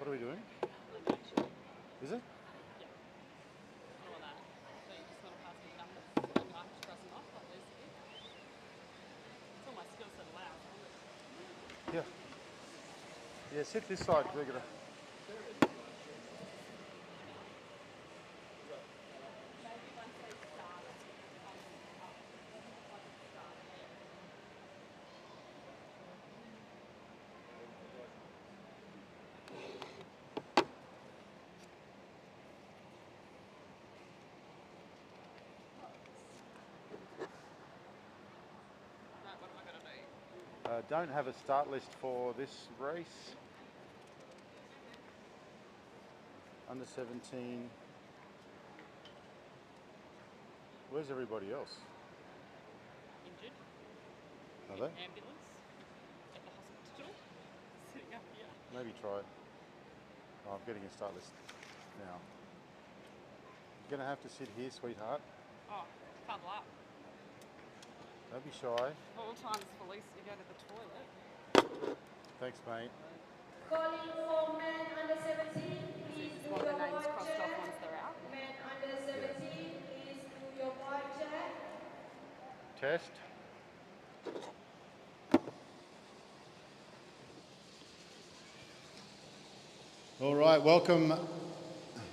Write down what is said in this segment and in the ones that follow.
What are we doing? Is it? Yeah. Yeah, sit this side. We're gonna. Don't have a start list for this race. Under 17. Where's everybody else? Injured. Are they? Ambulance at the hospital. Sitting up here. Maybe try it. Oh, I'm getting a start list now. You're gonna have to sit here, sweetheart. Oh, cuddle up. Don't be shy. All times Felicia to go to the toilet. Thanks, mate. Calling for men under 17, please do Want your the names white crossed off check. once they're out. Men under 17, please do your white check. Test. All right, welcome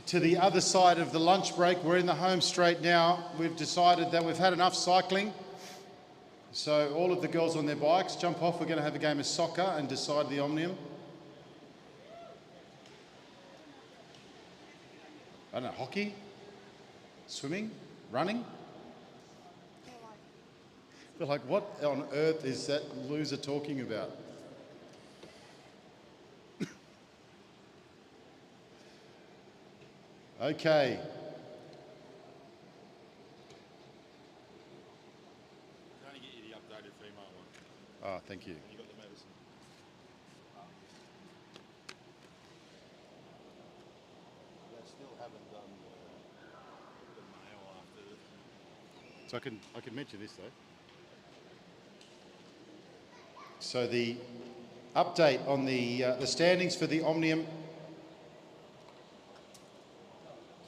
to the other side of the lunch break. We're in the home straight now. We've decided that we've had enough cycling. So all of the girls on their bikes, jump off. We're going to have a game of soccer and decide the omnium. I don't know, hockey, swimming, running. They're like, what on earth is that loser talking about? Okay. Can only get you the updated female one. Oh, thank you. And you got the Madison. They still haven't done The male after. So I can mention this though. So the update on the standings for the Omnium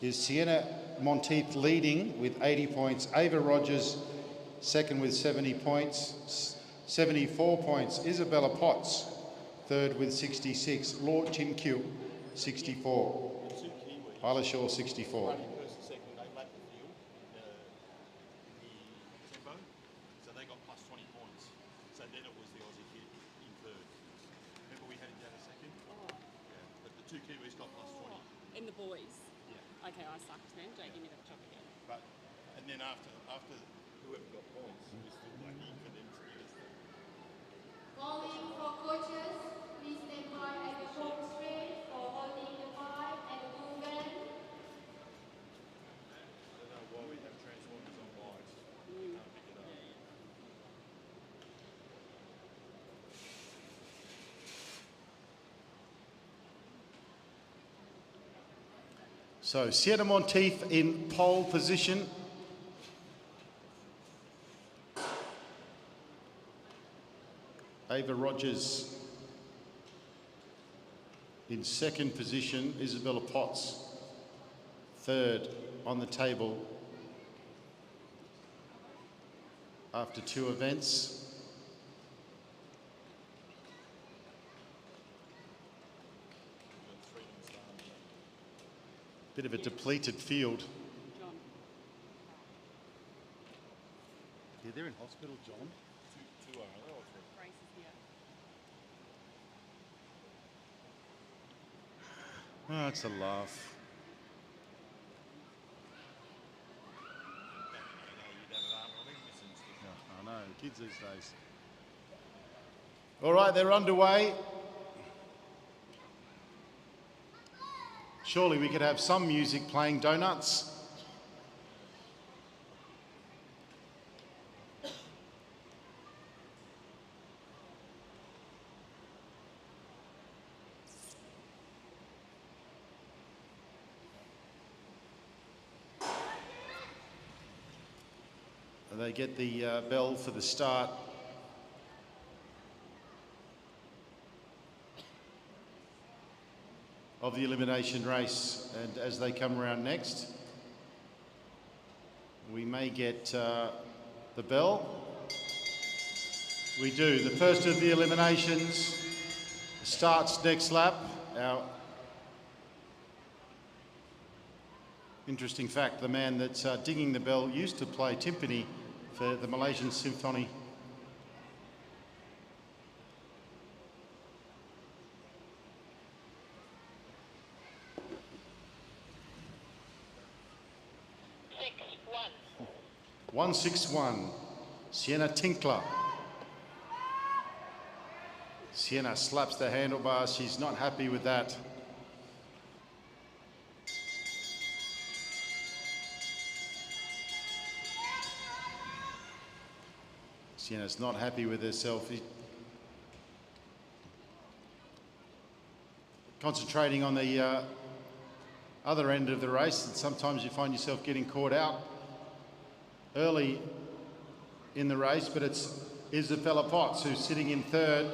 is Sienna Monteith leading with 80 points. Ava Rogers second with 70 points. 74 points. Isabella Potts third with 66. Lord Chin Kyu 64. The two Kiwis. Isla Shaw 64. Running first and second, they lapped the field in the tempo. So they got plus 20 points. So then it was the Aussie kid in third. Remember we had it down a second? Oh. Yeah. But the two Kiwis got plus 20. In the boys. Yeah. Okay, I sucked then. Don't give me that job again. But and then after whoever got points, it was still lucky for them to get us there. Calling for coaches, please stand by at the home straight for holding the pipe and movement. I don't know why we have transformers on bikes. We can't pick it up. So Sienna Monteith in pole position. Ava Rogers in second position. Isabella Potts third on the table after two events. Bit of a depleted field. John. Yeah, they're in hospital, John. Two are there or three? Grace is here. Oh, it's a laugh. You'd have an arm on him and stuff. Yeah, I know, kids these days. All right, they're underway. Surely we could have some music playing donuts. They get the bell for the start. of the elimination race. And as they come around next, we may get the bell. We do. The first of the eliminations starts next lap. Our interesting fact, the man that's dinging the bell used to play timpani for the Malaysian Symphony. 161, Sienna Tinkler. Sienna slaps the handlebars. She's not happy with that. Sienna's not happy with herself. Concentrating on the other end of the race, and sometimes you find yourself getting caught out early in the race, but it's Isabella Potts who's sitting in third.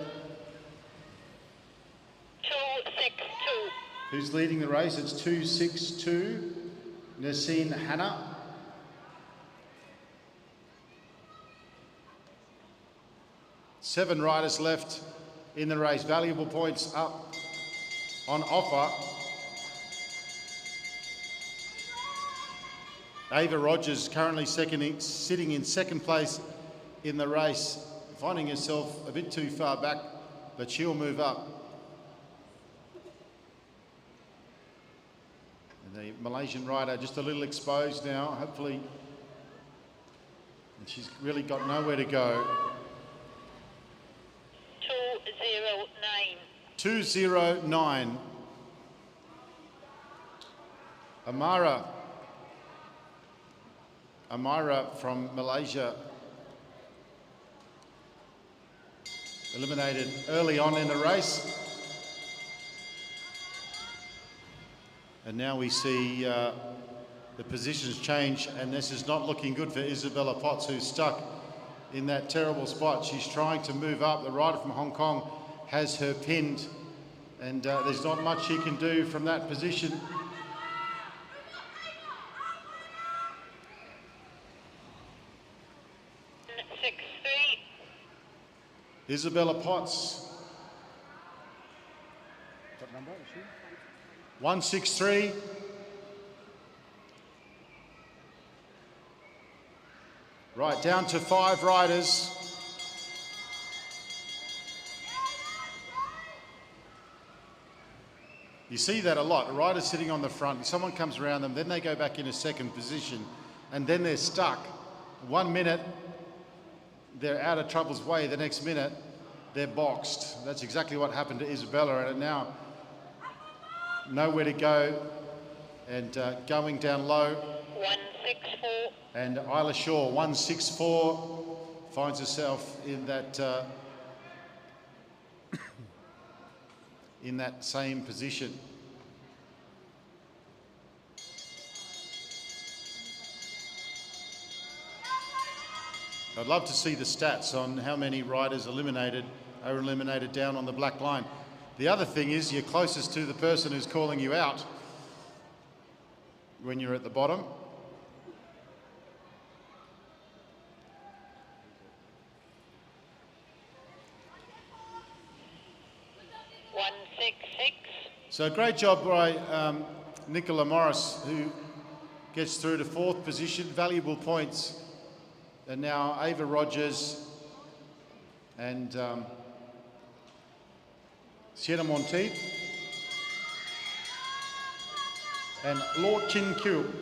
262. Who's leading the race? It's 262, Naseen Hanna. Seven riders left in the race. Valuable points up on offer. Ava Rogers currently sitting in second place in the race, finding herself a bit too far back, but she'll move up. And the Malaysian rider just a little exposed now, hopefully. And she's really got nowhere to go. 209. 209. Amira from Malaysia, eliminated early on in the race. And now we see the positions change, and this is not looking good for Isabella Potts, who's stuck in that terrible spot. She's trying to move up. The rider from Hong Kong has her pinned, and there's not much she can do from that position. Isabella Potts. What number is she? 163. Right, down to 5 riders. You see that a lot. A rider sitting on the front, someone comes around them, then they go back in a second position, and then they're stuck. 1 minute, they're out of trouble's way. The next minute, they're boxed. That's exactly what happened to Isabella, and now nowhere to go, and going down low. 164. And Isla Shaw, 164, finds herself in that in that same position. I'd love to see the stats on how many riders are eliminated down on the black line. The other thing is you're closest to the person who's calling you out when you're at the bottom. So great job by Nicola Morris, who gets through to 4th position. Valuable points. And now Ava Rogers and Sienna Monteith and Lord Chin Kyu.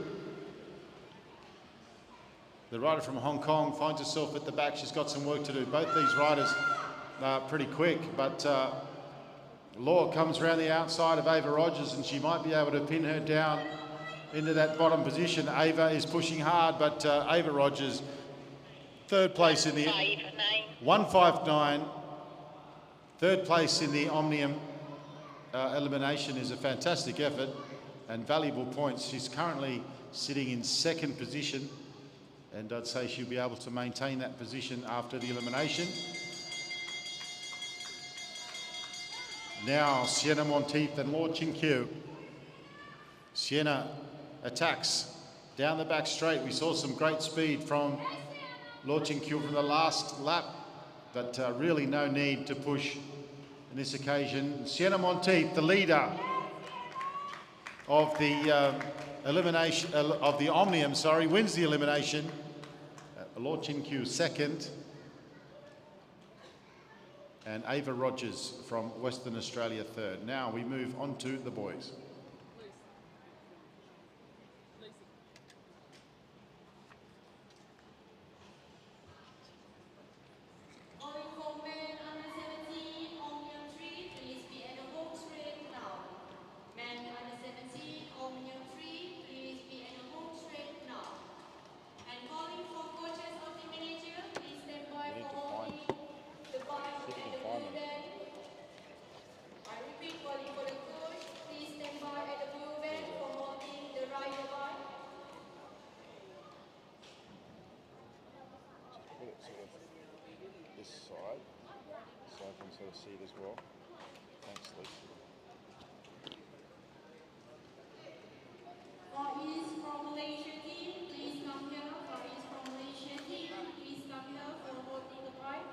The rider from Hong Kong finds herself at the back. She's got some work to do. Both these riders are pretty quick, but Law comes around the outside of Ava Rogers, and she might be able to pin her down into that bottom position. Ava is pushing hard, but Ava Rogers, 3rd place in the 159. 3rd place in the Omnium elimination is a fantastic effort and valuable points. She's currently sitting in 2nd position, and I'd say she'll be able to maintain that position after the elimination. Now Sienna Monteith and Lord Chinq. Sienna attacks down the back straight. We saw some great speed from Lord Chinq from the last lap, but really no need to push on this occasion. Sienna Monteith, the leader of the elimination of the Omnium, wins the elimination. Lord Chinq second, and Ava Rogers from Western Australia third. Now we move on to the boys. Going for men under 17, omnium 3, please be at the home straight now. Men under 17, omnium 3, please be at the home straight now. And calling for coaches of the manager, please stand by for holding the bike and the blue band. I repeat, calling for the coach, please stand by at the blue band for holding the rider bike. Put it sort of this side, so I can sort of see it as well. Thanks, Lisa. Far East from Malaysia team, please come here. Far East from Malaysia team, please come here for holding the bike.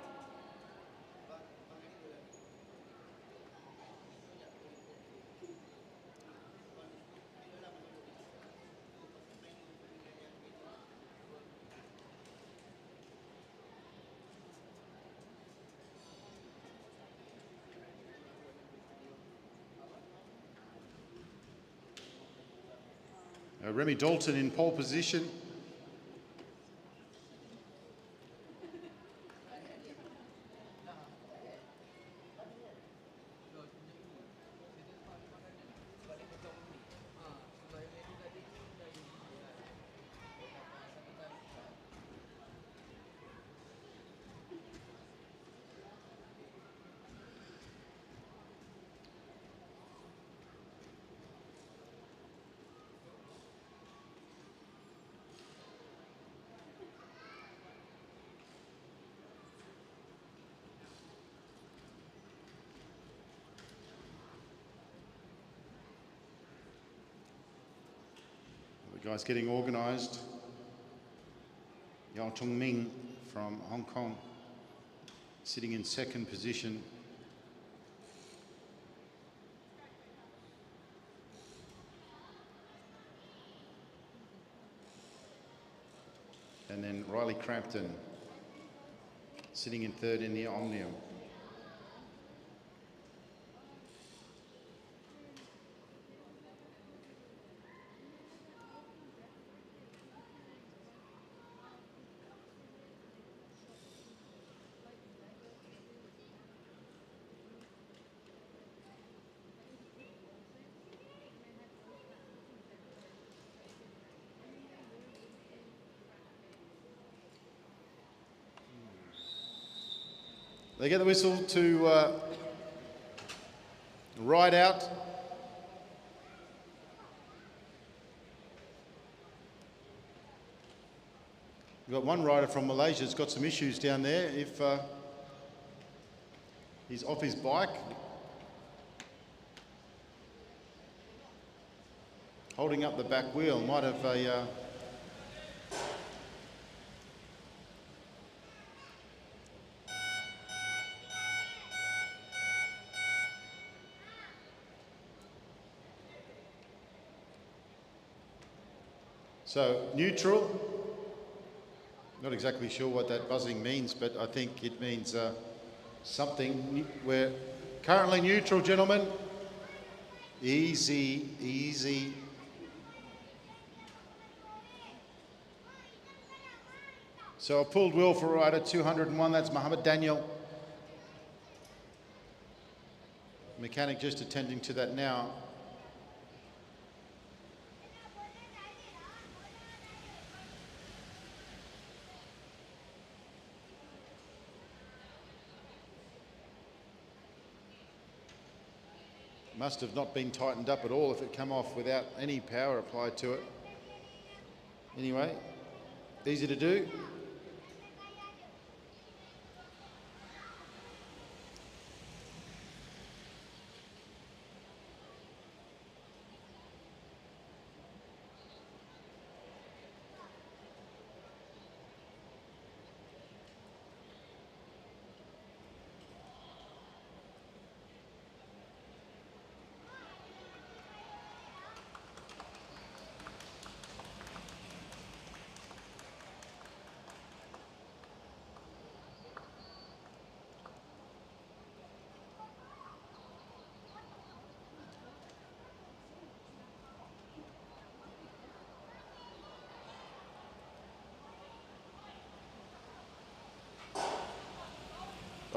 Remy Dalton in pole position. The guys getting organised. Yao Chung Ming from Hong Kong sitting in second position. And then Riley Crampton sitting in third in the Omnium. They get the whistle to ride out. We've got one rider from Malaysia who's got some issues down there. If he's off his bike, holding up the back wheel, might have a so neutral. Not exactly sure what that buzzing means, but I think it means something. We're currently neutral, gentlemen. Easy, easy. So a pulled wheel for rider 201, that's Mohammed Daniel. Mechanic just attending to that now. Must have not been tightened up at all if it came off without any power applied to it. Anyway, easy to do.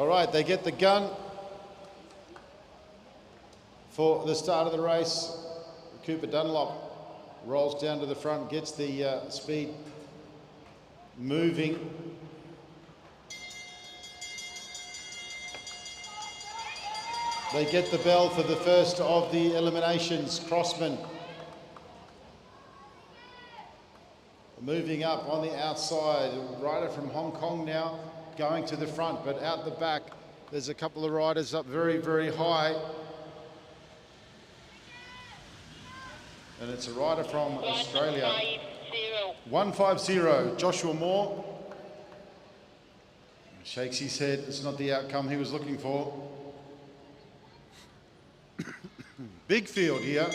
All right, they get the gun for the start of the race. Cooper Dunlop rolls down to the front, gets the speed moving. They get the bell for the first of the eliminations. Crossman moving up on the outside. Rider from Hong Kong now going to the front, but out the back there's a couple of riders up very, very high. And it's a rider from Australia. 150, Joshua Moore. Shakes his head, it's not the outcome he was looking for. Big field here.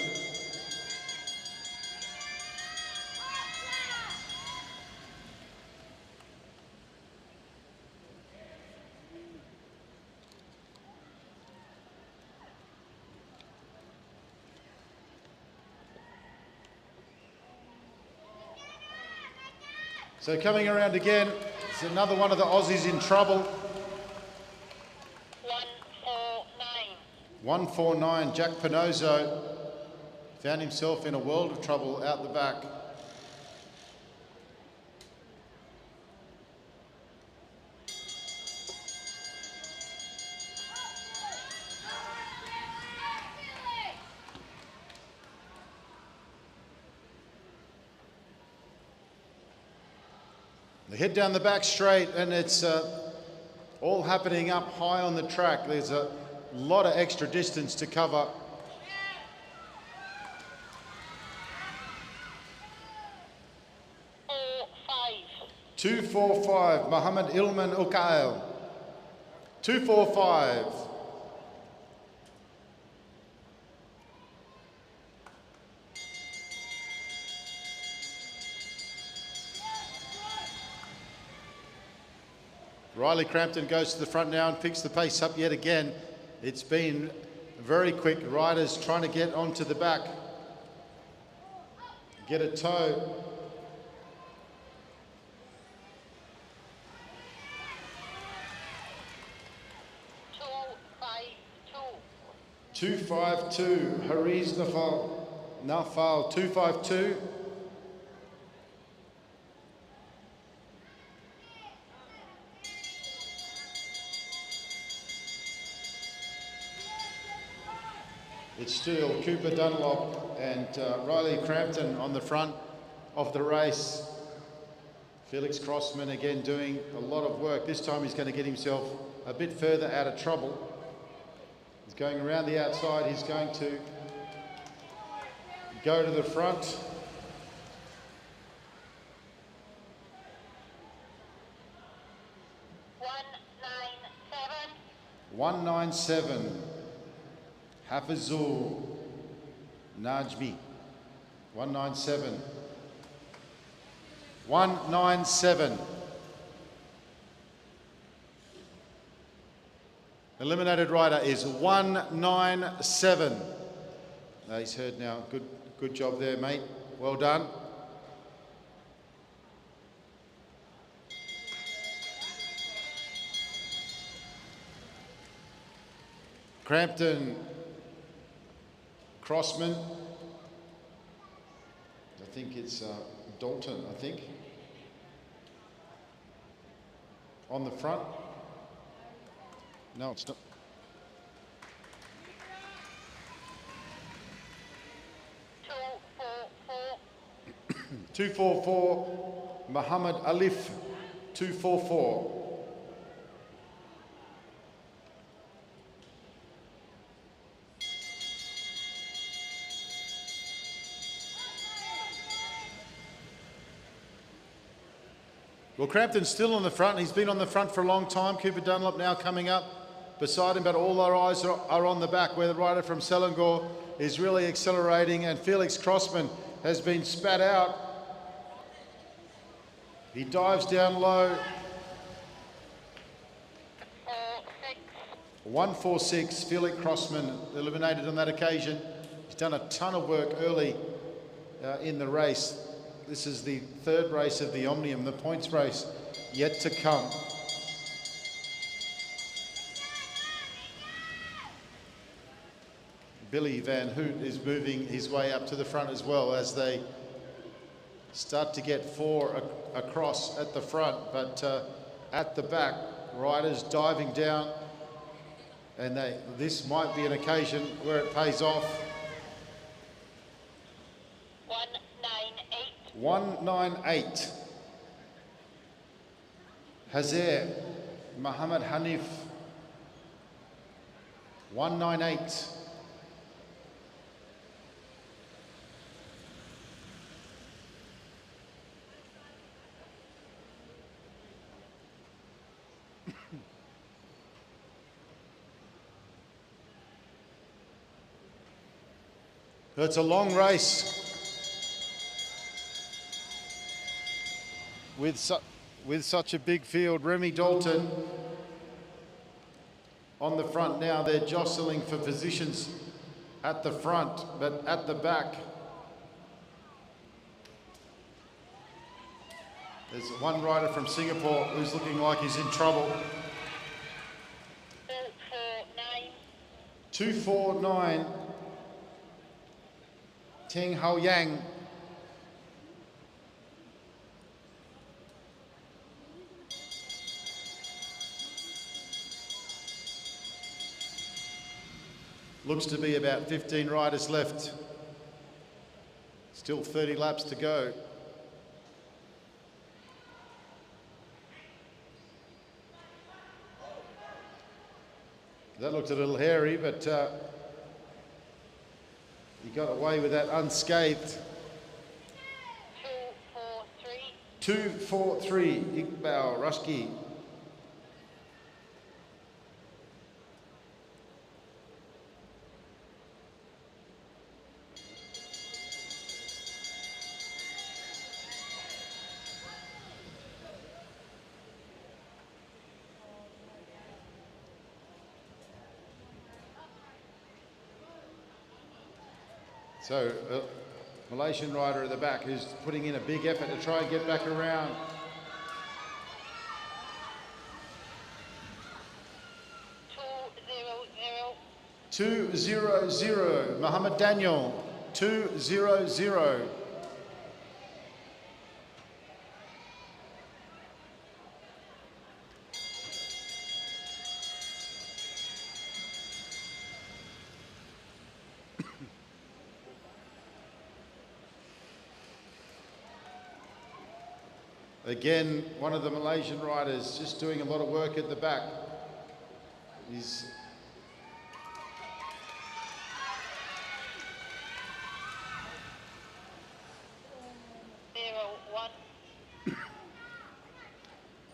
So coming around again, it's another one of the Aussies in trouble. 149, Jack Pinozzo found himself in a world of trouble out the back. They head down the back straight, and it's all happening up high on the track. There's a lot of extra distance to cover. Oh, 245, Mohammed Ilman Ukail. 245. Riley Crampton goes to the front now and picks the pace up yet again. It's been very quick. Riders trying to get onto the back. Get a toe. Two 252. Hariz Nafal 252. It's still Cooper Dunlop and Riley Crampton on the front of the race. Felix Crossman again doing a lot of work. This time he's going to get himself a bit further out of trouble. He's going around the outside. He's going to go to the front. $197. Hafizul Najmi, 197. 197. Eliminated rider is 197. He's heard now. Good job there, mate. Well done. Crampton, Crossman, I think it's Dalton, I think, on the front. No, it's not. Two 244, Muhammad Alif, 244. Well, Crampton's still on the front. He's been on the front for a long time. Cooper Dunlop now coming up beside him, but all our eyes are on the back where the rider from Selangor is really accelerating, and Felix Crossman has been spat out. He dives down low. 146, Felix Crossman eliminated on that occasion. He's done a ton of work early in the race. This is the third race of the Omnium, the points race yet to come. Billy Van Hoot is moving his way up to the front as well as they start to get four across at the front, but at the back, riders diving down, and this might be an occasion where it pays off. 198. 198. Hazer Muhammad Hanif. 198. It's a long race with such a big field. Remy Dalton on the front now. They're jostling for positions at the front, but at the back there's one rider from Singapore who's looking like he's in trouble. 249. Ting Hao Yang. Looks to be about 15 riders left. Still 30 laps to go. That looked a little hairy, but he got away with that unscathed. 243, Iqbal Rushki. So, Malaysian rider at the back who's putting in a big effort to try and get back around. Two zero zero. Muhammad Daniel. 200. Again, one of the Malaysian riders just doing a lot of work at the back. He's one.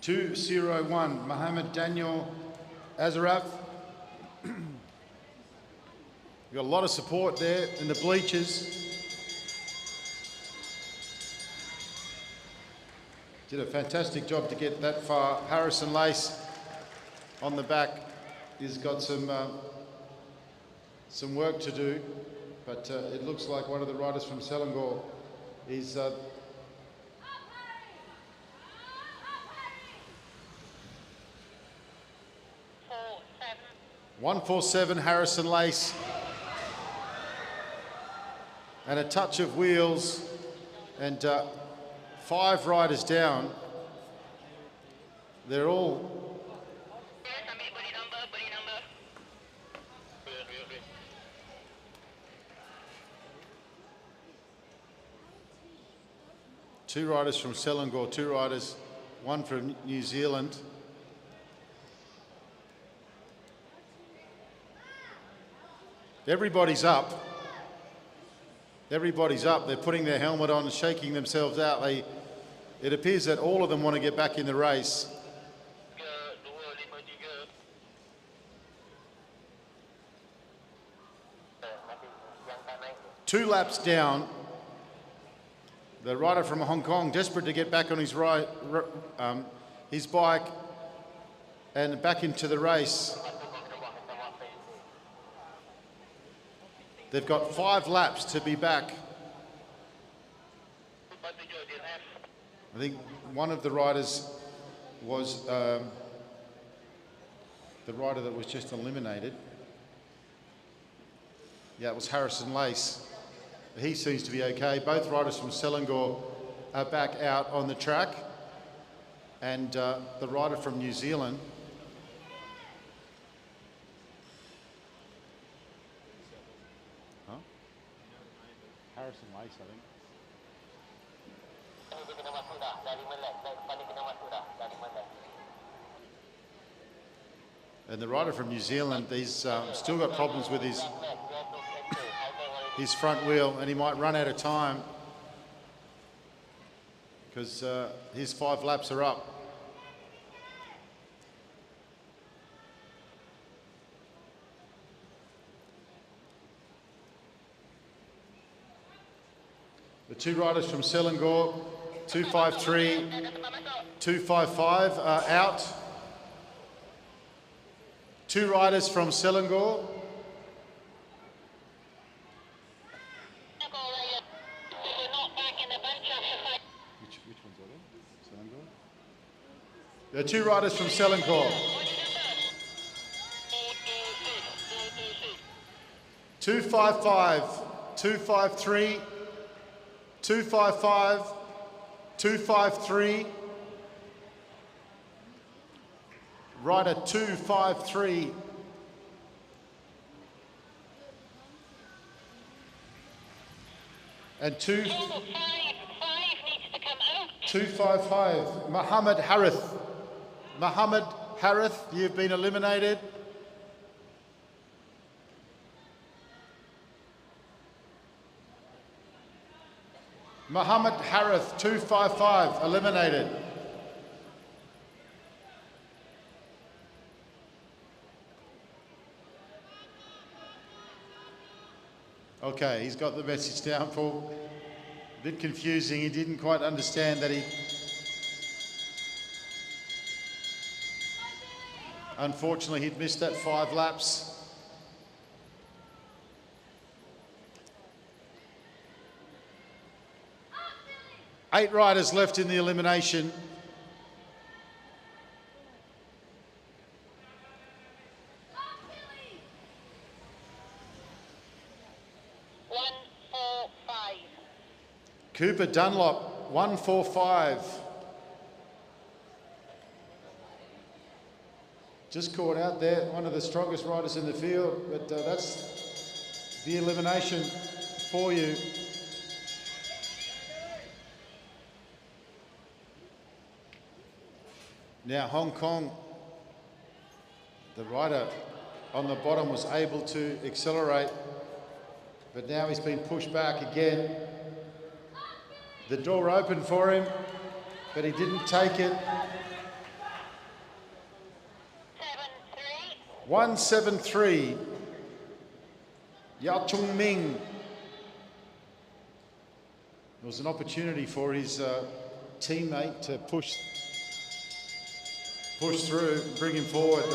201, Muhammad Daniel Azaraf. We've got a lot of support there in the bleachers. Did a fantastic job to get that far. Harrison Lace on the back. He's got some work to do, but it looks like one of the riders from Selangor is 147 Harrison Lace. And a touch of wheels and 5 riders down. They're all two riders from Selangor, 2 riders, one from New Zealand. Everybody's up. Everybody's up. They're putting their helmet on and shaking themselves out. It appears that all of them want to get back in the race. 2 laps down. The rider from Hong Kong, desperate to get back on his bike and back into the race. They've got 5 laps to be back. I think one of the riders was the rider that was just eliminated. Yeah, it was Harrison Lace. He seems to be okay. Both riders from Selangor are back out on the track. And the rider from New Zealand, Harrison Lace, I think. And the rider from New Zealand, he's still got problems with his front wheel, and he might run out of time because his 5 laps are up. The 2 riders from Selangor, 253, 255 are out. 2 riders from Selangor. Which ones are there? Selangor? There are 2 riders from Selangor. 255, 253, 255, 253. Rider 253. And 255. Muhammad Harith. Muhammad Harith, you've been eliminated. Muhammad Harith, 255, eliminated. Okay, he's got the message down, Paul. A bit confusing. He didn't quite understand that he... Unfortunately, he'd missed that 5 laps. Eight riders left in the elimination. Cooper Dunlop, 145. Just caught out there, one of the strongest riders in the field, but that's the elimination for you. Now Hong Kong, the rider on the bottom was able to accelerate, but now he's been pushed back again. The door opened for him, but he didn't take it. 173. Yao Chung Ming. There was an opportunity for his teammate to push through, bring him forward.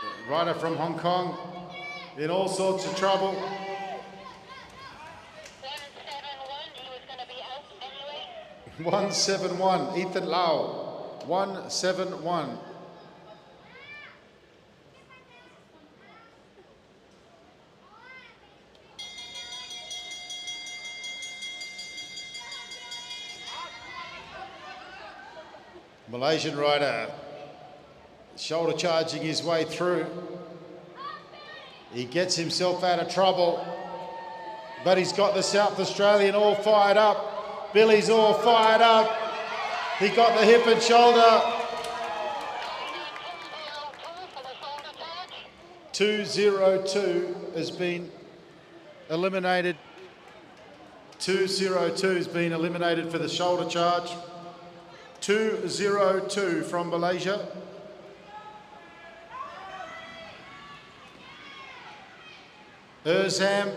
But rider from Hong Kong in all sorts of trouble. 171, Ethan Lau, 171. Malaysian rider shoulder charging his way through. He gets himself out of trouble, but he's got the South Australian all fired up. Billy's all fired up. He got the hip and shoulder. 202 has been eliminated. 202 has been eliminated for the shoulder charge. 202 from Malaysia. Erzham.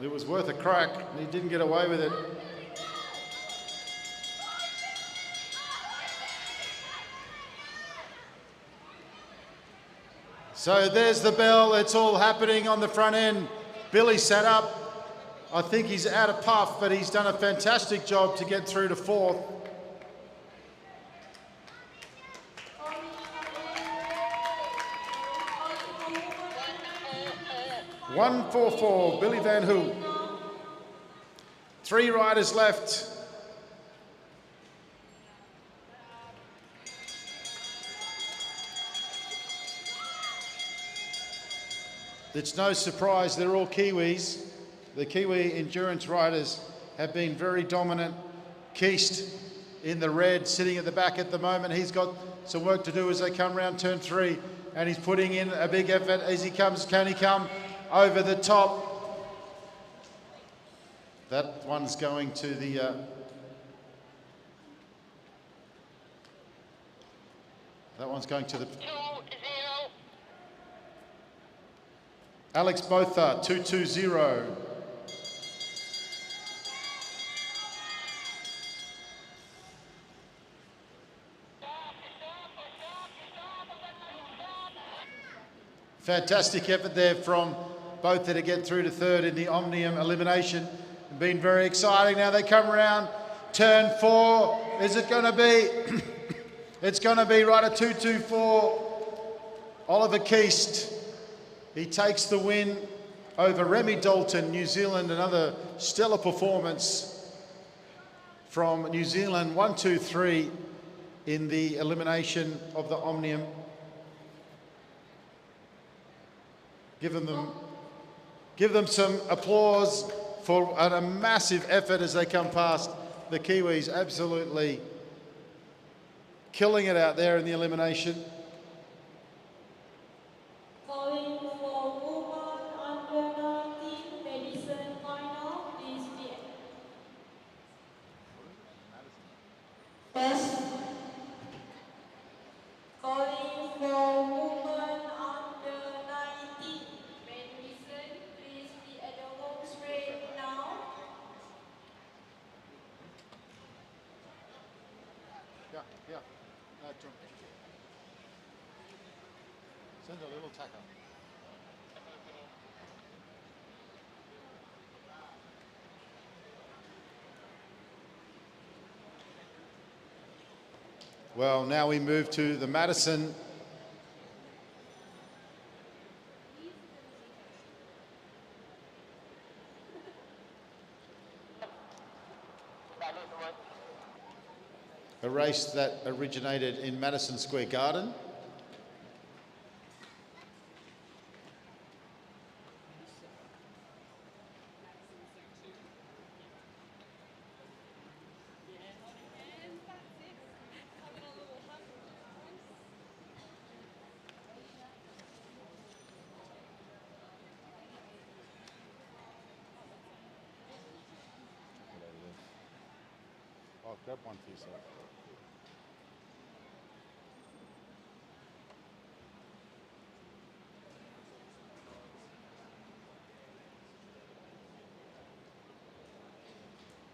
It was worth a crack. He didn't get away with it. So there's the bell. It's all happening on the front end. Billy sat up. I think he's out of puff, but he's done a fantastic job to get through to fourth. One 144, Billy Van Hool. 3 riders left. It's no surprise they're all Kiwis. The Kiwi endurance riders have been very dominant. Keist in the red, sitting at the back at the moment. He's got some work to do as they come round turn 3, and he's putting in a big effort as he comes. Can he come over the top? That one's going to the that one's going to the 2-0. Alex Botha, 220. Fantastic effort there from Botha to get through to third in the omnium elimination. Been very exciting. Now they come around turn 4. Is it going to be? It's going to be right at 224. Oliver Keist. He takes the win over Remy Dalton, New Zealand. Another stellar performance from New Zealand. 1, 2, 3 in the elimination of the omnium. Give them some applause for a massive effort as they come past. The Kiwis absolutely killing it out there in the elimination. Calling for women under 19 Madison final, please be. Yes. Calling for women under 19 Madison, please be at the home straight now. Yeah. Send a little tacker. Well, now we move to the Madison. A race that originated in Madison Square Garden. Oh, grab one for yourself.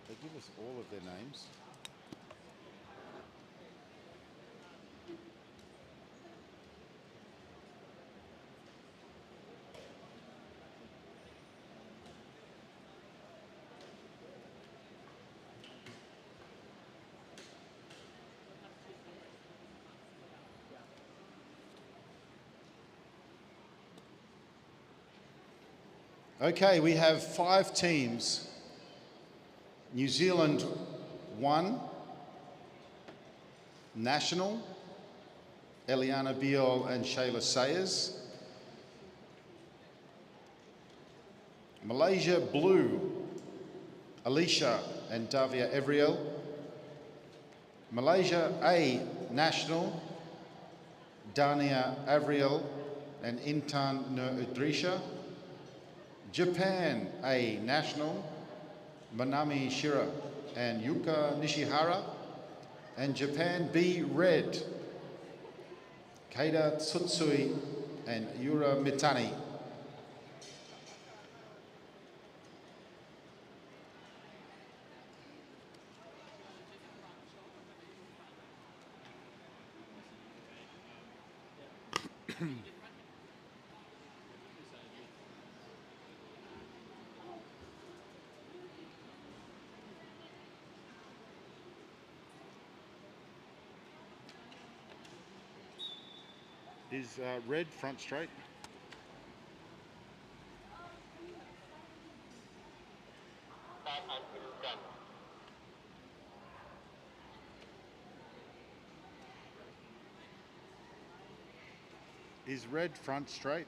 They give us all of their names. Okay, we have 5 teams. New Zealand 1, National, Eliana Beale and Shayla Sayers. Malaysia Blue, Alicia and Davia Evriel. Malaysia A, National, Dania Avriel and Intan Nur Idrisha. Japan A, National, Manami Shira and Yuka Nishihara. And Japan B, Red, Keida Tsutsui and Yura Mitani. Is red front straight. Start until done. Is red front straight.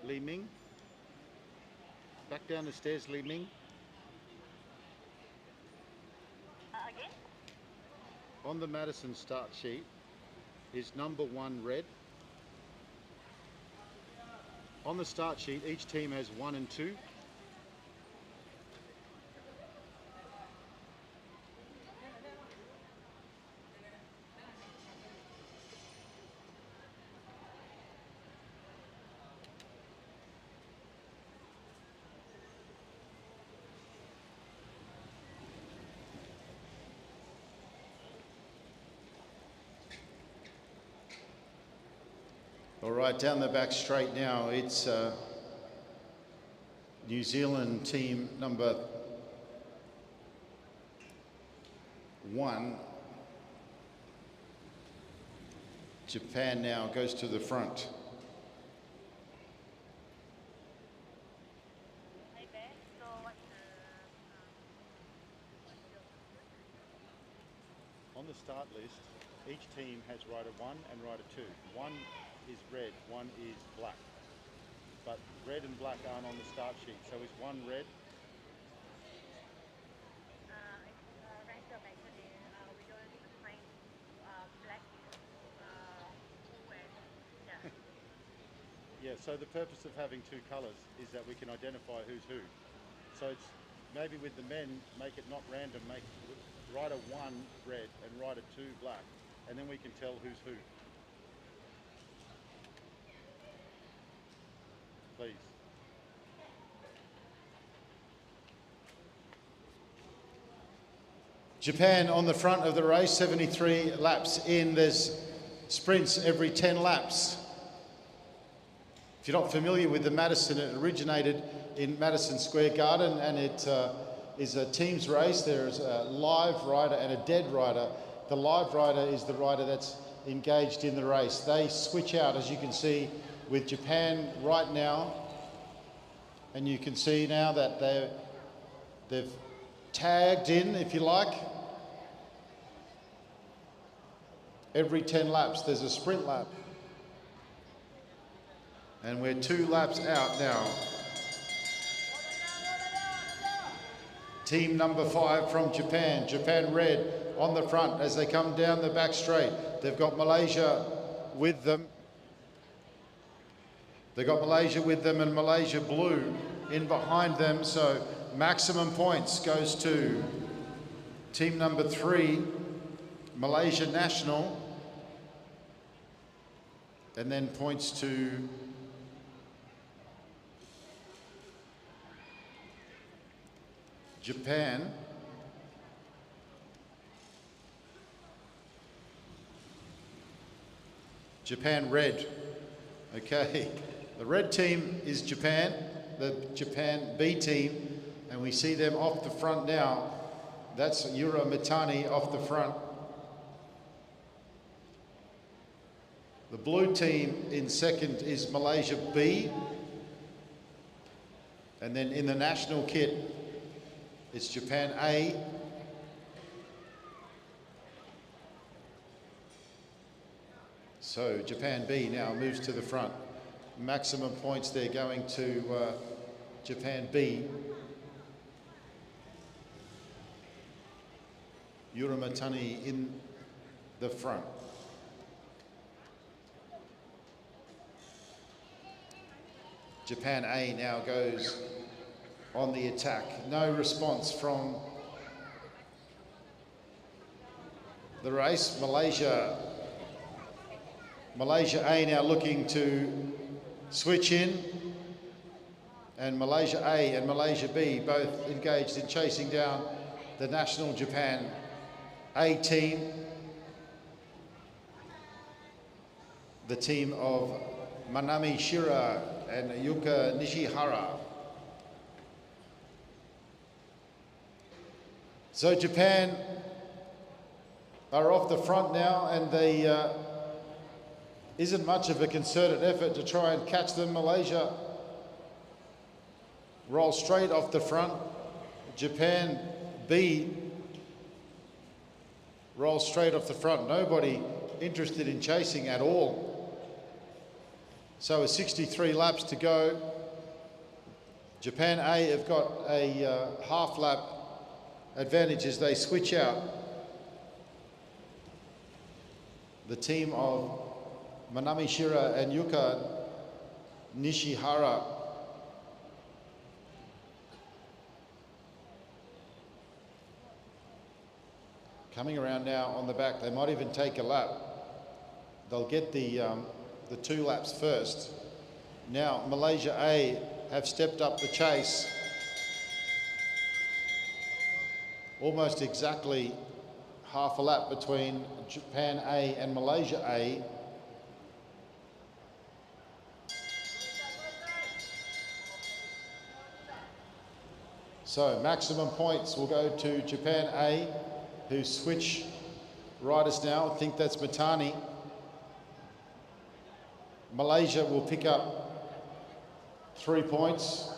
Li Ming. Back down the stairs, Li Ming. Again? On the Madison start sheet is number 1 red. On the start sheet, each team has 1 and 2. All right, down the back straight now, it's New Zealand team number 1. Japan now goes to the front. On the start list, each team has rider 1 and rider 2. 1 is red, 1 is black. But red and black aren't on the start sheet. So is 1 red? Yeah, so the purpose of having 2 colours is that we can identify who's who. So it's maybe with the men, make it not random, make rider 1 red and rider 2 black, and then we can tell who's who. Please. Japan on the front of the race, 73 laps in. There's sprints every 10 laps. If you're not familiar with the Madison, it originated in Madison Square Garden, and it is a team's race. There's a live rider and a dead rider. The live rider is the rider that's engaged in the race. They switch out, as you can see, with Japan right now, and you can see now that they've tagged in, if you like. Every 10 laps there's a sprint lap, and we're 2 laps out now. Team number 5 from Japan, Japan red on the front as they come down the back straight. They've got Malaysia with them. They've got Malaysia with them and Malaysia blue in behind them. So maximum points goes to team number 3, Malaysia National. And then points to Japan. Japan red. Okay, the red team is Japan, the Japan B team, and we see them off the front now. That's Yura Mitani off the front. The blue team in second is Malaysia B. And then in the national kit, it's Japan A. So Japan B now moves to the front. Maximum points there going to Japan B. Uramatani in the front. Japan A now goes on the attack. No response from the race. Malaysia A now looking to switch in, and Malaysia A and Malaysia B both engaged in chasing down the national Japan A team. the team of Manami Shira and Yuka Nishihara. So Japan are off the front now, and they isn't much of a concerted effort to try and catch them. Malaysia roll straight off the front. Japan B roll straight off the front. Nobody interested in chasing at all. So with 63 laps to go, Japan A have got a half lap advantage as they switch out. The team of Manami Shira and Yuka Nishihara. Coming around now on the back, they might even take a lap. They'll get the 2 laps first. Now Malaysia A have stepped up the chase. Almost exactly half a lap between Japan A and Malaysia A. So maximum points will go to Japan A, who switch riders now. I think that's Matani. Malaysia will pick up 3 points.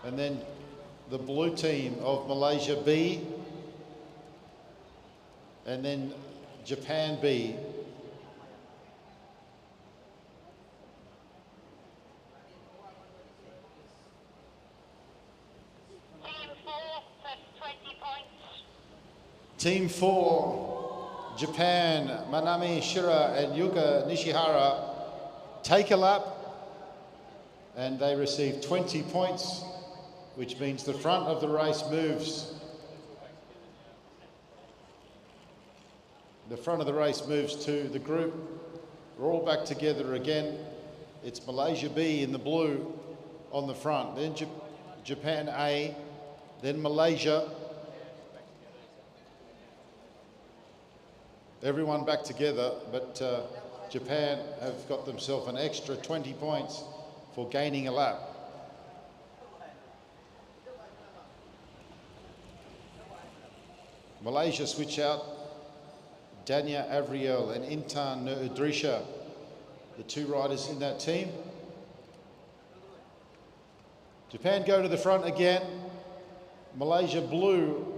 And then the blue team of Malaysia B, and then Japan B. Team 4, Japan, Manami Shira and Yuka Nishihara take a lap, and they receive 20 points, which means the front of the race moves. The front of the race moves to the group. We're all back together again. It's Malaysia B in the blue on the front, then Japan A, then Malaysia. Everyone back together, but Japan have got themselves an extra 20 points for gaining a lap. Malaysia switch out Dania Avriel and Intan Nurdrisha, the 2 riders in that team. Japan go to the front again. Malaysia blue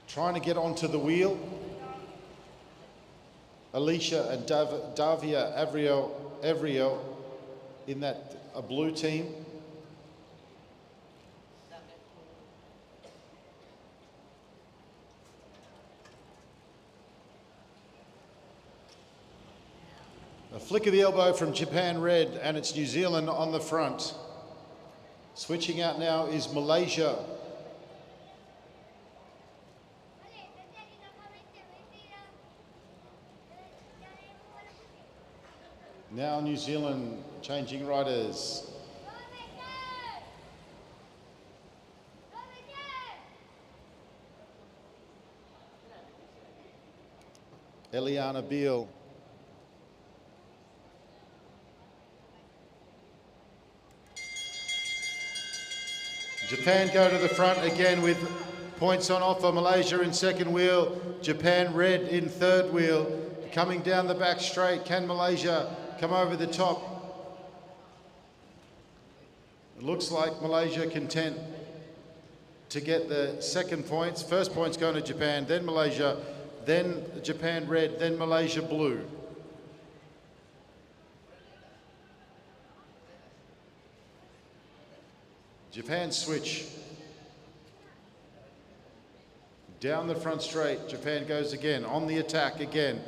trying to get onto the wheel. Alicia and Davia Avriel in that blue team. A flick of the elbow from Japan Red, and it's New Zealand on the front. Switching out now is Malaysia. Now New Zealand changing riders. Eliana Beale. Japan go to the front again with points on offer. Malaysia in second wheel, Japan Red in third wheel. Coming down the back straight, can Malaysia come over the top? It looks like Malaysia content to get the second points. First points going to Japan, then Malaysia, then Japan Red, then Malaysia Blue. Japan switch. Down the front straight, Japan goes again, on the attack again.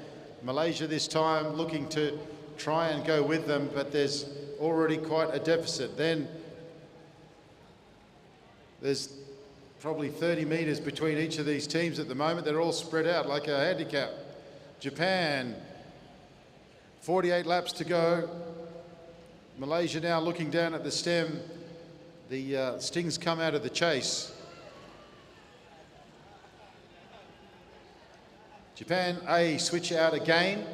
Malaysia this time looking to try and go with them, but there's already quite a deficit. Then there's probably 30 metres between each of these teams at the moment. They're all spread out like a handicap. Japan, 48 laps to go. Malaysia now looking down at the stem. The stings come out of the chase. Japan A switch out again.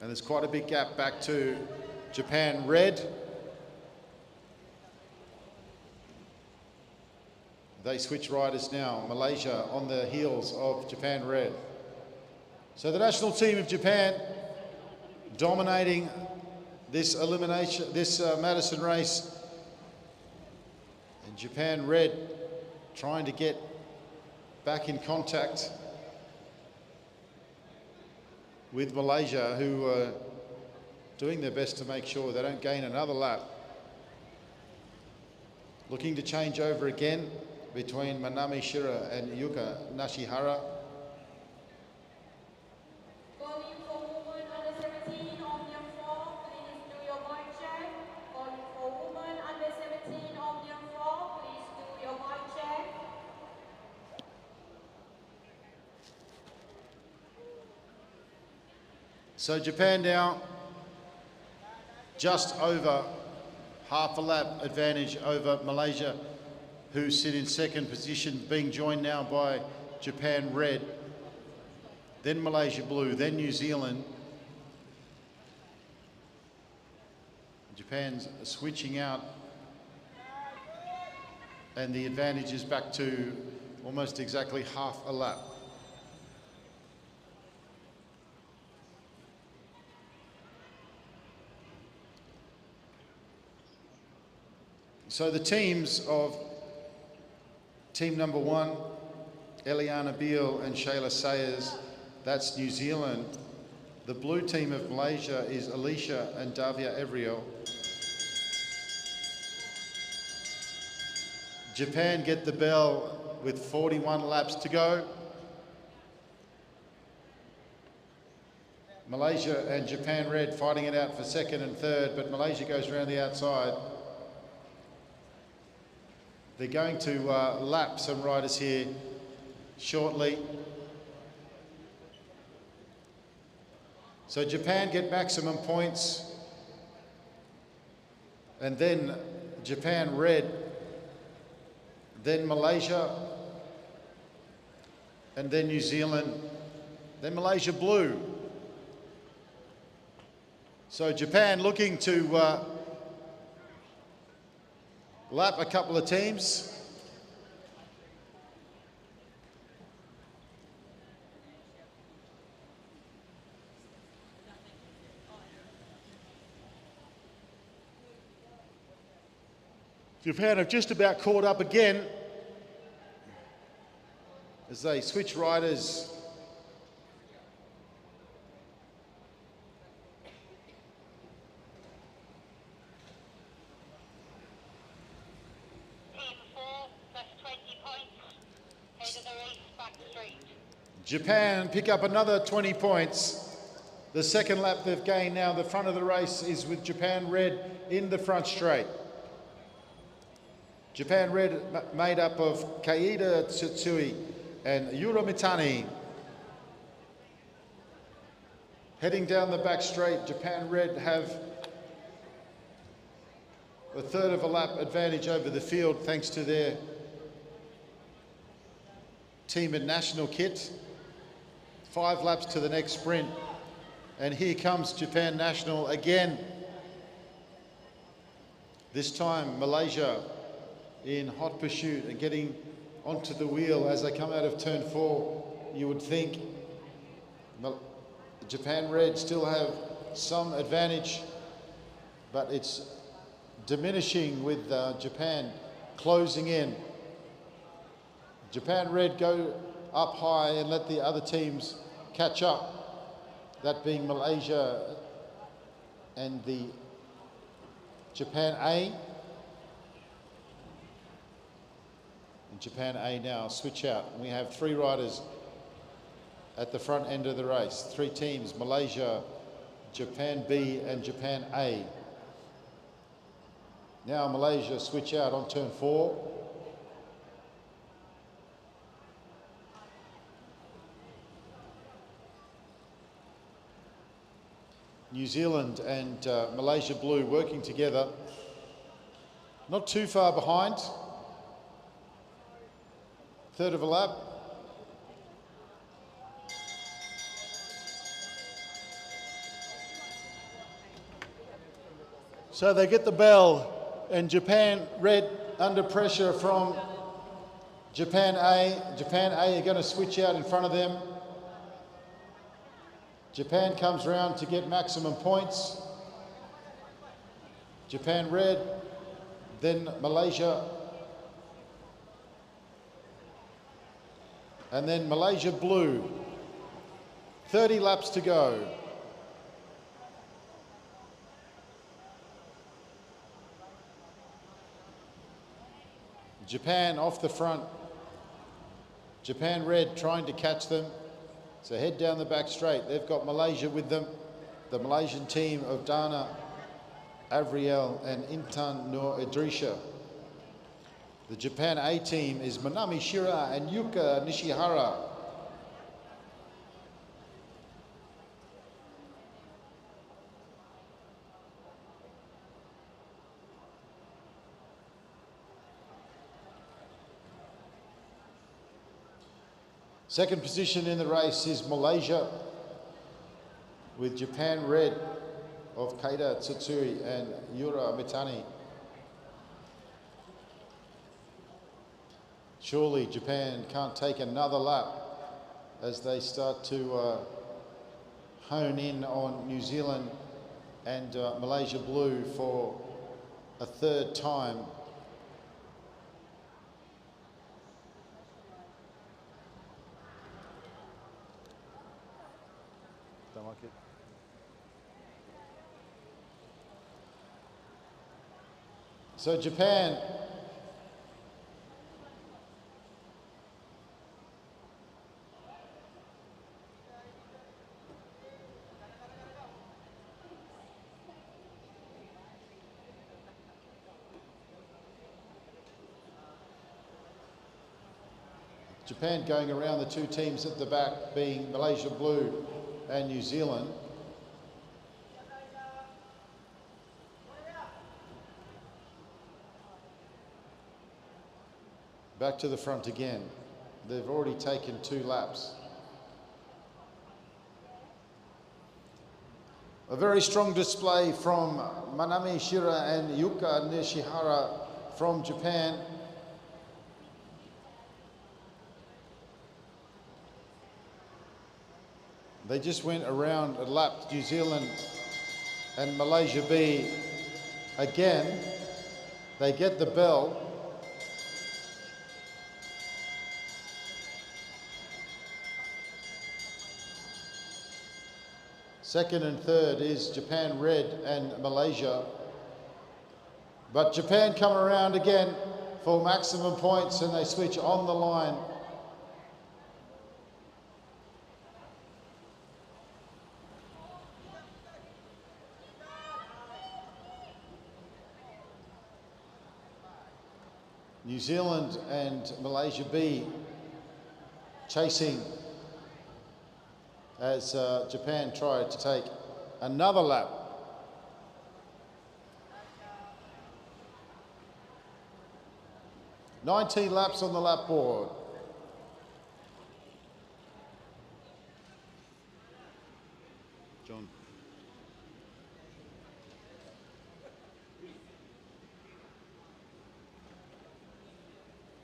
And there's quite a big gap back to Japan Red. They switch riders now. Malaysia on the heels of Japan Red. So the national team of Japan dominating this Madison race. And Japan Red trying to get back in contact with Malaysia, who are doing their best to make sure they don't gain another lap. Looking to change over again between Manami Shira and Yuka Nashihara. Calling for women under 17, omnium 4, please do your mic check. Calling for women under 17, omnium 4, please do your mic check. So Japan now just over half a lap advantage over Malaysia, who sit in second position, being joined now by Japan Red, then Malaysia Blue, then New Zealand. Japan's switching out, and the advantage is back to almost exactly half a lap. So the teams of team number 1, Eliana Beale and Shayla Sayers, that's New Zealand. The blue team of Malaysia is Alicia and Davia Evriel. Japan get the bell with 41 laps to go. Malaysia and Japan Red fighting it out for second and third, but Malaysia goes around the outside. They're going to lap some riders here shortly. So Japan get maximum points, and then Japan Red, then Malaysia, and then New Zealand, then Malaysia Blue. So Japan looking to lap a couple of teams. Japan have just about caught up again as they switch riders. Japan pick up another 20 points. The second lap they've gained now. The front of the race is with Japan Red in the front straight. Japan Red made up of Kaida Tsutsui and Yuro Mitani. Heading down the back straight, Japan Red have a third of a lap advantage over the field thanks to their team and national kit. 5 laps to the next sprint. And here comes Japan National again. This time Malaysia in hot pursuit and getting onto the wheel as they come out of turn 4. You would think Japan Red still have some advantage, but it's diminishing with Japan closing in. Japan Red go up high and let the other teams catch up, that being Malaysia and the Japan A. And Japan A now switch out. And we have 3 riders at the front end of the race. 3 teams, Malaysia, Japan B and Japan A. Now Malaysia switch out on turn 4. New Zealand and Malaysia Blue working together. Not too far behind. third of a lap. So they get the bell, and Japan red under pressure from Japan A. Japan A are going to switch out in front of them. Japan comes round to get maximum points. Japan red, then Malaysia, and then Malaysia blue. 30 laps to go. Japan off the front. Japan red trying to catch them. So head down the back straight. They've got Malaysia with them. The Malaysian team of Dana, Avriel and Intan Nur Idrisha. The Japan A team is Manami Shira and Yuka Nishihara. Second position in the race is Malaysia with Japan red of Keita Tsutsui and Yura Mitani. Surely Japan can't take another lap as they start to hone in on New Zealand and Malaysia blue for a third time. Don't like it. So Japan going around the two teams at the back being Malaysia blue and New Zealand. Back to the front again. They've already taken 2 laps. A very strong display from Manami Shira and Yuka Nishihara from Japan. They just went around and lapped New Zealand and Malaysia B again. They get the bell. Second and third is Japan red and Malaysia. But Japan come around again for maximum points and they switch on the line. New Zealand and Malaysia B chasing as Japan tried to take another lap. "19 laps on the lap board. John.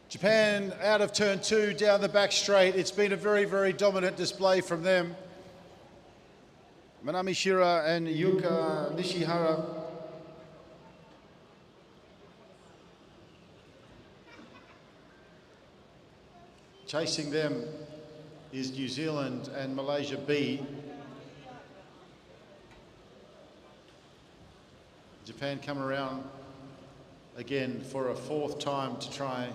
Japan out of turn 2 down the back straight. It's been a very, very dominant display from them. Manami Shira and Yuka Nishihara. Chasing them is New Zealand and Malaysia B. Japan come around again for a 4th time to try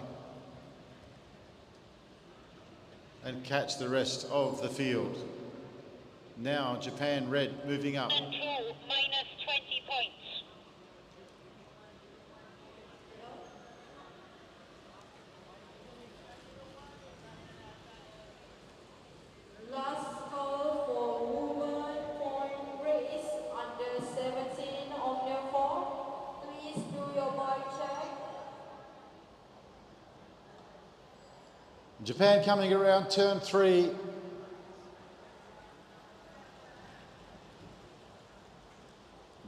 and catch the rest of the field. Now Japan red moving up. Control minus 20 points. Last call for women point race under 17 omnium 4. Please do your bike check. Japan coming around turn 3.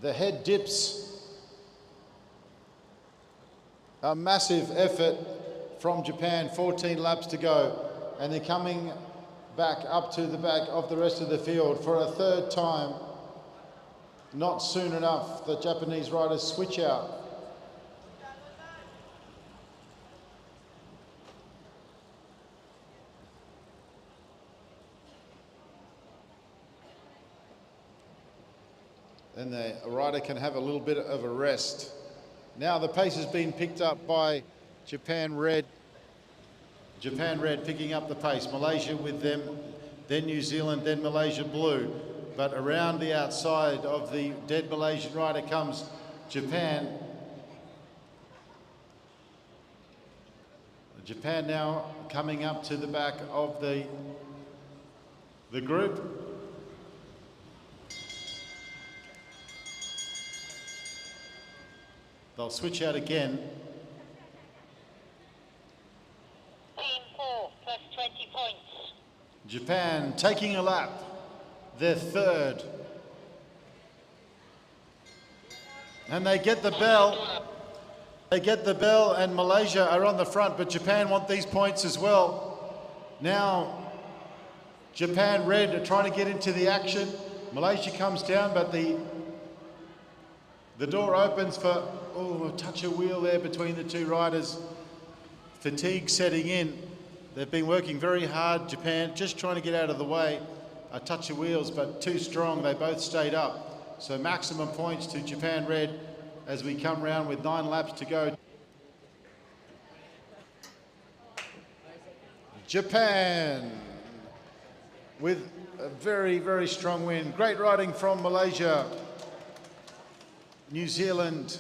The head dips. A massive effort from Japan, 14 laps to go. And they're coming back up to the back of the rest of the field for a third time. Not soon enough, the Japanese riders switch out. Then the rider can have a little bit of a rest. Now the pace has been picked up by Japan Red. Japan Red picking up the pace. Malaysia with them, then New Zealand, then Malaysia Blue. But around the outside of the dead Malaysian rider comes Japan. Japan now coming up to the back of the group. They'll switch out again. Team 4 plus 20 points. Japan taking a lap. They're third. And they get the bell. They get the bell and Malaysia are on the front, but Japan want these points as well. Now, Japan Red are trying to get into the action. Malaysia comes down, but the door opens for, a touch of wheel there between the two riders. Fatigue setting in. They've been working very hard, Japan, just trying to get out of the way. A touch of wheels, but too strong. They both stayed up. So maximum points to Japan Red as we come round with 9 laps to go. Japan with a very, very strong win. Great riding from Malaysia. New Zealand.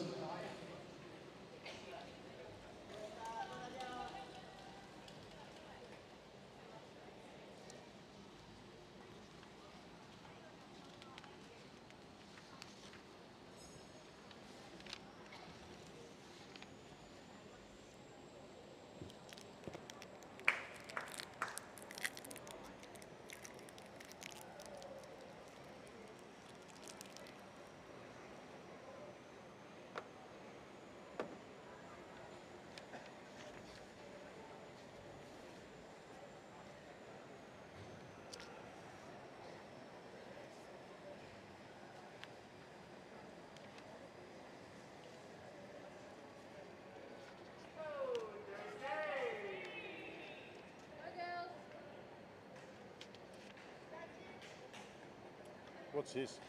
What's this?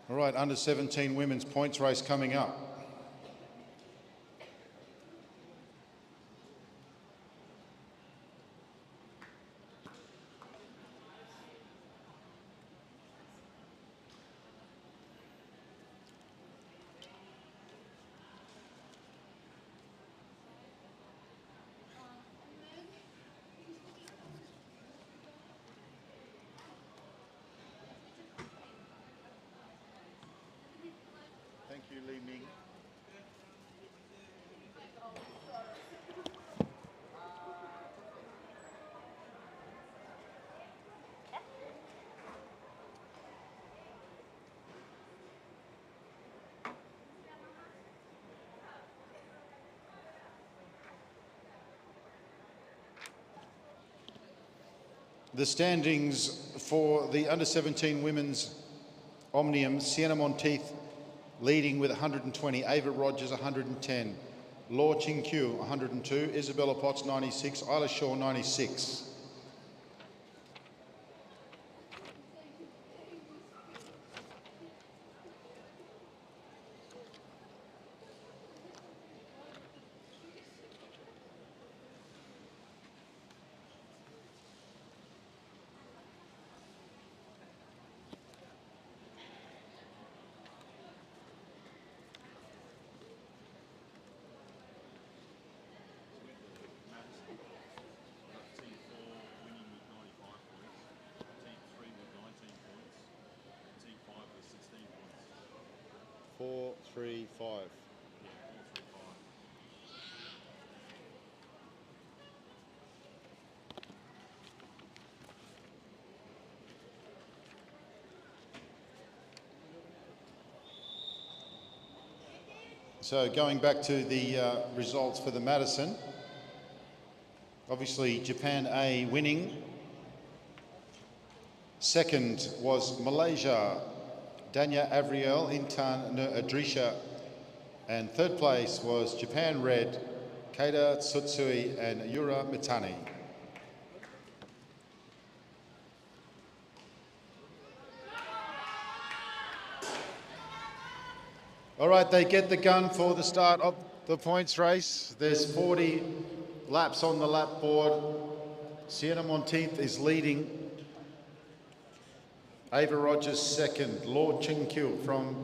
All right, under 17 women's points race coming up. Thank you, Li Ming. The standings for the under 17 women's omnium: Sienna Monteith leading with 120, Ava Rogers 110, Law Ching Q 102, Isabella Potts 96, Isla Shaw 96. 4, 3, 5. Yeah, 4, 3, 5. So going back to the results for the Madison, obviously Japan A winning. Second was Malaysia, Danya Avriel, Intan Nur Adrisha. And third place was Japan Red, Keita Tsutsui and Yura Mitani. All right, they get the gun for the start of the points race. There's 40 laps on the lap board. Sienna Monteith is leading. Ava Rogers second. Lord Ching Kyu from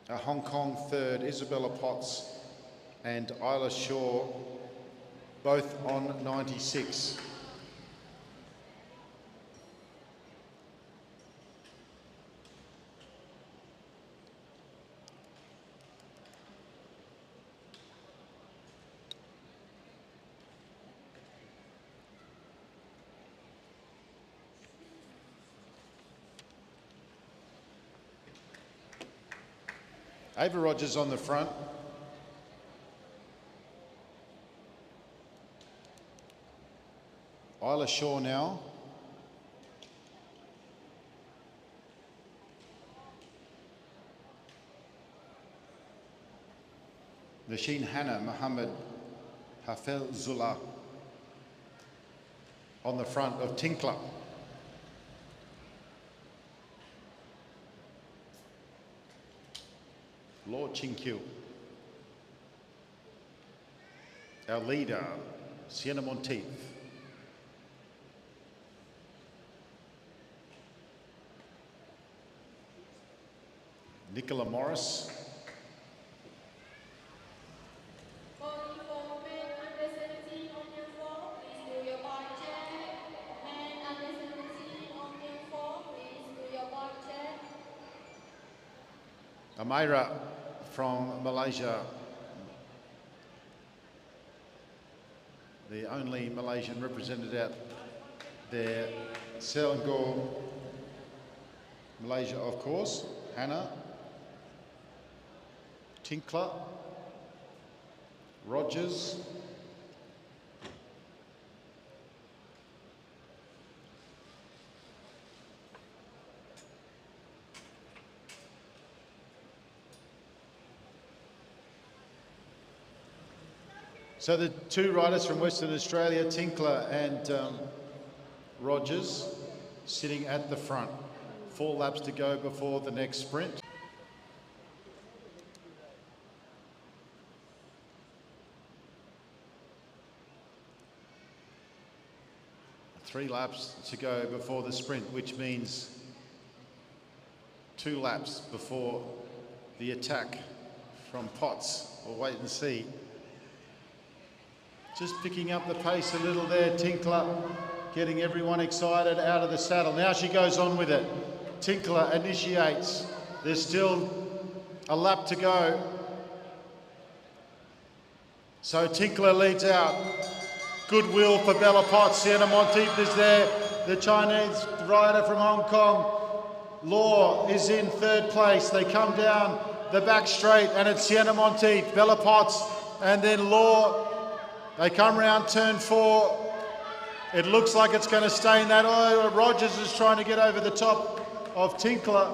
Hong Kong third. Isabella Potts and Isla Shaw both on 96. Ava Rogers on the front. Isla Shaw now. Nasheen Hanna Mohammed Hafel Zula on the front of Tinkler. Lord Ching Kyu. Our leader, Sienna Monteith. Nicola Morris. For men under 17 on your 4, please do your bar check. Men under 17 on your 4, please do your bar check. Amira from Malaysia. The only Malaysian represented out there. Selangor, Malaysia, of course. Hannah. Tinkler. Rogers. So the two riders from Western Australia, Tinkler and Rogers, sitting at the front. 4 laps to go before the next sprint. Three laps to go before the sprint, which means 2 laps before the attack from Potts. We'll wait and see. Just picking up the pace a little there, Tinkler, getting everyone excited out of the saddle. Now she goes on with it. Tinkler initiates. There's still a lap to go. So Tinkler leads out. Goodwill for Bella Potts. Sienna Monteith is there. The Chinese rider from Hong Kong. Law is in third place. They come down the back straight and it's Sienna Monteith, Bella Potts, and then Law. They come round turn 4. It looks like it's going to stay in that. Oh, Rogers is trying to get over the top of Tinkler.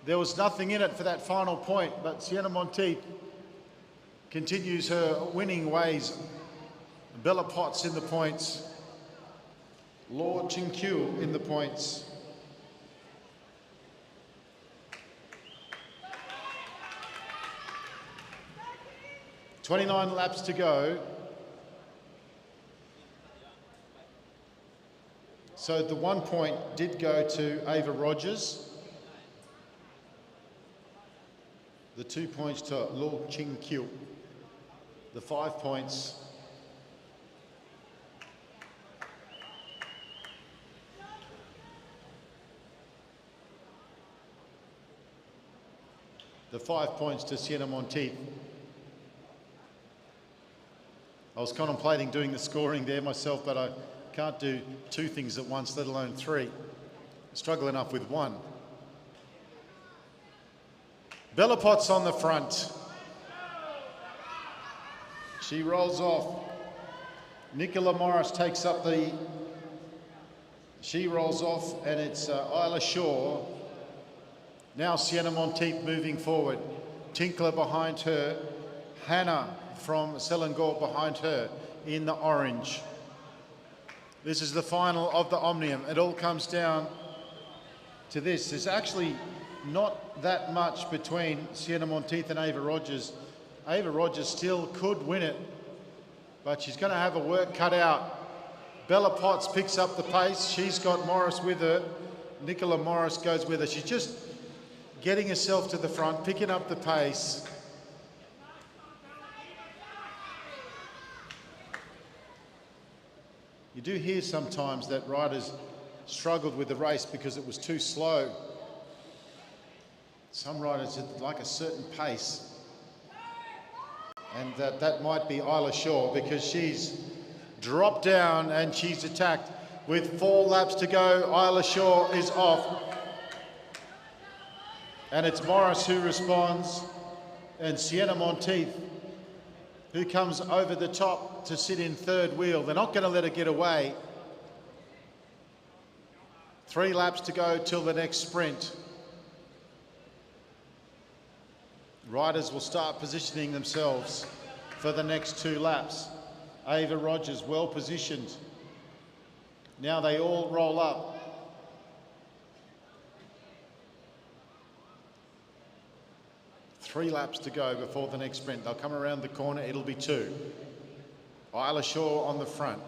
There was nothing in it for that final point, but Sienna Monteith continues her winning ways. Bella Potts in the points. Lord Ching Kyu in the points. "29 laps to go." So the 1 point did go to Ava Rogers. The 2 points to Lord Ching Kyu. The 5 points The 5 points to Sienna Monteith. I was contemplating doing the scoring there myself, but I can't do two things at once, let alone three. I struggle enough with one. Bella Potts on the front. She rolls off. Nicola Morris takes up the... She rolls off, and it's Isla Shaw. Now Sienna Monteith moving forward. Tinkler behind her. Hannah from Selangor behind her in the orange. This is the final of the Omnium. It all comes down to this. There's actually not that much between Sienna Monteith and Ava Rogers. Ava Rogers still could win it, but she's going to have a work cut out. Bella Potts picks up the pace. She's got Morris with her. Nicola Morris goes with her. She's just getting herself to the front, picking up the pace. You do hear sometimes that riders struggled with the race because it was too slow. Some riders like a certain pace. And that might be Isla Shaw, because she's dropped down and she's attacked. With 4 laps to go, Isla Shaw is off. And it's Morris who responds, and Sienna Monteith, who comes over the top to sit in third wheel. They're not going to let her get away. 3 laps to go till the next sprint. Riders will start positioning themselves for the next 2 laps. Ava Rogers well positioned. Now they all roll up. Three laps to go before the next sprint. They'll come around the corner, it'll be 2. Isla Shaw on the front.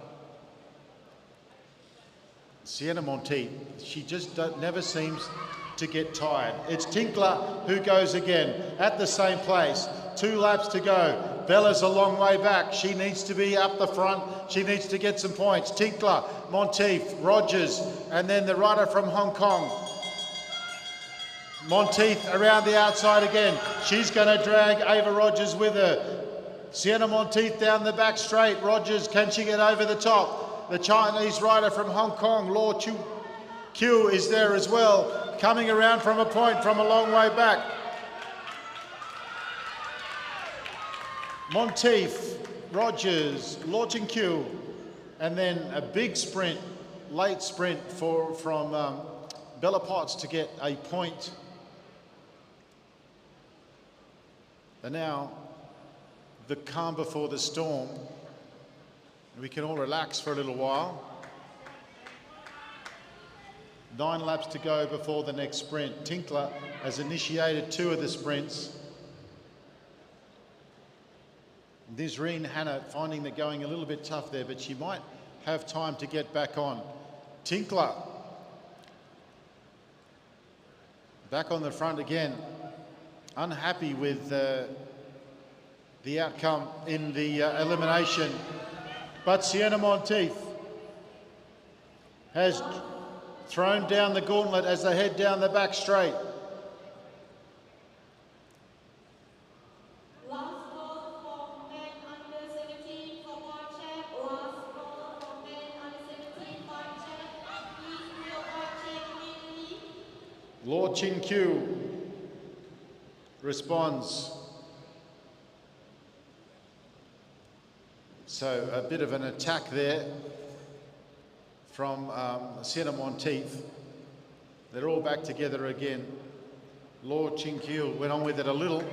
Sienna Monteith, she just never seems to get tired. It's Tinkler who goes again at the same place. 2 laps to go. Bella's a long way back. She needs to be up the front. She needs to get some points. Tinkler, Monteith, Rogers, and then the rider from Hong Kong. Monteith around the outside again. She's going to drag Ava Rogers with her. Sienna Monteith down the back straight. Rogers, can she get over the top? The Chinese rider from Hong Kong, Law Chu Q, is there as well, coming around from a point from a long way back. Monteith, Rogers, Law Chin Q, and then a big sprint, late sprint from Bella Potts to get a point. And now, the calm before the storm. We can all relax for a little while. 9 laps to go before the next sprint. Tinkler has initiated 2 of the sprints. Nisreen Hannah finding the going a little bit tough there, but she might have time to get back on. Tinkler back on the front again. Unhappy with the outcome in the elimination. But Sienna Monteith has thrown down the gauntlet as they head down the back straight. Last call for men under 17 for white check. Last call for men under 17 white check. Please do your white check immediately. Law Chin Q responds. So a bit of an attack there from Sienna Monteith. They're all back together again. Law Chin Q went on with it a little.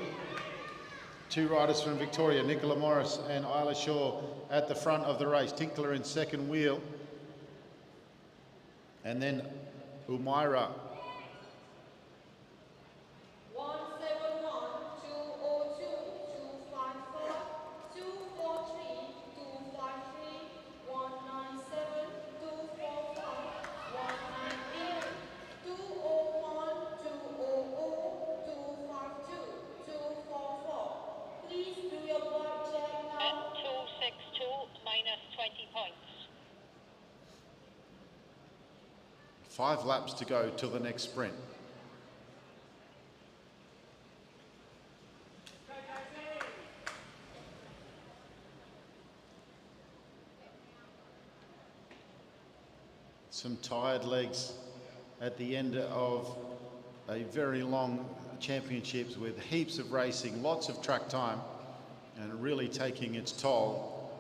2 riders from Victoria, Nicola Morris and Isla Shaw at the front of the race. Tinkler in second wheel. And then Umaira. 171, 202, 254, 243, 253, 197, 245, 198, 201, 200, 252, 244. Please do your blood check now. At 262 minus 20 points. 5 laps to go till the next sprint. some tired legs at the end of a very long championships with heaps of racing, lots of track time, and really taking its toll.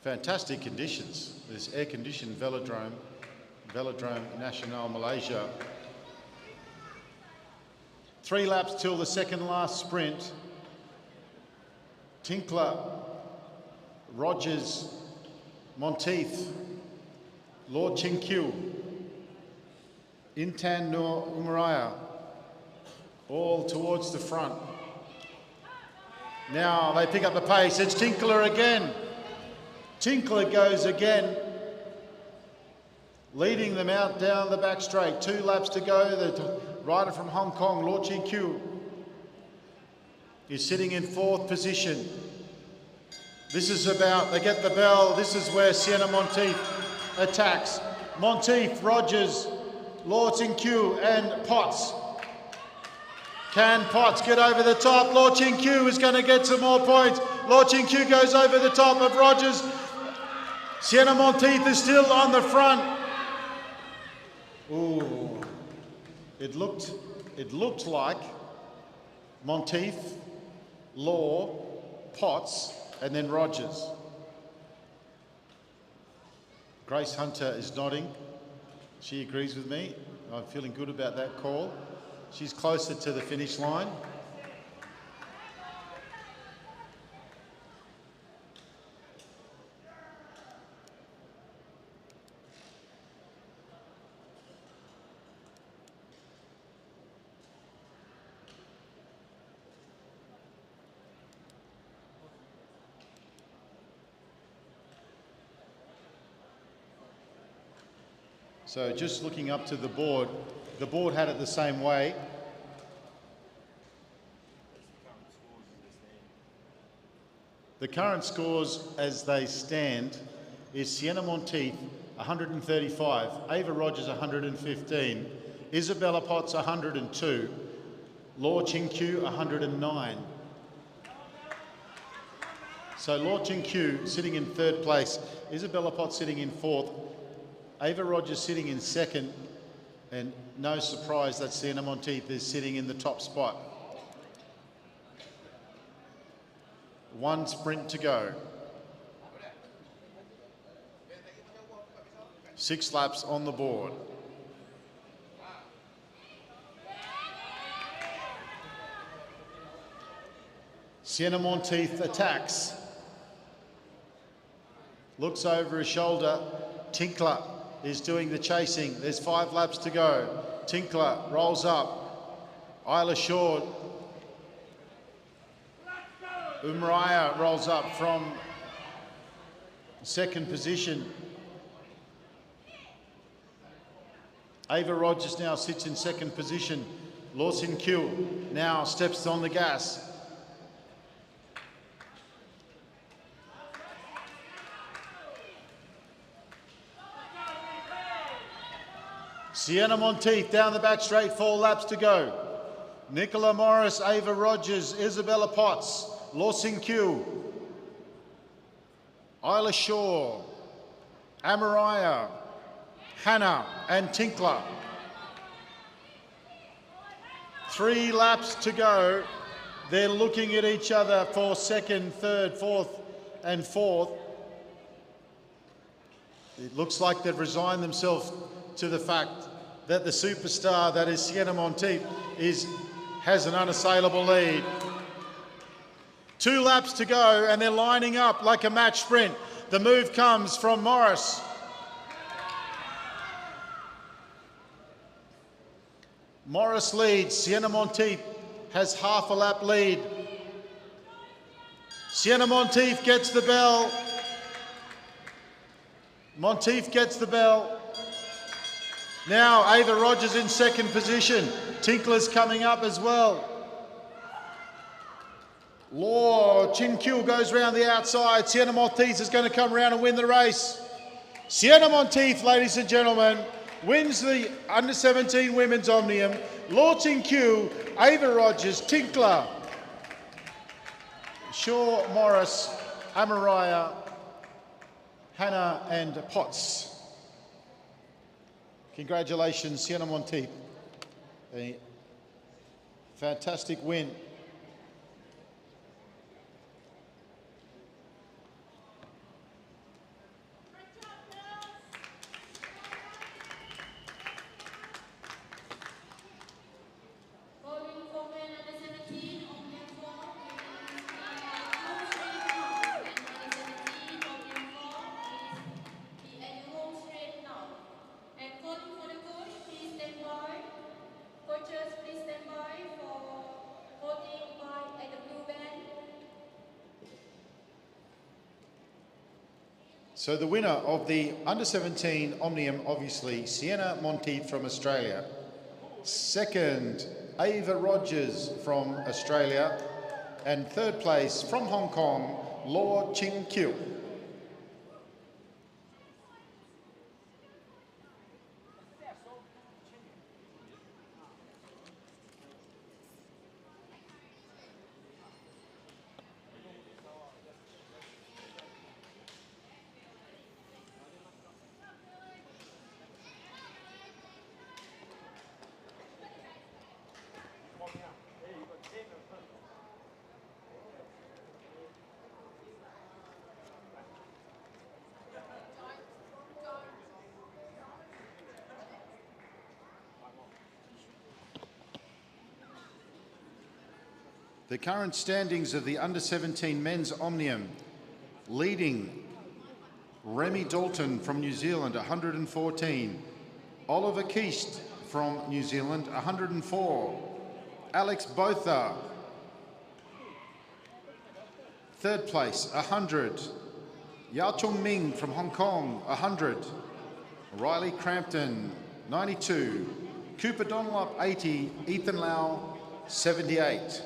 Fantastic conditions, this air-conditioned velodrome, Velodrome Nasional Malaysia. 3 laps till the second last sprint. Tinkler, Rogers, Monteith, Lord Chinkiu, Intan Nur Umaraya, all towards the front. Now they pick up the pace. It's Tinkler again. Tinkler goes again, leading them out down the back straight. 2 laps to go. The rider from Hong Kong, Lord Chinkiu, is sitting in 4th position. This is about, they get the bell. This is where Sienna Monteith attacks. Monteith, Rogers, Lord Chinkiu and Potts. Can Potts get over the top? Lord Chinkiu is going to get some more points. Lord Chinkiu goes over the top of Rogers. Sienna Monteith is still on the front. Ooh, it looked like Monteith, Law, Potts, and then Rogers. Grace Hunter is nodding. She agrees with me. I'm feeling good about that call. She's closer to the finish line. So just looking up to the board had it the same way. The current scores as they stand is Sienna Monteith 135, Ava Rogers 115, Isabella Potts 102, Law Chinkiu 109. So Law Chinkiu sitting in 3rd place, Isabella Potts sitting in 4th, Ava Rogers sitting in 2nd, and no surprise that Sienna Monteith is sitting in the top spot. 1 sprint to go. 6 laps on the board. Sienna Monteith attacks. Looks over his shoulder. Tinkler is doing the chasing. There's 5 laps to go. Tinkler rolls up. Isla Shaw. Umaraya rolls up from 2nd position. Ava Rogers now sits in 2nd position. Lawson Q now steps on the gas. Sienna Monteith down the back straight, 4 laps to go. Nicola Morris, Ava Rogers, Isabella Potts, Lawson Q, Isla Shaw, Amaraya, Hannah and Tinkler. 3 laps to go. They're looking at each other for 2nd, 3rd, 4th and 4th. It looks like they've resigned themselves to the fact that the superstar that is Sienna Monteith has an unassailable lead. 2 laps to go and they're lining up like a match sprint. The move comes from Morris. Morris leads. Sienna Monteith has half a lap lead. Sienna Monteith gets the bell. Monteith gets the bell. Now Ava Rogers in 2nd position. Tinkler's coming up as well. Law Chinkiu goes round the outside. Sienna Monteith is going to come round and win the race. Sienna Monteith, ladies and gentlemen, wins the under-17 women's omnium. Law Chinkiu, Ava Rogers, Tinkler, Shaw, Morris, Amaraya, Hannah and Potts. Congratulations, Sienna Monteith. A fantastic win. Bowling for men under 17, omnium 4, please be at your home straight now. And calling for the coach, please stand by. Coaches, please stand by for voting by at the blue band. So the winner of the under-17 Omnium, obviously, Sienna Monteith from Australia. Second, Ava Rogers from Australia. And third place from Hong Kong, Law Ching Kyu. The current standings of the under-17 men's Omnium. Leading, Remy Dalton from New Zealand, 114. Oliver Keast from New Zealand, 104. Alex Botha, third place, 100. Yao Chung Ming from Hong Kong, 100. Riley Crampton, 92. Cooper Dunlop, 80. Ethan Lau, 78.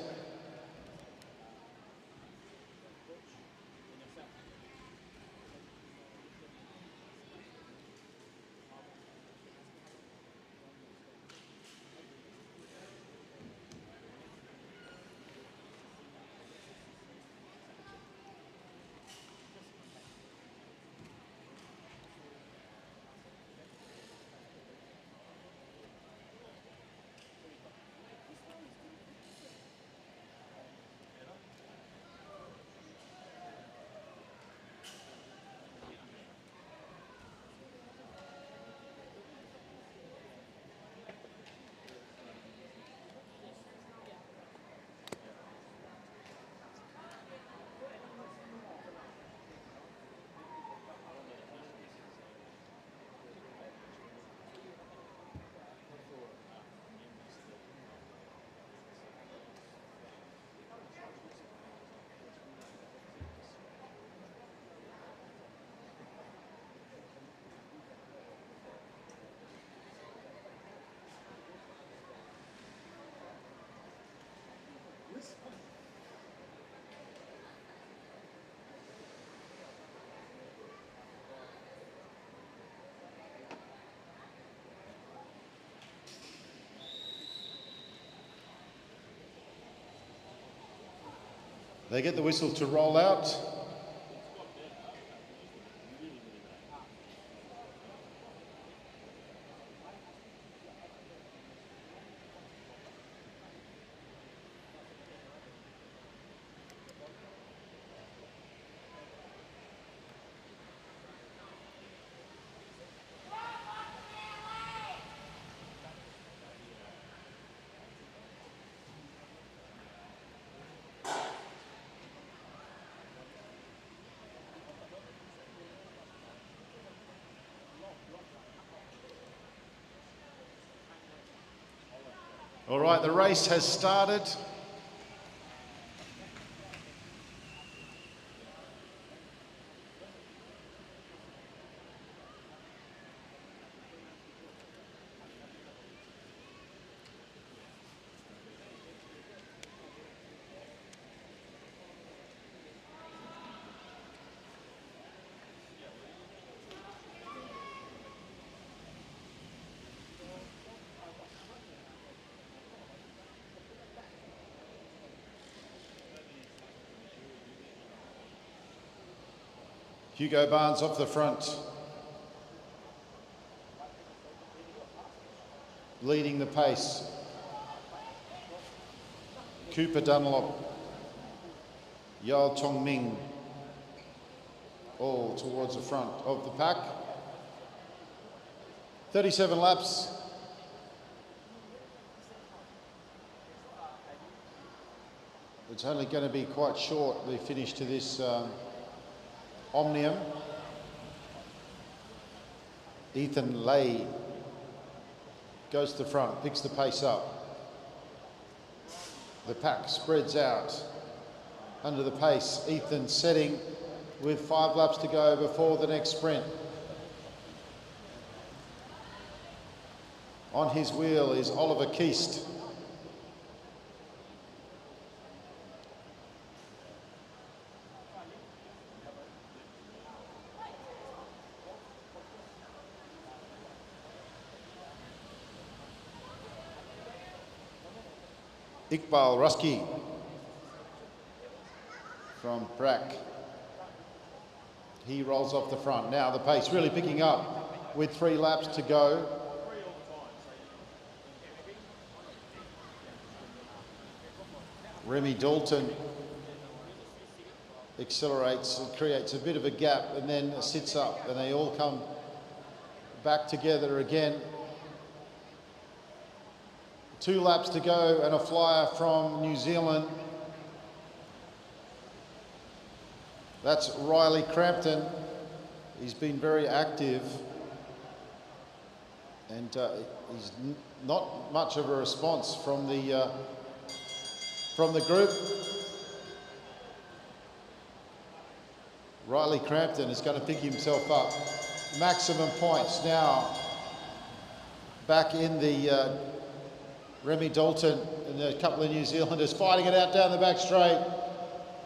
They get the whistle to roll out. All right, the race has started. Hugo Barnes off the front, leading the pace. Cooper Dunlop, Yao Tong Ming, all towards the front of the pack. 37 laps. It's only going to be quite short, the finish to this omnium. Ethan Lay goes to the front, picks the pace up. The pack spreads out under the pace. Ethan setting with 5 laps to go before the next sprint. On his wheel is Oliver Keast. Iqbal Ruski from Brack. He rolls off the front. Now the pace really picking up with 3 laps to go. Remy Dalton accelerates and creates a bit of a gap and then sits up, and they all come back together again. 2 laps to go and a flyer from New Zealand. That's Riley Crampton. He's been very active, and he's not much of a response from the group. Riley Crampton is going to pick himself up. Maximum points now back in the Remy Dalton and a couple of New Zealanders fighting it out down the back straight.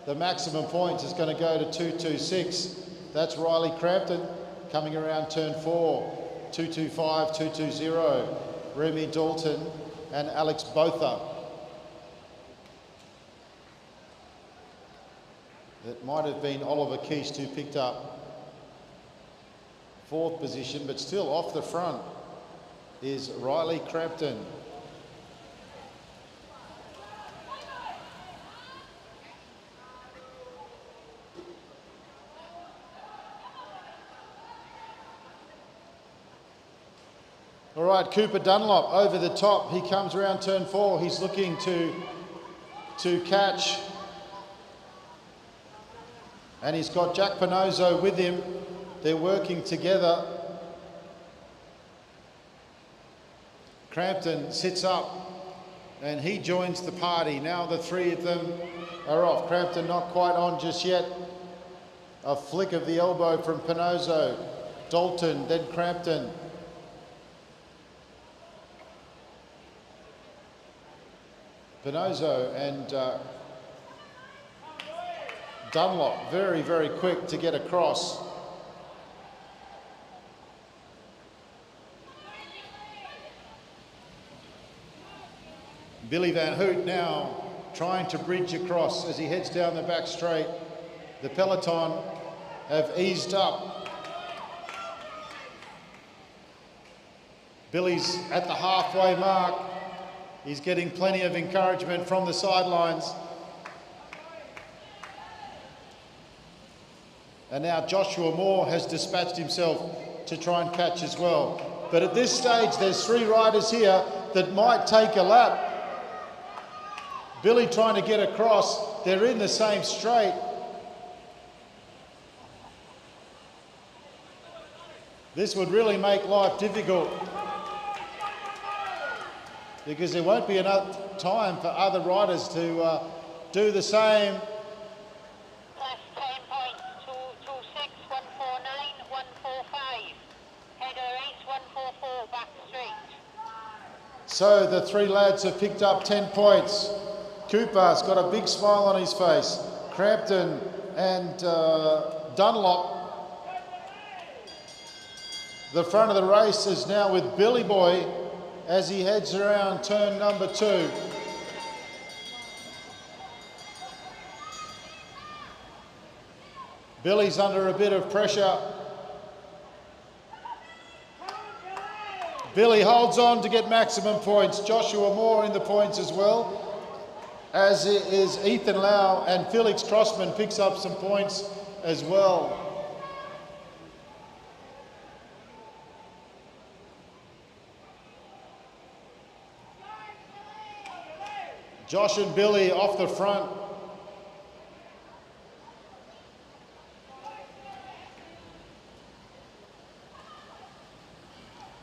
The maximum points is going to go to 226. That's Riley Crampton coming around turn 4. 225, 220. Remy Dalton and Alex Botha. It might have been Oliver Keast who picked up 4th position, but still off the front is Riley Crampton. All right, Cooper Dunlop over the top. He comes around turn 4. He's looking to catch. And he's got Jack Panozzo with him. They're working together. Crampton sits up and he joins the party. Now the 3 of them are off. Crampton not quite on just yet. A flick of the elbow from Panozzo. Dalton, then Crampton. Panozzo and Dunlop very, very quick to get across. Billy Van Hoot now trying to bridge across as he heads down the back straight. The peloton have eased up. Billy's at the halfway mark. He's getting plenty of encouragement from the sidelines. And now Joshua Moore has dispatched himself to try and catch as well. But at this stage, there's 3 riders here that might take a lap. Billy trying to get across. They're in the same straight. This would really make life difficult, because there won't be enough time for other riders to do the same. Plus 10 points, 226, 149, 145. Header race 144, back straight. So the 3 lads have picked up 10 points. Cooper's got a big smile on his face. Crampton and Dunlop. The front of the race is now with Billy Boy as he heads around turn number 2. Billy's under a bit of pressure. Billy holds on to get maximum points. Joshua Moore in the points as well, as is Ethan Lau, and Felix Crossman picks up some points as well. Josh and Billy off the front.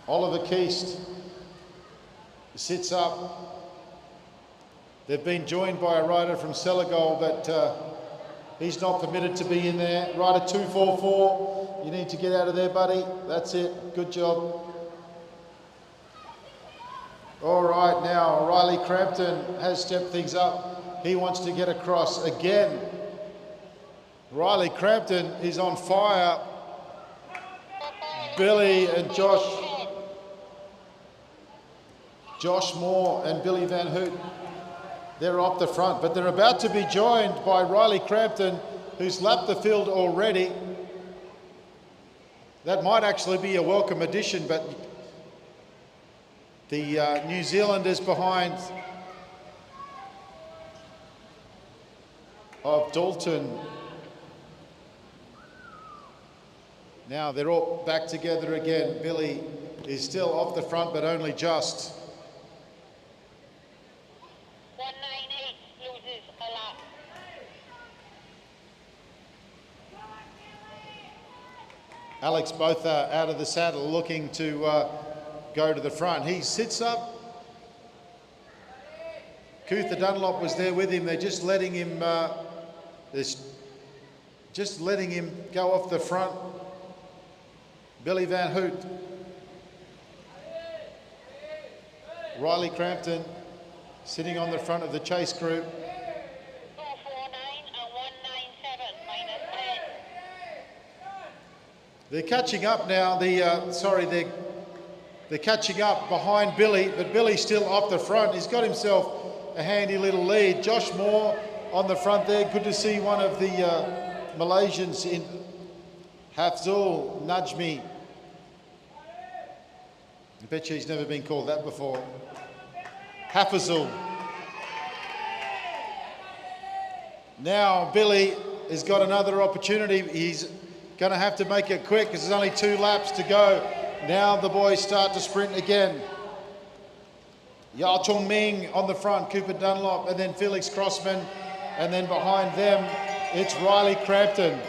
Oliver Keast sits up. They've been joined by a rider from Senegal, but he's not permitted to be in there. Rider 244, you need to get out of there, buddy. That's it, good job. All right, now Riley Crampton has stepped things up. He wants to get across again. Riley Crampton is on fire. Billy and Josh Moore and Billy Van Hoot, they're up the front, but they're about to be joined by Riley Crampton, who's lapped the field already. That might actually be a welcome addition, but the New Zealanders behind of Dalton. Now they're all back together again. Billy is still off the front, but only just. 198 loses a lap. Alex Botha out of the saddle, looking to go to the front. He sits up. Kunther Dunlop was there with him. They're just letting him go off the front. Billy Van Hoot. Riley Crampton sitting on the front of the chase group. 249 and 197 minus 10. They're catching up now. They're catching up behind Billy, but Billy's still off the front. He's got himself a handy little lead. Josh Moore on the front there. Good to see one of the Malaysians in Hafzul Najmi. I bet you he's never been called that before. Hafizul. Now Billy has got another opportunity. He's going to have to make it quick because there's only 2 laps to go. Now the boys start to sprint again. Yao Chung Ming on the front, Cooper Dunlop, and then Felix Crossman. And then behind them, it's Riley Crampton.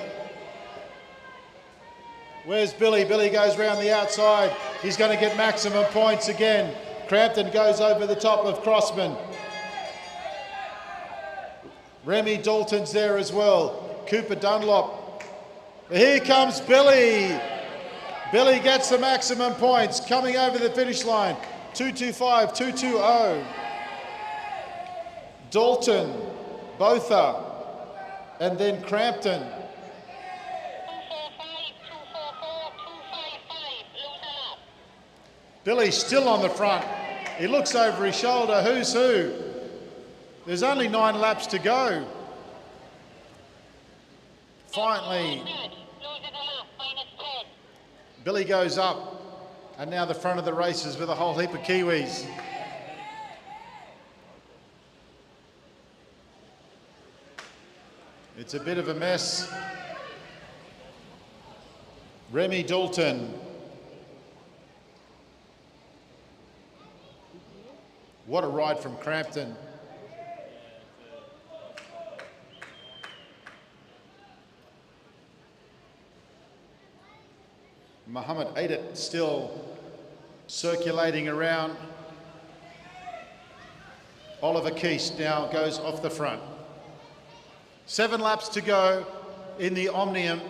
Where's Billy? Billy goes round the outside. He's going to get maximum points again. Crampton goes over the top of Crossman. Remy Dalton's there as well. Cooper Dunlop. Here comes Billy. Billy gets the maximum points, coming over the finish line. 225, 220. Dalton, Botha, and then Crampton. 255, lose a lap. Billy's still on the front. He looks over his shoulder. Who's who? There's only 9 laps to go. Finally, Billy goes up, and now the front of the races with a whole heap of Kiwis. It's a bit of a mess. Remy Dalton. What a ride from Crampton. Muhammad Aidit still circulating around. Oliver Keast now goes off the front. 7 laps to go in the Omnium.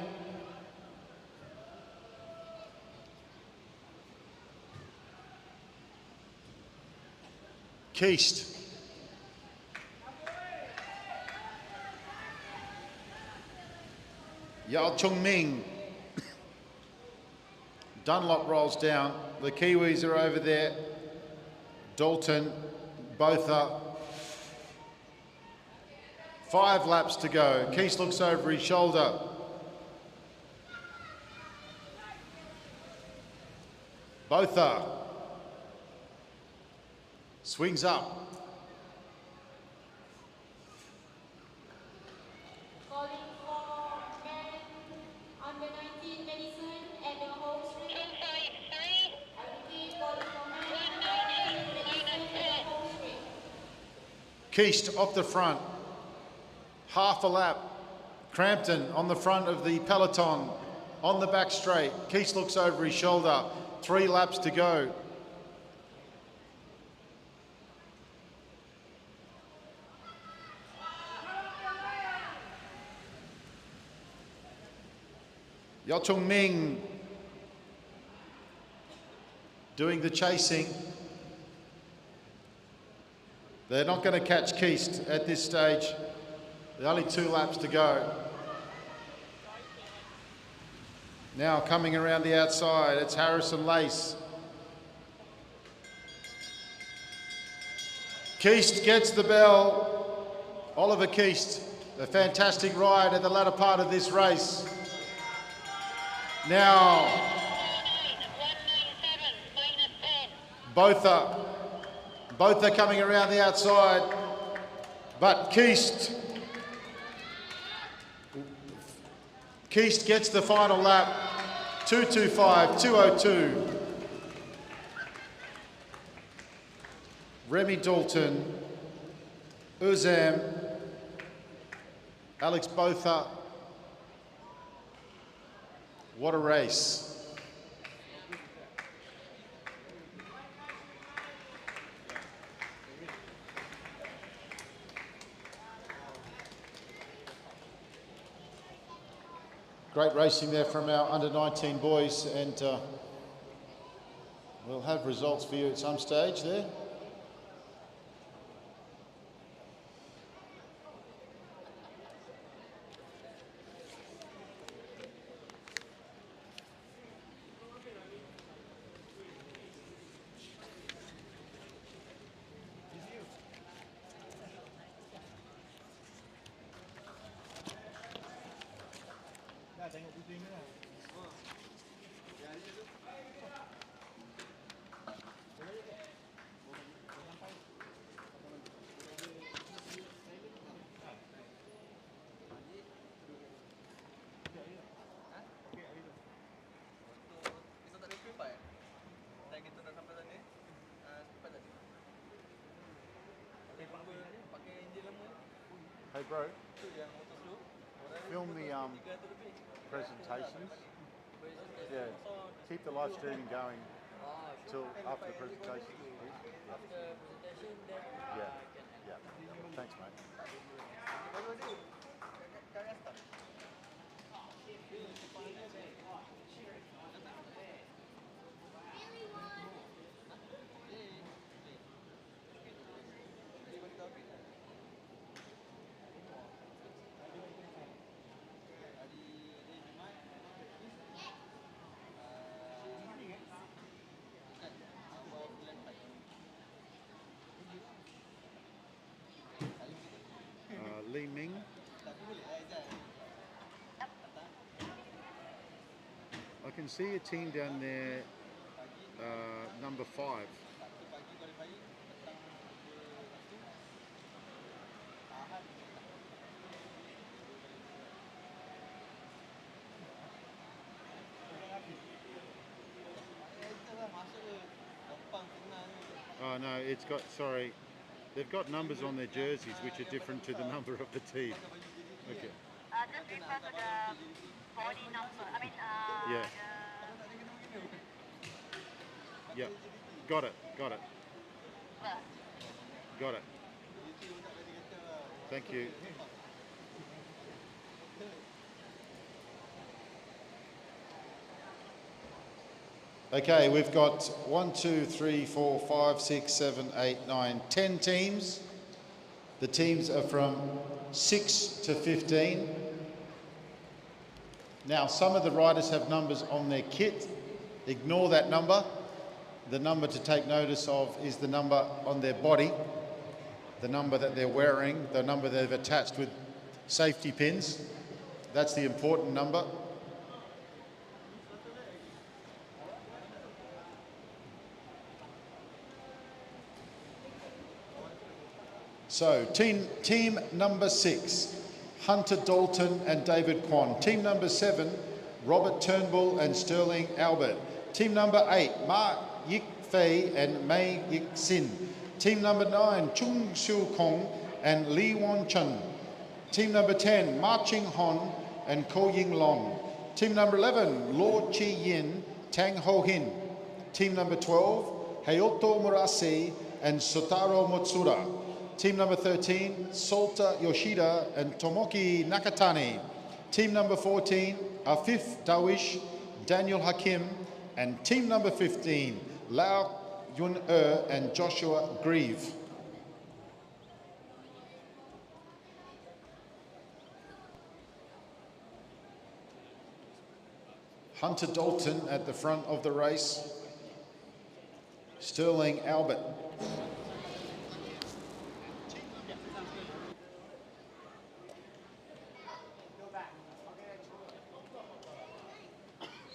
Keast. Yao Chung Ming. Dunlop rolls down. The Kiwis are over there. Dalton, Botha. 5 laps to go. Keast looks over his shoulder. Botha swings up. Calling for men under 19 Madison at the home straight. 253. I repeat, calling for men under 19 Madison at the home straight. Keast off the front. Half a lap. Crampton on the front of the peloton. On the back straight. Keast looks over his shoulder. 3 laps to go. Yao Chung Ming doing the chasing. They're not going to catch Keast at this stage. There are only 2 laps to go. Now coming around the outside, it's Harrison Lace. Keast gets the bell. Oliver Keast, a fantastic ride at the latter part of this race. Now, 197, both are coming around the outside, but Keast gets the final lap, 2:25, 2:02. Remy Dalton, Uzam, Alex Botha. What a race. Great racing there from our under-19 boys, and we'll have results for you at some stage there. Hey bro, film the presentations. Yeah, keep the live streaming going till after the presentation. Yeah, yeah. Thanks, mate. Li Ming. I can see a team down there, number 5. Oh no, it's got, sorry, they've got numbers on their jerseys which are different to the number of the team. Okay. just refer to the body number. I mean, Yeah. Yeah. Got it. Got it. Got it. Thank you. Okay, we've got 1, 2, 3, 4, 5, 6, 7, 8, 9, 10 teams. The teams are from 6 to 15. Now, some of the riders have numbers on their kit. Ignore that number. The number to take notice of is the number on their body, the number that they're wearing, the number they've attached with safety pins. That's the important number. So team number 6, Hunter Dalton and David Kwan. Team number 7, Robert Turnbull and Sterling Albert. Team number 8, Ma Yik Fei and Mei Yik Sin. Team number 9, Chung Siu Kong and Lee Won Chun. Team number 10, Ma Ching Hon and Ko Ying Long. Team number 11, Law Chi Yin, Tang Ho Hin. Team number 12, Hayoto Murase and Sotaro Motsura. Team number 13, Solta Yoshida and Tomoki Nakatani. Team number 14, Afif Dawish, Daniel Hakim. And team number 15, Lau Yun and Joshua Grieve. Hunter Dalton at the front of the race. Sterling Albert.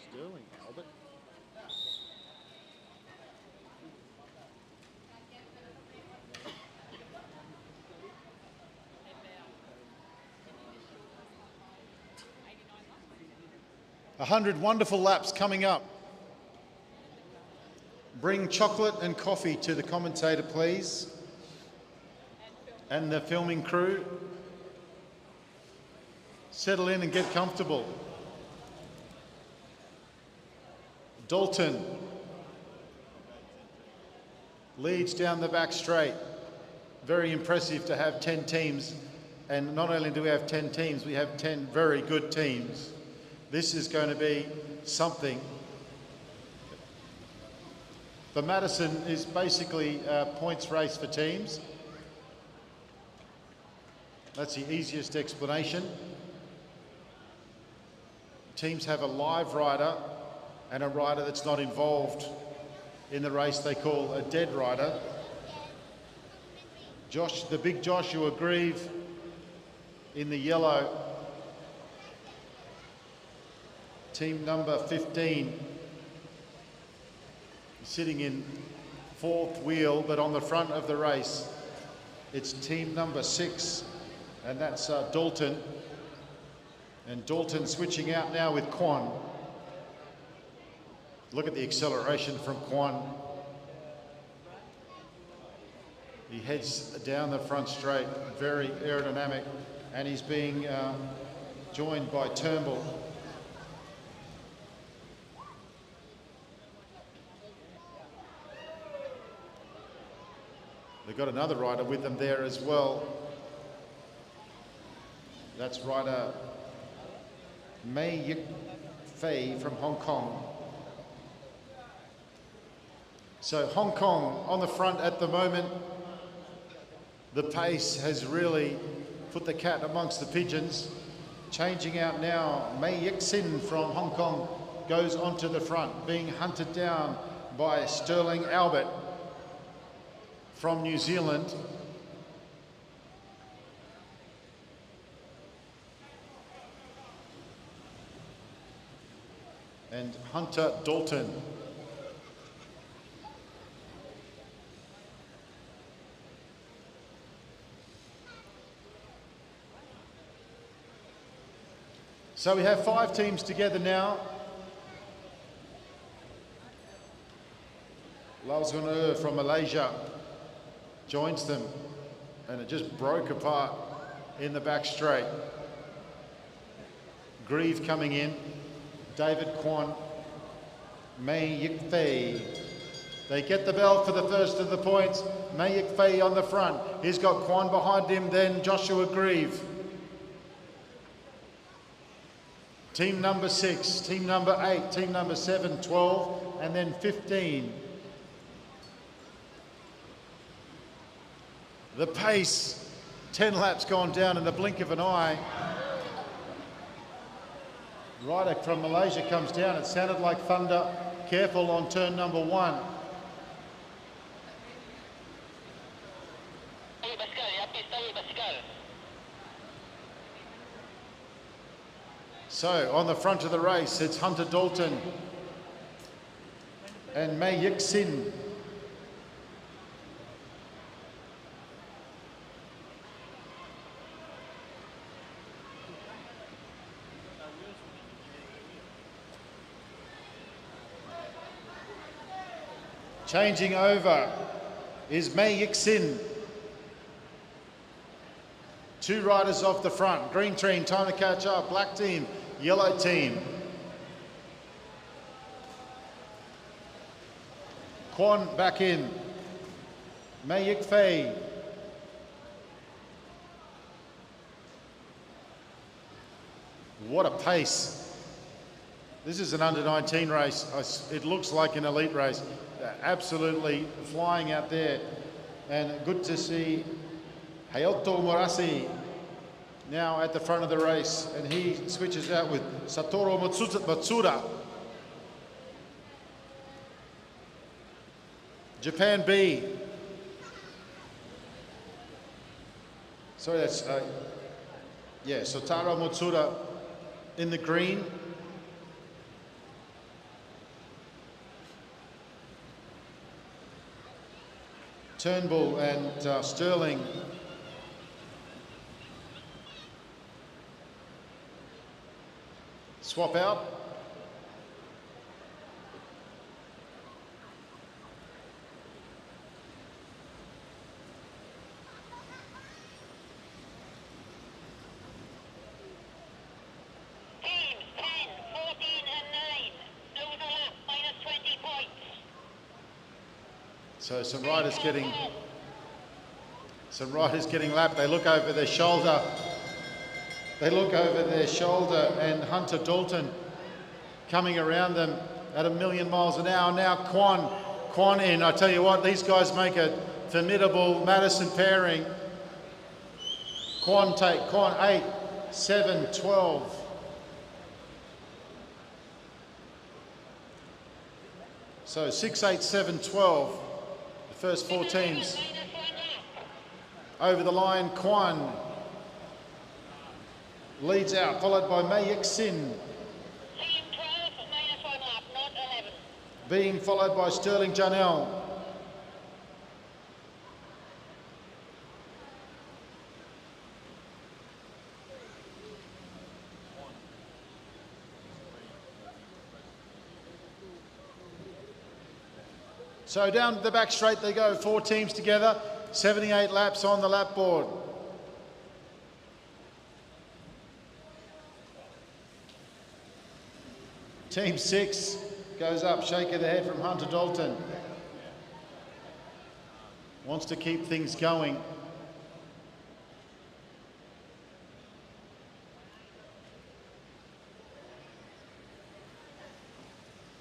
Sterling Albert. A 100 wonderful laps coming up. Bring chocolate and coffee to the commentator, please. And the filming crew. Settle in and get comfortable. Dalton leads down the back straight. Very impressive to have 10 teams. And not only do we have 10 teams, we have 10 very good teams. This is going to be something. The Madison is basically a points race for teams. That's the easiest explanation. Teams have a live rider and a rider that's not involved in the race they call a dead rider. The big Joshua Grieve in the yellow. Team number 15, sitting in 4th wheel, but on the front of the race, it's team number 6, and that's Dalton. And Dalton switching out now with Kwan. Look at the acceleration from Kwan. He heads down the front straight, very aerodynamic, and he's being joined by Turnbull. They've got another rider with them there as well. That's rider Mei Yik Fei from Hong Kong. So Hong Kong on the front at the moment. The pace has really put the cat amongst the pigeons. Changing out now, Mei Yik Sin from Hong Kong goes onto the front, being hunted down by Sterling Albert from New Zealand. And Hunter Dalton. So we have 5 teams together now. Lau Zun from Malaysia joins them, and it just broke apart in the back straight. Grieve coming in, David Kwan, Mei Yik Fei. They get the bell for the first of the points. Mei Yik Fei on the front. He's got Kwan behind him, then Joshua Grieve. Team number 6, team number 8, team number 7, 12, and then 15. The pace, 10 laps gone down in the blink of an eye. Rider from Malaysia comes down. It sounded like thunder. Careful on turn number 1. So on the front of the race, it's Hunter Dalton and Mei Yik Sin. Changing over is Mei Yixin. 2 riders off the front. Green team time to catch up. Black team, yellow team. Quan back in. Mei Yikfei. What a pace. This is an under-19 race. It looks like an elite race. They're absolutely flying out there. And good to see Hayato Morasi now at the front of the race. And he switches out with Satoru Matsura. Japan B. Sorry, that's, yeah, Sotaro Matsura in the green. Turnbull and Sterling. Swap out. Teams 10, 14 and 9. Lose a lap, minus 20 points. So some riders getting lapped. They look over their shoulder. And Hunter Dalton coming around them at 1,000,000 miles an hour. Now Quan in. I tell you what, these guys make a formidable Madison pairing. Quan 8, 7, 12. So 6, 8, 7, 12. The first 4 teams. Over the line, Quan leads out, followed by Mei Yixin. Team 12, minus 1 lap, not 11. Being followed by Sterling Janelle. So down the back straight they go, 4 teams together, 78 laps on the lap board. Team 6 goes up, shake of the head from Hunter Dalton. Wants to keep things going.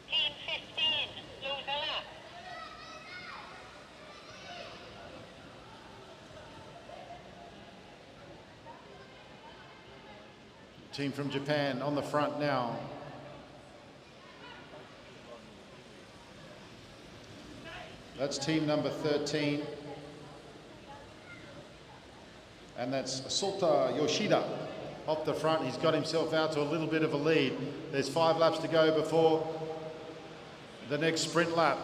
Team 15, lose a lap. Team from Japan on the front now. That's team number 13. And that's Sota Yoshida off the front. He's got himself out to a little bit of a lead. There's 5 laps to go before the next sprint lap.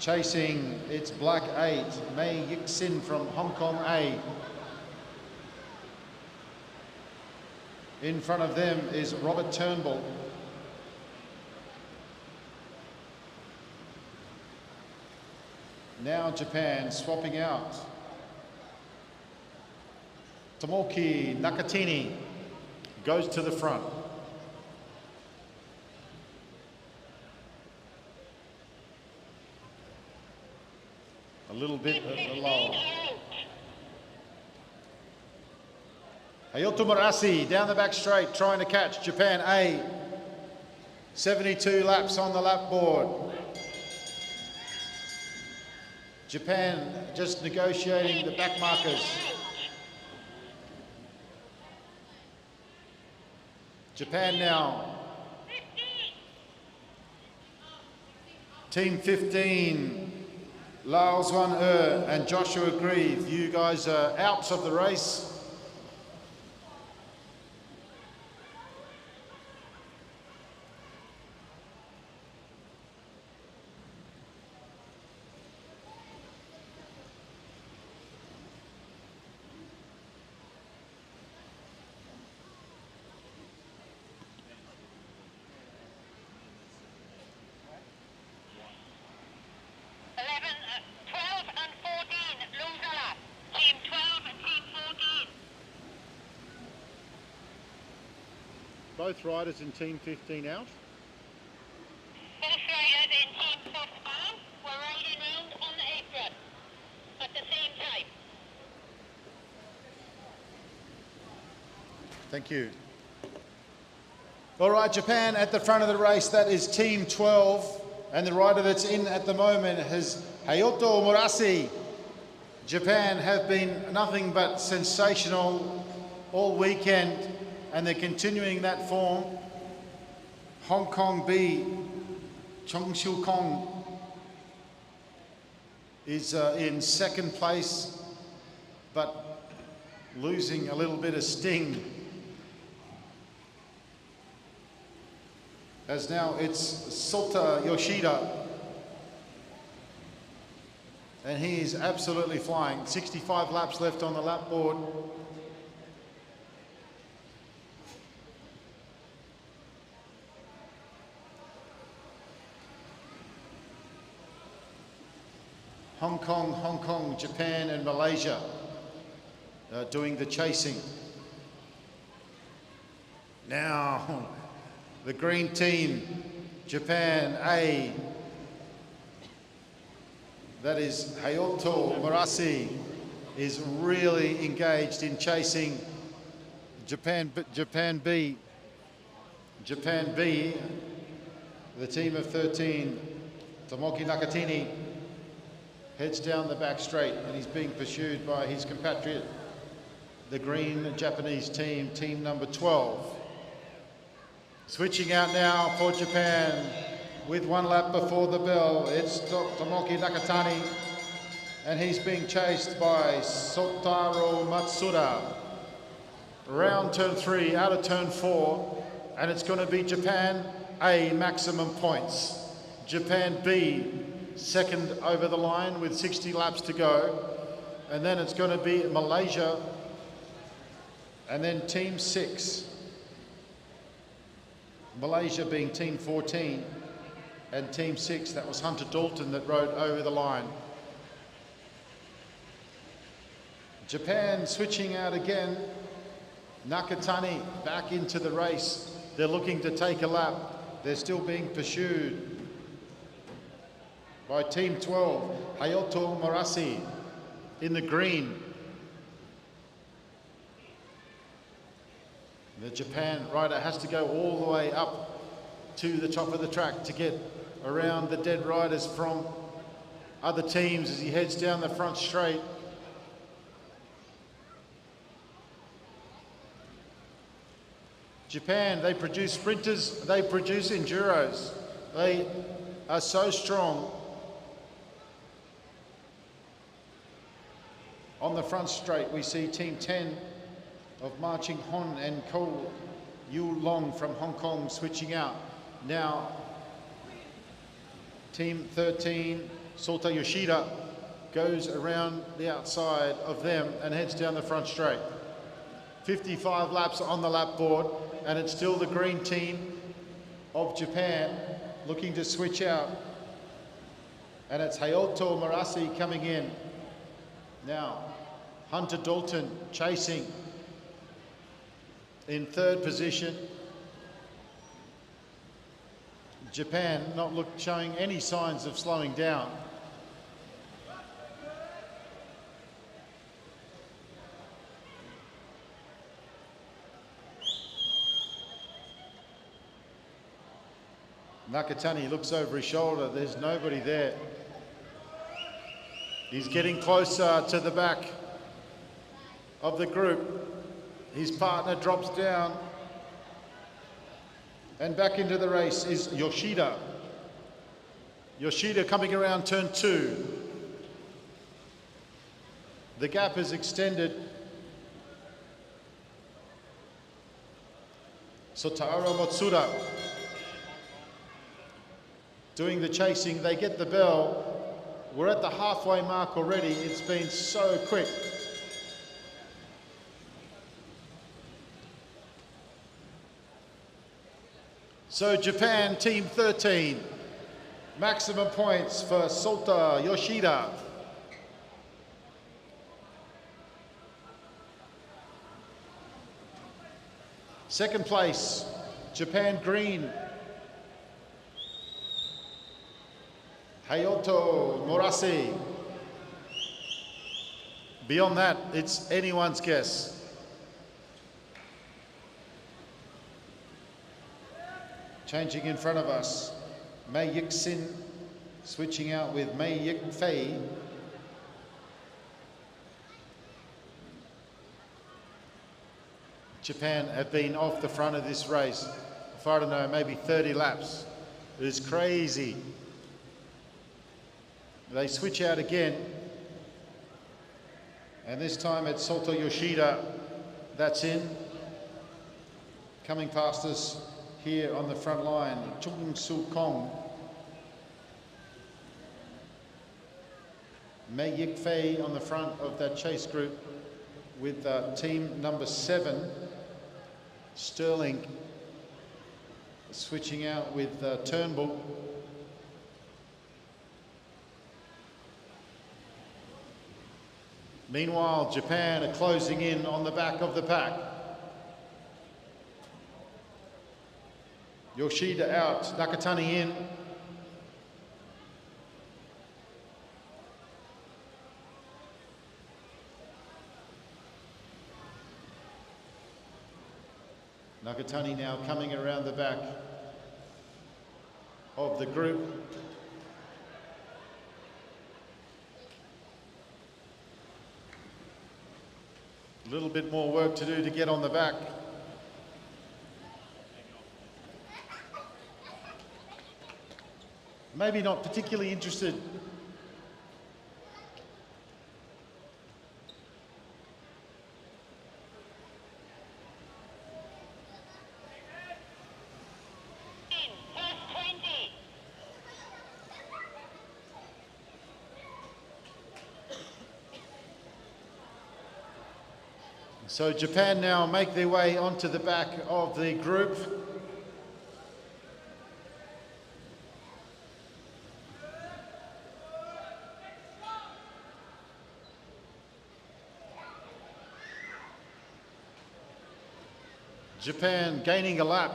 Chasing, it's Black 8, Mei Yixin from Hong Kong A. In front of them is Robert Turnbull. Now Japan swapping out. Tomoki Nakatini goes to the front. A little bit low. Hayato Murasi down the back straight trying to catch Japan A. 72 laps on the lap board. Japan just negotiating the back markers. Japan now. Team 15, Lao Zwan and Joshua Grieve. You guys are out of the race. both riders in Team 15 out? Both riders in Team 15 were riding round on the apron at the same time. Thank you. All right, Japan at the front of the race. That is Team 12. And the rider that's in at the moment is Hayato Murasi. Japan have been nothing but sensational all weekend, and they're continuing that form. Hong Kong B, Chong Siu Kong is in second place, but losing a little bit of sting. As now it's Sota Yoshida. And he is absolutely flying. 65 laps left on the lap board. Hong Kong, Japan and Malaysia doing the chasing. Now, the green team, Japan A, that is Hayato Murasi, is really engaged in chasing Japan B. Japan B, the team of 13, Tomoki Nakatini, heads down the back straight and he's being pursued by his compatriot, the green Japanese team, team number 12. Switching out now for Japan with 1 lap before the bell. It's Tomoki Nakatani and he's being chased by Sotaro Matsuda. Around turn 3, out of turn 4, and it's going to be Japan A maximum points. Japan B second over the line with 60 laps to go. And then it's going to be Malaysia and then team 6. Malaysia being team 14 and team 6, that was Hunter Dalton that rode over the line. Japan switching out again. Nakatani back into the race. They're looking to take a lap. They're still being pursued by team 12, Hayato Murasi in the green. The Japan rider has to go all the way up to the top of the track to get around the dead riders from other teams as he heads down the front straight. Japan, they produce sprinters, they produce enduros. They are so strong. On the front straight, we see team 10 of Marching Hon and Ko Yu Long from Hong Kong switching out. Now, team 13, Sota Yoshida, goes around the outside of them and heads down the front straight. 55 laps on the lap board, and it's still the green team of Japan looking to switch out. And it's Hayato Murasi coming in. Now, Hunter Dalton chasing in third position. Japan not showing any signs of slowing down. Nakatani looks over his shoulder. There's nobody there. He's getting closer to the back of the group. His partner drops down. And back into the race is Yoshida. Yoshida coming around turn 2. The gap is extended. Sotaro Matsuda doing the chasing. They get the bell. We're at the halfway mark already. It's been so quick. So Japan, team 13. Maximum points for Sota Yoshida. Second place, Japan green. Hayato Morase. Beyond that, it's anyone's guess. Changing in front of us, Mei Yik-sin switching out with Mei Yik-fei. Japan have been off the front of this race for, I don't know, maybe 30 laps. It is crazy. They switch out again. And this time it's Soto Yoshida that's in. Coming past us here on the front line, Chung Soo Kong. Mei Yik-fei on the front of that chase group with team number 7. Sterling switching out with Turnbull. Meanwhile, Japan are closing in on the back of the pack. Yoshida out, Nakatani in. Nakatani now coming around the back of the group. A little bit more work to do to get on the back. Maybe not particularly interested. So Japan now make their way onto the back of the group. Japan gaining a lap.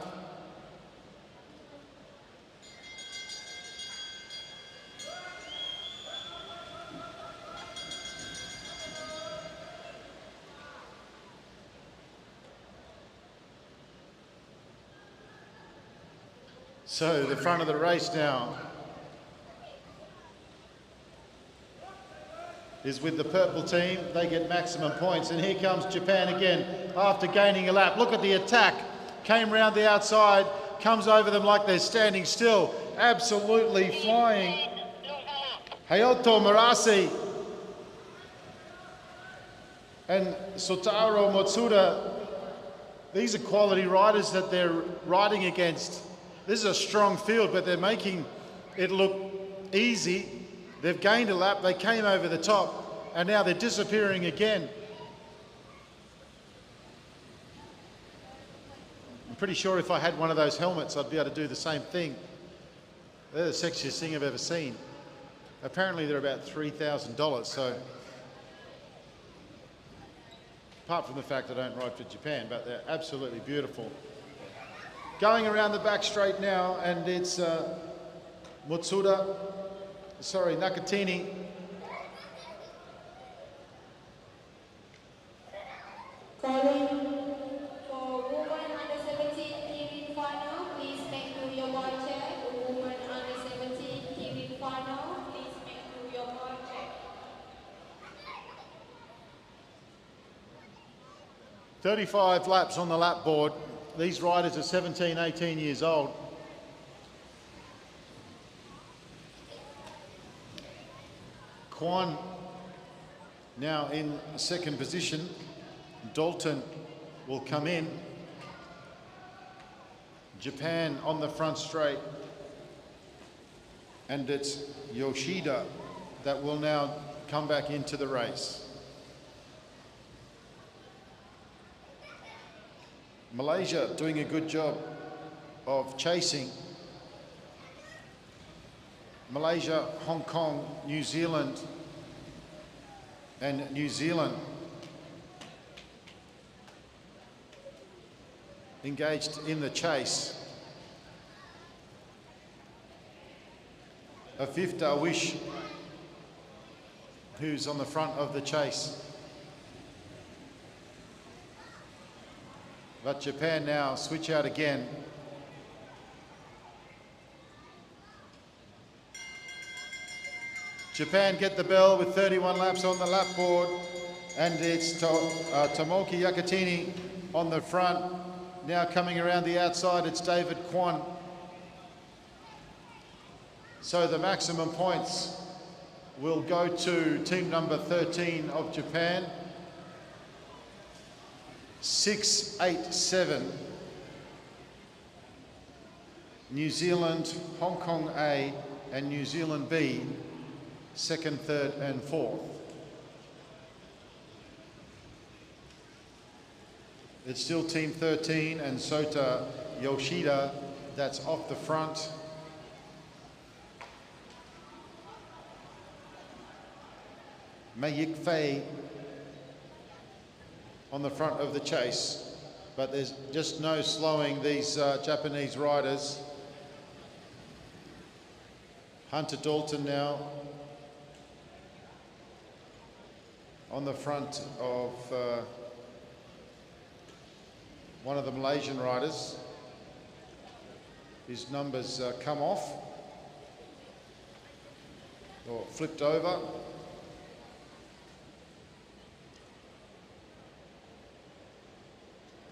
So the front of the race now is with the purple team. They get maximum points. And here comes Japan again after gaining a lap. Look at the attack. Came round the outside, comes over them like they're standing still. Absolutely flying. Hayato Murase and Sotaro Matsuda. These are quality riders that they're riding against. This is a strong field, but they're making it look easy. They've gained a lap, they came over the top, and now they're disappearing again. I'm pretty sure if I had one of those helmets, I'd be able to do the same thing. They're the sexiest thing I've ever seen. Apparently they're about $3,000, so apart from the fact I don't ride for Japan, but they're absolutely beautiful. Going around the back straight now, and it's Nakatini. Keirin for women under 17 Keirin final, please make through your board check. Women under 17 Keirin final, please make through your board check. 35 laps on the lap board. These riders are 17, 18 years old. Kwan now in second position. Dalton will come in. Japan on the front straight. And it's Yoshida that will now come back into the race. Malaysia doing a good job of chasing. Malaysia, Hong Kong, New Zealand, and New Zealand. engaged in the chase. A fifth, Wish, who's on the front of the chase. But Japan now switch out again. Japan get the bell with 31 laps on the lap board, and it's Tomoki Yakatini on the front. Now coming around the outside, it's David Kwan. So the maximum points will go to team number 13 of Japan. 6-8-7. New Zealand, Hong Kong A and New Zealand B, second, third and fourth. It's still team 13 and Sota Yoshida, that's off the front. Mei Fei on the front of the chase, but there's just no slowing these Japanese riders. Hunter Dalton now on the front of one of the Malaysian riders. His numbers come off or flipped over.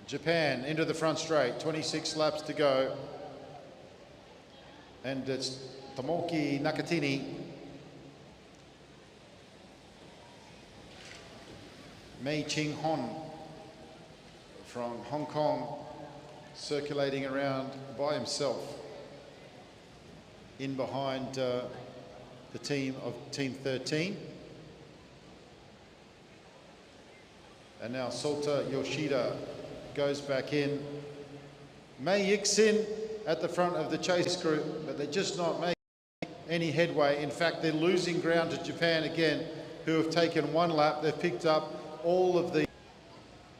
Japan into the front straight, 26 laps to go. And it's Tomoki Nakatini. Mei Ching Hon from Hong Kong circulating around by himself in behind the team of Team 13. And now Sota Yoshida goes back in. Mei Yixin at the front of the chase group, but they're just not making any headway. In fact, they're losing ground to Japan again, who have taken one lap. They've picked up all of the...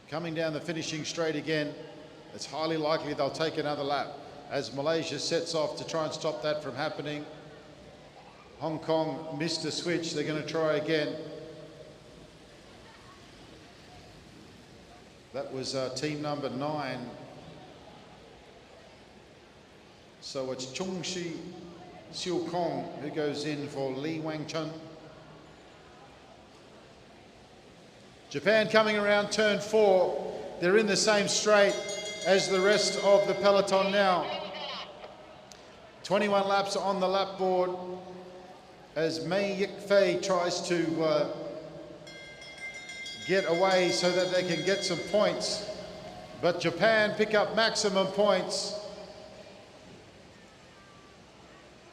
Coming down the finishing straight again, it's highly likely they'll take another lap as Malaysia sets off to try and stop that from happening. Hong Kong missed a switch. They're going to try again. That was team number 9. So it's Chung Shi Siu Kong who goes in for Li Wang Chun. Japan coming around turn 4. They're in the same straight as the rest of the peloton now. 21 laps on the lap board as Mei Yik Fei tries to get away so that they can get some points. But Japan pick up maximum points.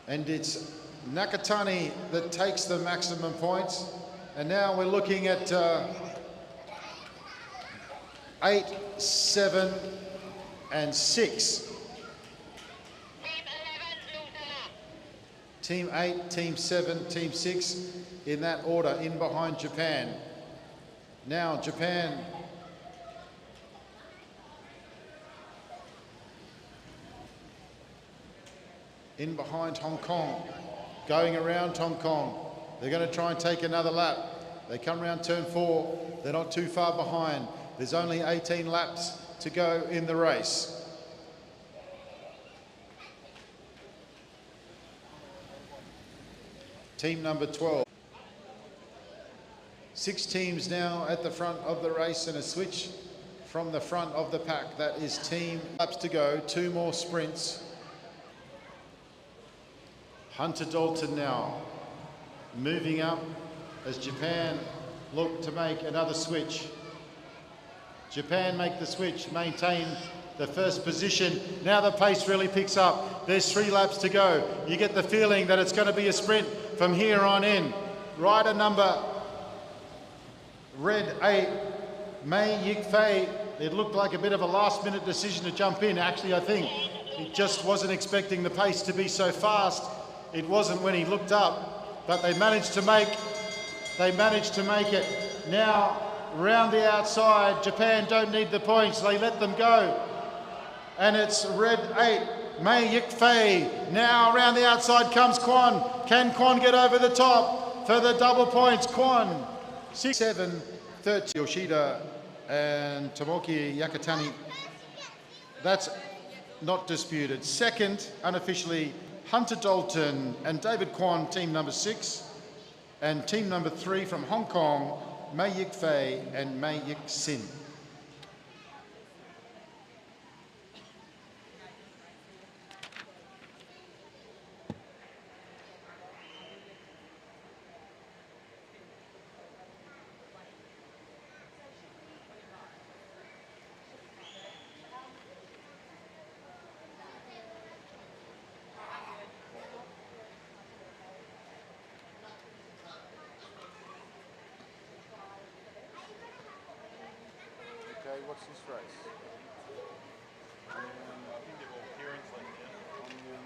And it's Nakatani that takes the maximum points. And now we're looking at 8, 7, and 6. Team 8, Team 7, Team 6 in that order, in behind Japan. Now Japan in behind Hong Kong, going around Hong Kong. They're going to try and take another lap. They come around turn 4. They're not too far behind. There's only 18 laps to go in the race. Team number 12. 6 teams now at the front of the race and a switch from the front of the pack. That is team laps to go, 2 more sprints. Hunter Dalton now moving up as Japan look to make another switch. Japan make the switch, maintain the first position. Now the pace really picks up. There's 3 laps to go. You get the feeling that it's going to be a sprint from here on in. Rider number red 8, Mei Yik Fei. It looked like a bit of a last-minute decision to jump in. Actually, I think he just wasn't expecting the pace to be so fast. It wasn't when he looked up, but they managed to make it. Now, round the outside, Japan don't need the points. They let them go. And it's red 8, Mei Yik Fei. Now around the outside comes Kwon. Can Kwon get over the top for the double points? Kwon, 6-7, 30. Yoshida and Tomoki Yakatani. That's not disputed. Second, unofficially, Hunter Dalton and David Kwon, team number 6. And team number 3 from Hong Kong, Mei Yik Fei and Mei Yik Sin. Okay, what's this race? I think they're all Keirin's left now.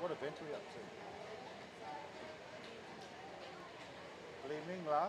What event are we up to? Good evening, La.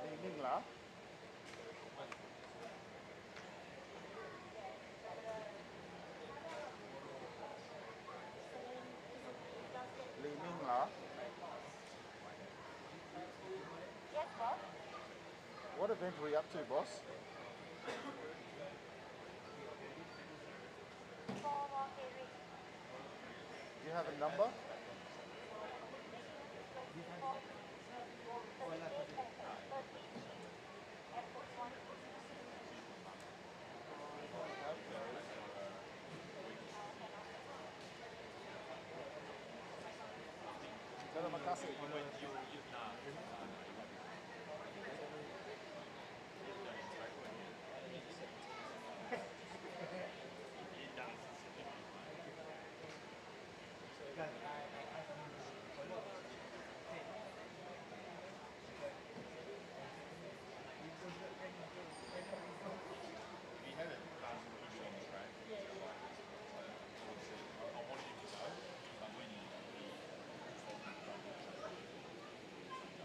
Good evening, La. Good evening, La. Yes, boss. What event are we up to, boss? For Keirin. Do you have a number? Terima kasih.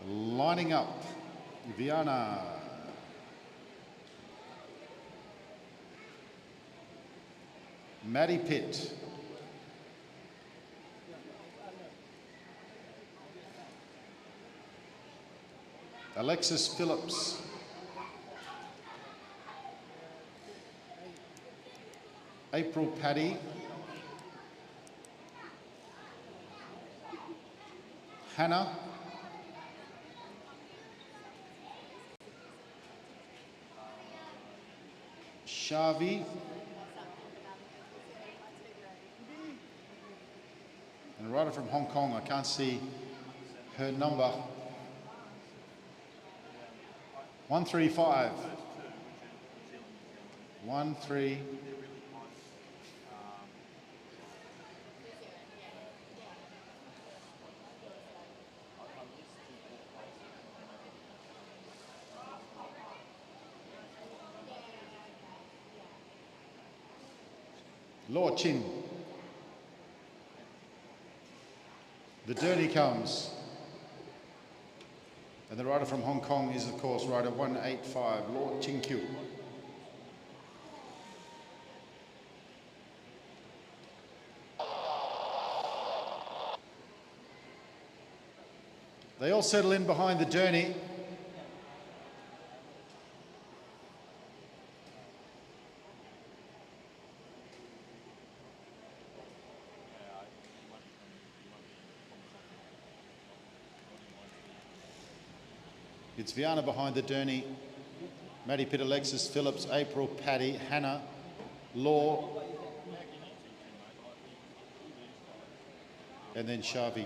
Lining up, Viana. Maddie Pitt. Alexis Phillips. April Paddy. Hannah. Shavi. And a rider from Hong Kong, I can't see her number. 135. 13. Law Chin. The dirty comes. And the rider from Hong Kong is, of course, rider 185, Law Chin Kyu. They all settle in behind the Derny. It's Viana behind the Derny. Maddie Pitt, Alexis Phillips, April, Paddy, Hannah, Law, and then Shavi.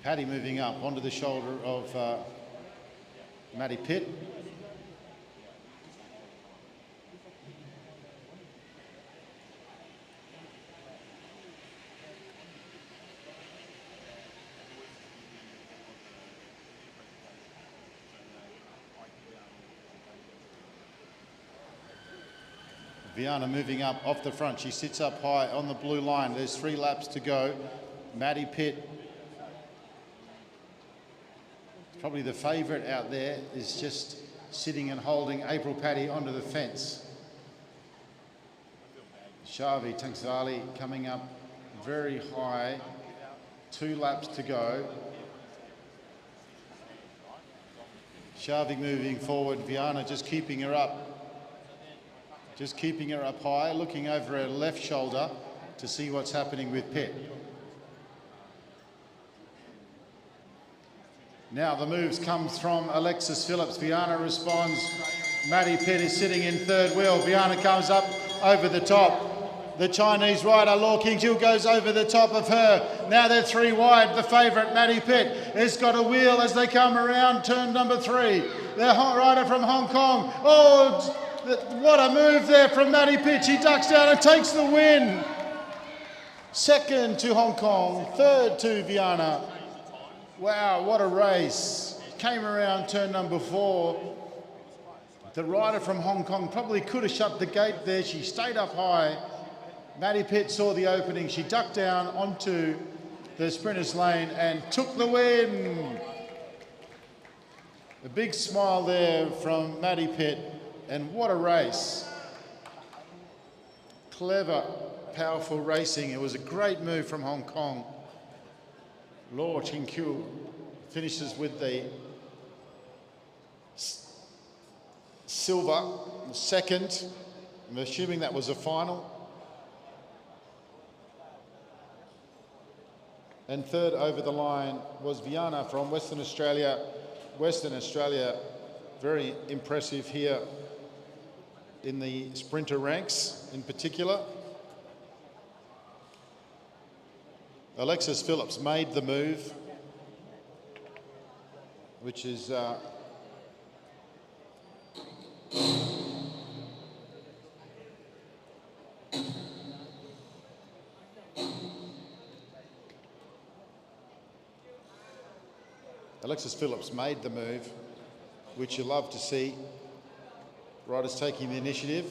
Paddy moving up onto the shoulder of Maddie Pitt. Viana moving up off the front. She sits up high on the blue line. There's 3 laps to go. Maddie Pitt, probably the favourite out there, is just sitting and holding April Paddy onto the fence. Shavi Tangsali coming up very high. 2 laps to go. Shavi moving forward. Viana just keeping her up. Just keeping her up high, looking over her left shoulder to see what's happening with Pitt. Now the moves comes from Alexis Phillips. Viana responds. Maddie Pitt is sitting in third wheel. Viana comes up over the top. The Chinese rider, Law King Jill, goes over the top of her. Now they're 3 wide. The favourite, Maddie Pitt, has got a wheel as they come around turn number 3. The rider from Hong Kong. Oh, what a move there from Maddie Pitt. She ducks down and takes the win. Second to Hong Kong, third to Viana. Wow, what a race. Came around turn number 4. The rider from Hong Kong probably could have shut the gate there. She stayed up high. Maddie Pitt saw the opening. She ducked down onto the sprinter's lane and took the win. A big smile there from Maddie Pitt. And what a race. Clever, powerful racing. It was a great move from Hong Kong. Law Chin Kyu finishes with the silver, second. I'm assuming that was a final. And third over the line was Viana from Western Australia. Western Australia, very impressive here in the sprinter ranks in particular. Alexis Phillips made the move, which is Alexis Phillips made the move, which you love to see. Riders taking the initiative,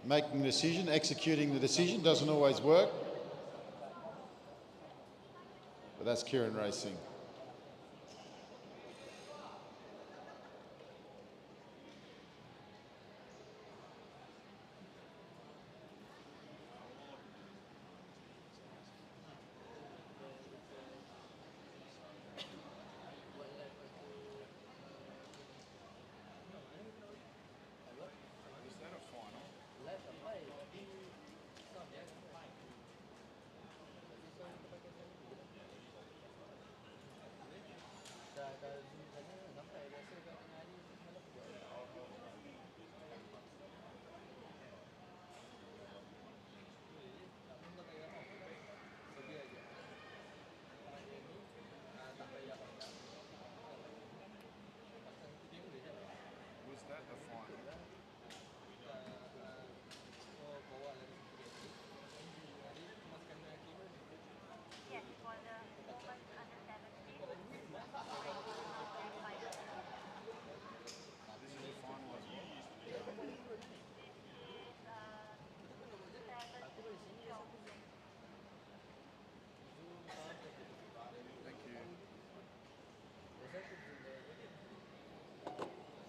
making the decision, executing the decision. Doesn't always work, but that's Keirin racing.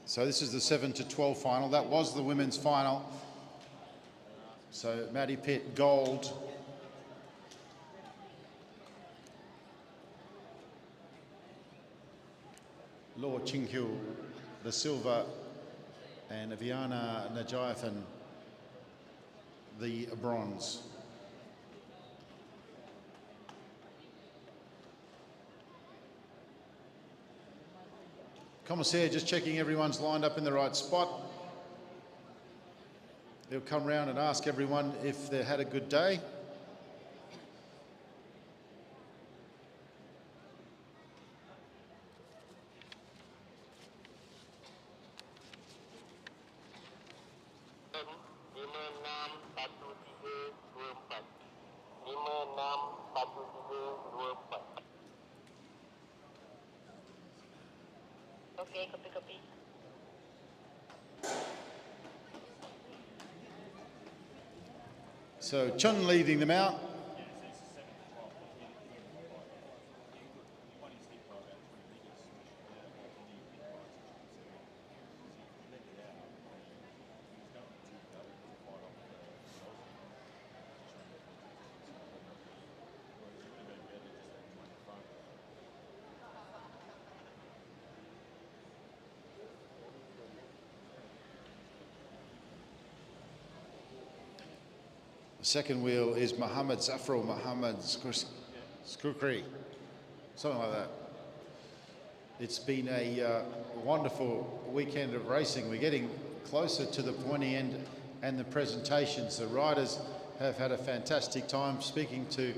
So this is the 7 to 12 final. That was the women's final. So Maddie Pitt, gold. Law Chinghyu, the silver, and Aviana Najayapan, the bronze. Commissaire just checking everyone's lined up in the right spot. He'll come round and ask everyone if they had a good day. Okay, copy. So Chun leading them out. The second wheel is Mohammed Zafrul Mohammed Skukri, something like that. It's been a wonderful weekend of racing. We're getting closer to the pointy end and the presentations. The riders have had a fantastic time. Speaking to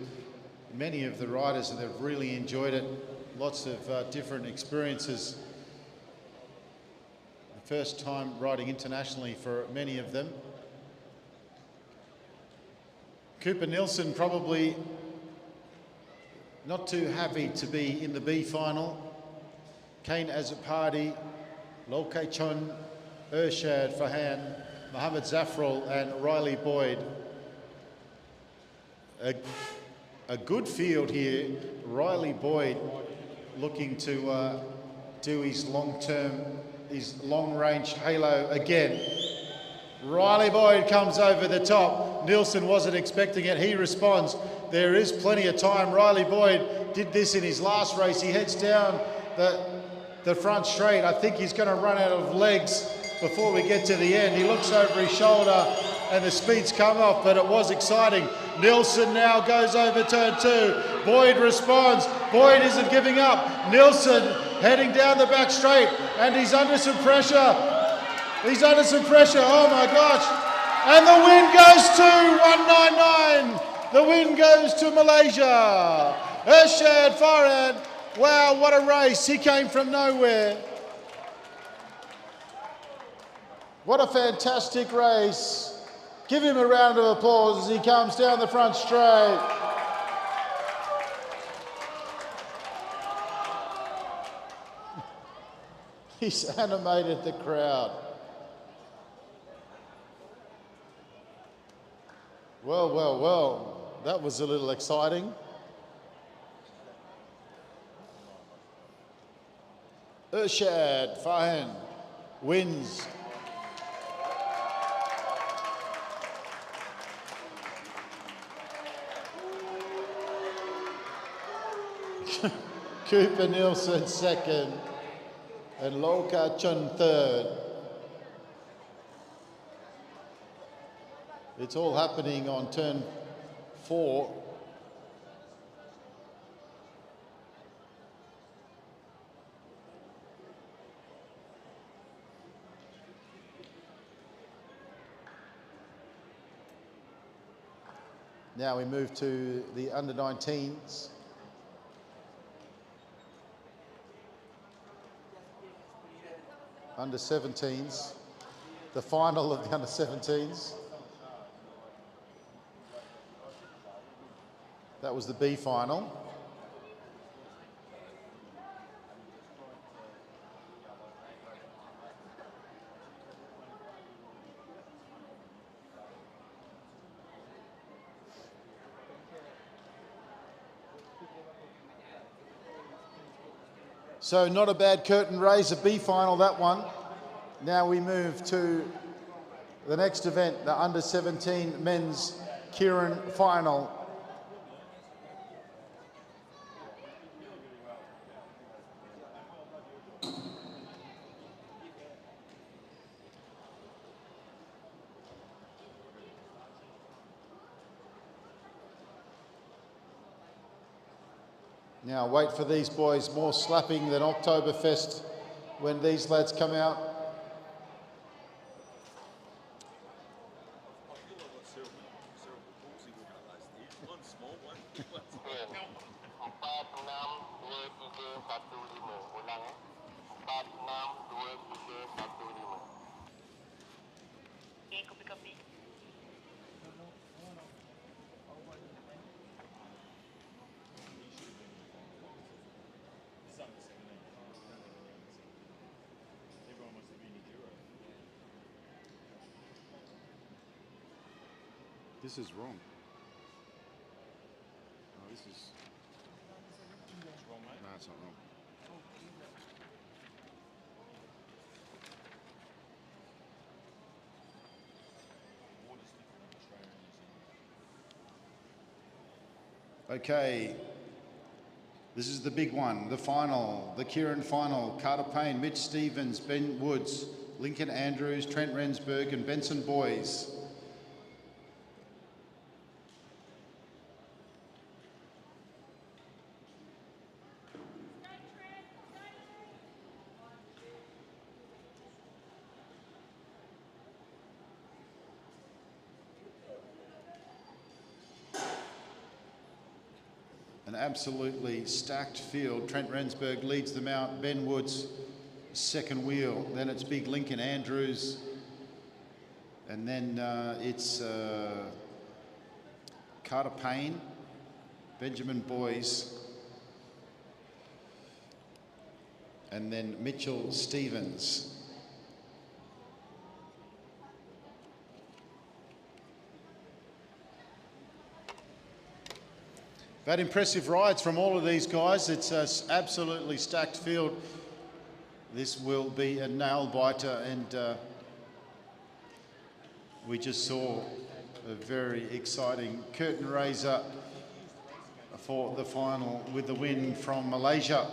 many of the riders, and they've really enjoyed it. Lots of different experiences. The first time riding internationally for many of them. Cooper Nielsen probably not too happy to be in the B final. Kane Azapadi, Loke Chun, Ershad Fahan, Mohammed Zafrul and Riley Boyd. A good field here. Riley Boyd looking to do his long-range halo again. Riley Boyd comes over the top. Nielsen wasn't expecting it. He responds. There is plenty of time. Riley Boyd did this in his last race. He heads down the front straight. I think he's going to run out of legs before we get to the end. He looks over his shoulder and the speed's come off, but it was exciting. Nielsen now goes over turn 2. Boyd responds. Boyd isn't giving up. Nielsen heading down the back straight, and he's under some pressure. He's under some pressure, oh my gosh. And the win goes to 199. The win goes to Malaysia. Ershad Farhan, wow, what a race. He came from nowhere. What a fantastic race. Give him a round of applause as he comes down the front straight. He's animated the crowd. Well, that was a little exciting. Ershad Fahan wins. Cooper Nielsen second and Loka Chun third. It's all happening on turn 4. Now we move to the under-19s. Under-17s. The final of the under-17s. That was the B final. So not a bad curtain raise, a B final, that one. Now we move to the next event, the under 17 men's Keirin final. Now wait for these boys, more slapping than Oktoberfest when these lads come out. Okay, copy. This is wrong. Oh, this is... It's wrong, mate. No, it's not wrong. Water's different in Australia and New Zealand. Okay, this is the big one, the final, the Keirin final. Carter Payne, Mitch Stevens, Ben Woods, Lincoln Andrews, Trent Rensburg and Benson Boys. An absolutely stacked field. Trent Rensburg leads them out. Ben Woods, second wheel. Then it's big Lincoln Andrews. And then it's Carter Payne, Benjamin Boys, and then Mitchell Stevens. But impressive rides from all of these guys. It's an absolutely stacked field. This will be a nail biter, and we just saw a very exciting curtain raiser for the final with the win from Malaysia.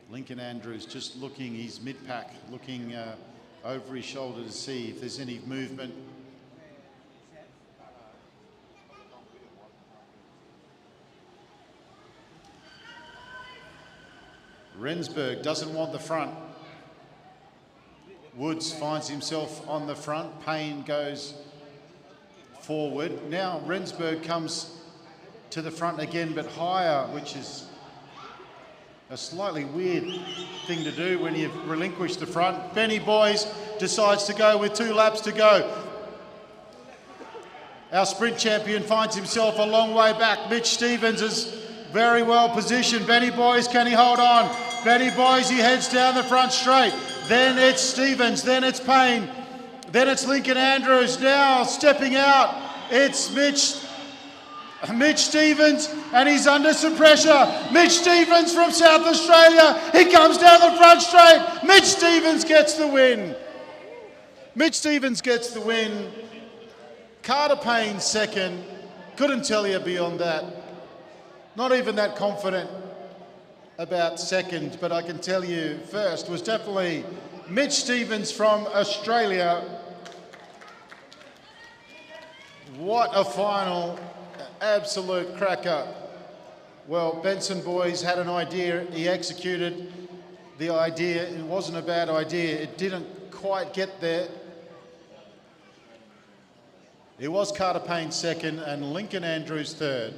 Lincoln Andrews just looking, he's mid-pack, looking over his shoulder to see if there's any movement. Rensburg doesn't want the front. Woods finds himself on the front. Payne goes forward. Now Rensburg comes to the front again, but higher, which is a slightly weird thing to do when you've relinquished the front. Benny Boys decides to go with 2 laps to go. Our sprint champion finds himself a long way back. Mitch Stevens is very well positioned. Benny Boys, can he hold on? Benny Boys, he heads down the front straight. Then it's Stevens, then it's Payne, then it's Lincoln Andrews. Now stepping out, it's Mitch Stevens, and he's under some pressure. Mitch Stevens from South Australia. He comes down the front straight. Mitch Stevens gets the win. Mitch Stevens gets the win. Carter Payne second. Couldn't tell you beyond that. Not even that confident about second, but I can tell you first was definitely Mitch Stevens from Australia. What a final. Absolute cracker. Well, Benson Boys had an idea. He executed the idea. It wasn't a bad idea. It didn't quite get there. It was Carter Payne second and Lincoln Andrews third.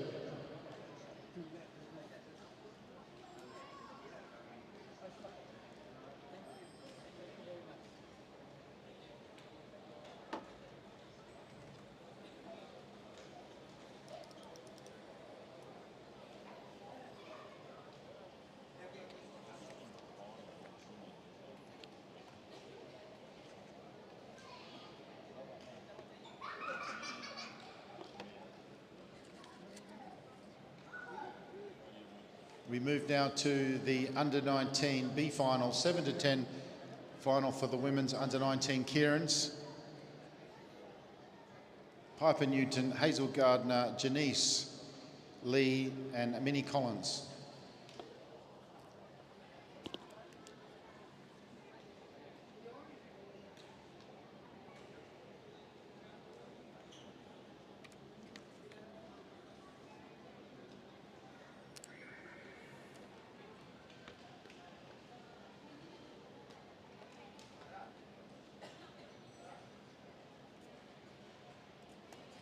We move now to the under-19 B final, 7 to 10 final for the women's under-19 Keirins. Piper Newton, Hazel Gardner, Janice Lee and Minnie Collins.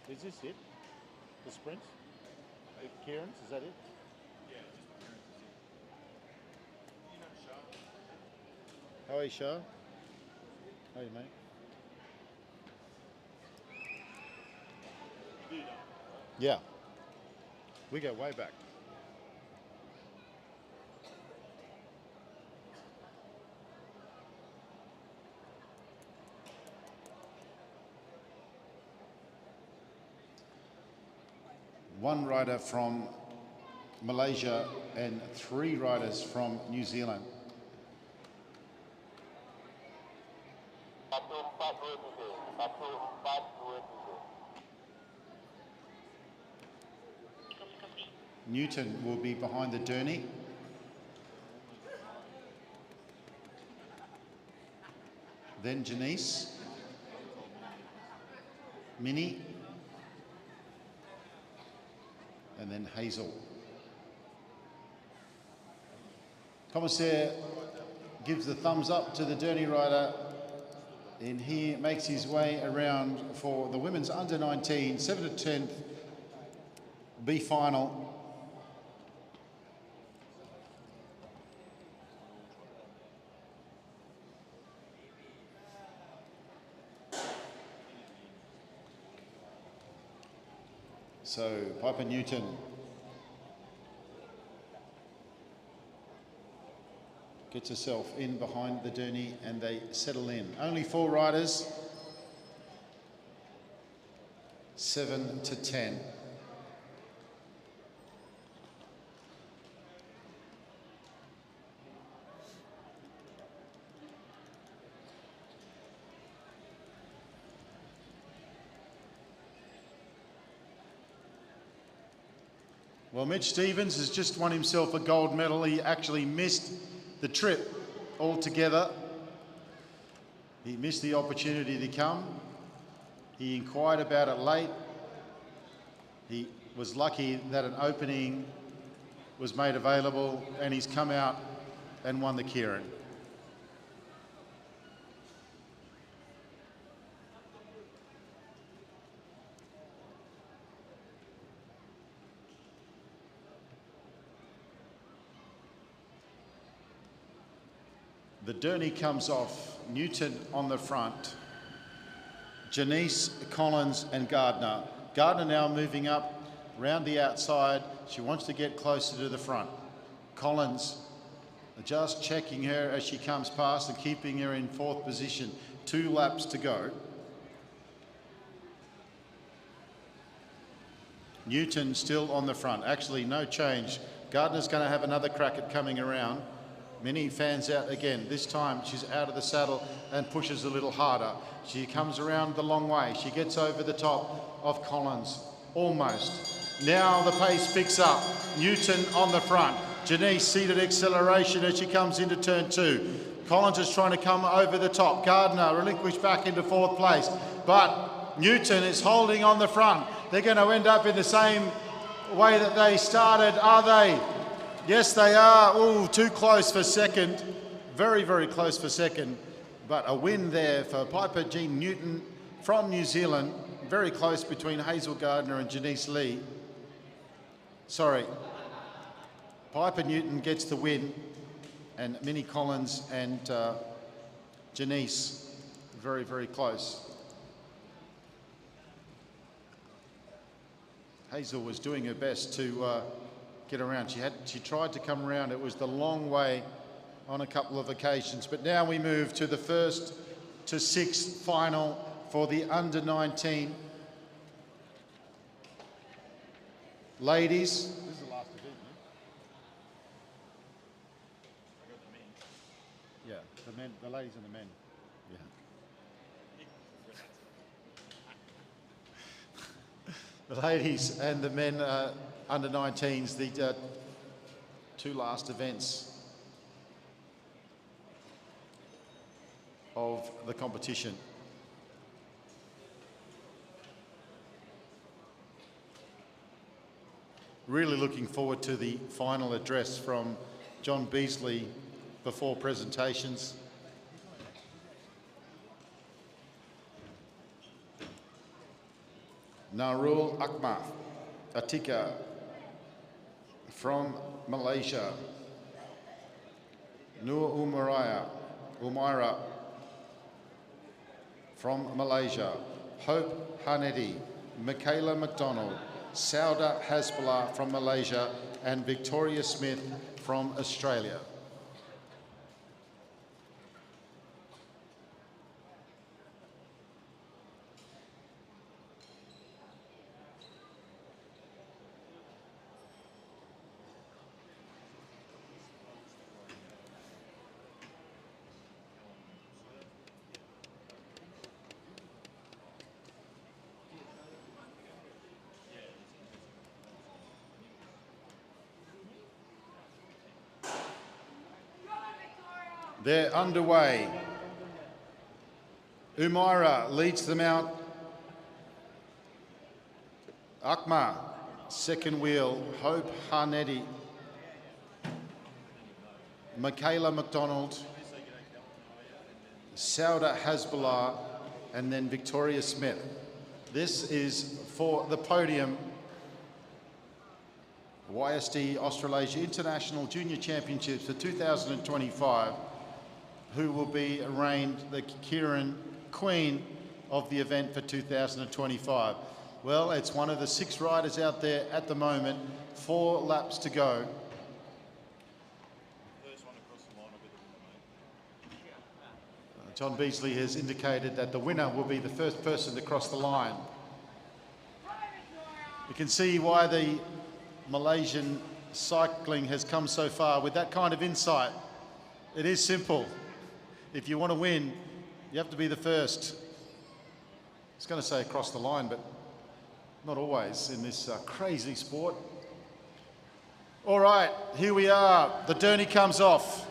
Is this it? The sprints? The Keirins, is that it? How are you, Shah? How are you, mate? Yeah. We go way back. One rider from Malaysia and 3 riders from New Zealand. Newton will be behind the Derny. Then Janice, Minnie, and then Hazel. Commissaire gives the thumbs up to the Derny rider, and he makes his way around for the women's under-19 7 to 10 B final. So Piper Newton gets herself in behind the Derny and they settle in. Only 4 riders, 7 to 10. Well, Mitch Stevens has just won himself a gold medal. He actually missed the trip altogether. He missed the opportunity to come. He inquired about it late. He was lucky that an opening was made available and he's come out and won the Keirin. The Derny comes off, Newton on the front, Janice, Collins and Gardner. Gardner now moving up round the outside. She wants to get closer to the front. Collins just checking her as she comes past and keeping her in 4th position. 2 laps to go. Newton still on the front. Actually, no change. Gardner's going to have another crack at coming around. Minnie fans out again. This time she's out of the saddle and pushes a little harder. She comes around the long way. She gets over the top of Collins. Almost. Now the pace picks up. Newton on the front. Janice seated acceleration as she comes into turn 2. Collins is trying to come over the top. Gardner relinquished back into 4th place. But Newton is holding on the front. They're going to end up in the same way that they started, are they? Yes, they are. Ooh, too close for second. Very, very close for second. But a win there for Piper Jean Newton from New Zealand. Very close between Hazel Gardner and Janice Lee. Sorry. Piper Newton gets the win. And Minnie Collins and Janice, very, very close. Hazel was doing her best to get around. She tried to come around. It was the long way on a couple of occasions. But now we move to the 1st to 6th final for the under-19 ladies. This is the last event, the ladies and the men. Yeah. The ladies and the men under 19s, the two last events of the competition. Really looking forward to the final address from John Beasley before presentations. Narul Akmal Atika from Malaysia. Nur Umaira from Malaysia. Hope Hanedi, Michaela McDonald, Sauda Hasbullah from Malaysia, and Victoria Smith from Australia. They're underway. Umaira leads them out. Akmal, second wheel. Hope Hanedi. Michaela McDonald. Sauda Hasbullah, and then Victoria Smith. This is for the podium. YSD Australasia International Junior Championships for 2025. Who will be arraigned the Keirin Queen of the event for 2025. Well, it's one of the 6 riders out there at the moment, 4 laps to go. John Beasley has indicated that the winner will be the first person to cross the line. You can see why the Malaysian cycling has come so far with that kind of insight. It is simple. If you want to win, you have to be the first. I was going to say across the line, but not always in this crazy sport. All right, here we are. The Derny comes off.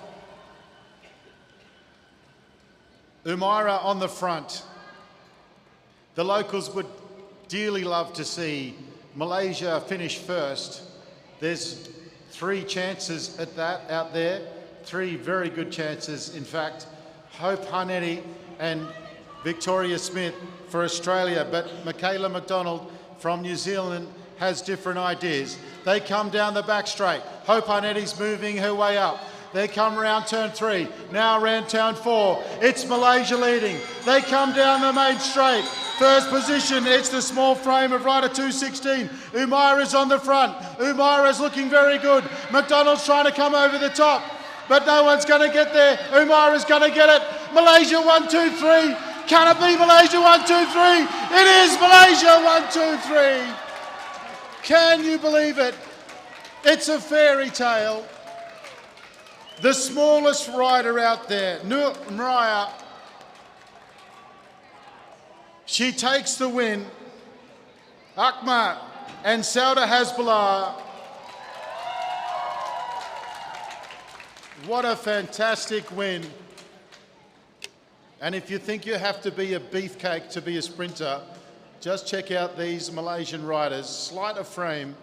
Umaira on the front. The locals would dearly love to see Malaysia finish first. There's 3 chances at that out there. 3 very good chances, in fact. Hope Hanedi and Victoria Smith for Australia, but Michaela McDonald from New Zealand has different ideas. They come down the back straight. Hope Hanedi's moving her way up. They come around turn 3, now around turn 4. It's Malaysia leading. They come down the main straight. First position, it's the small frame of rider 216. Umaira's on the front. Umaira's looking very good. McDonald's trying to come over the top, but no one's going to get there. Umaira's going to get it. Malaysia 1, 2, 3. Can it be Malaysia 1, 2, 3? It is Malaysia 1, 2, 3. Can you believe it? It's a fairy tale. The smallest rider out there, Nur Umaira, she takes the win. Akmal and Sauda Hasbullah. What a fantastic win. And if you think you have to be a beefcake to be a sprinter, just check out these Malaysian riders. Slight of frame,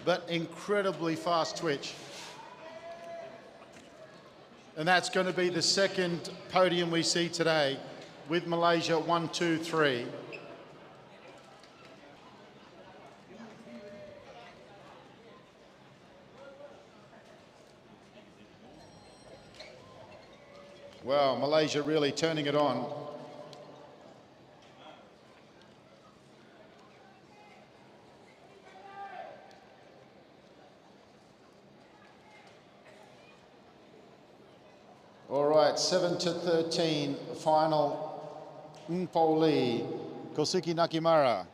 but incredibly fast twitch. And that's going to be the second podium we see today with Malaysia 1, 2, 3. Wow, Malaysia really turning it on. All right, 7 to 13, final. Mpoli, Kasuki Nakimara,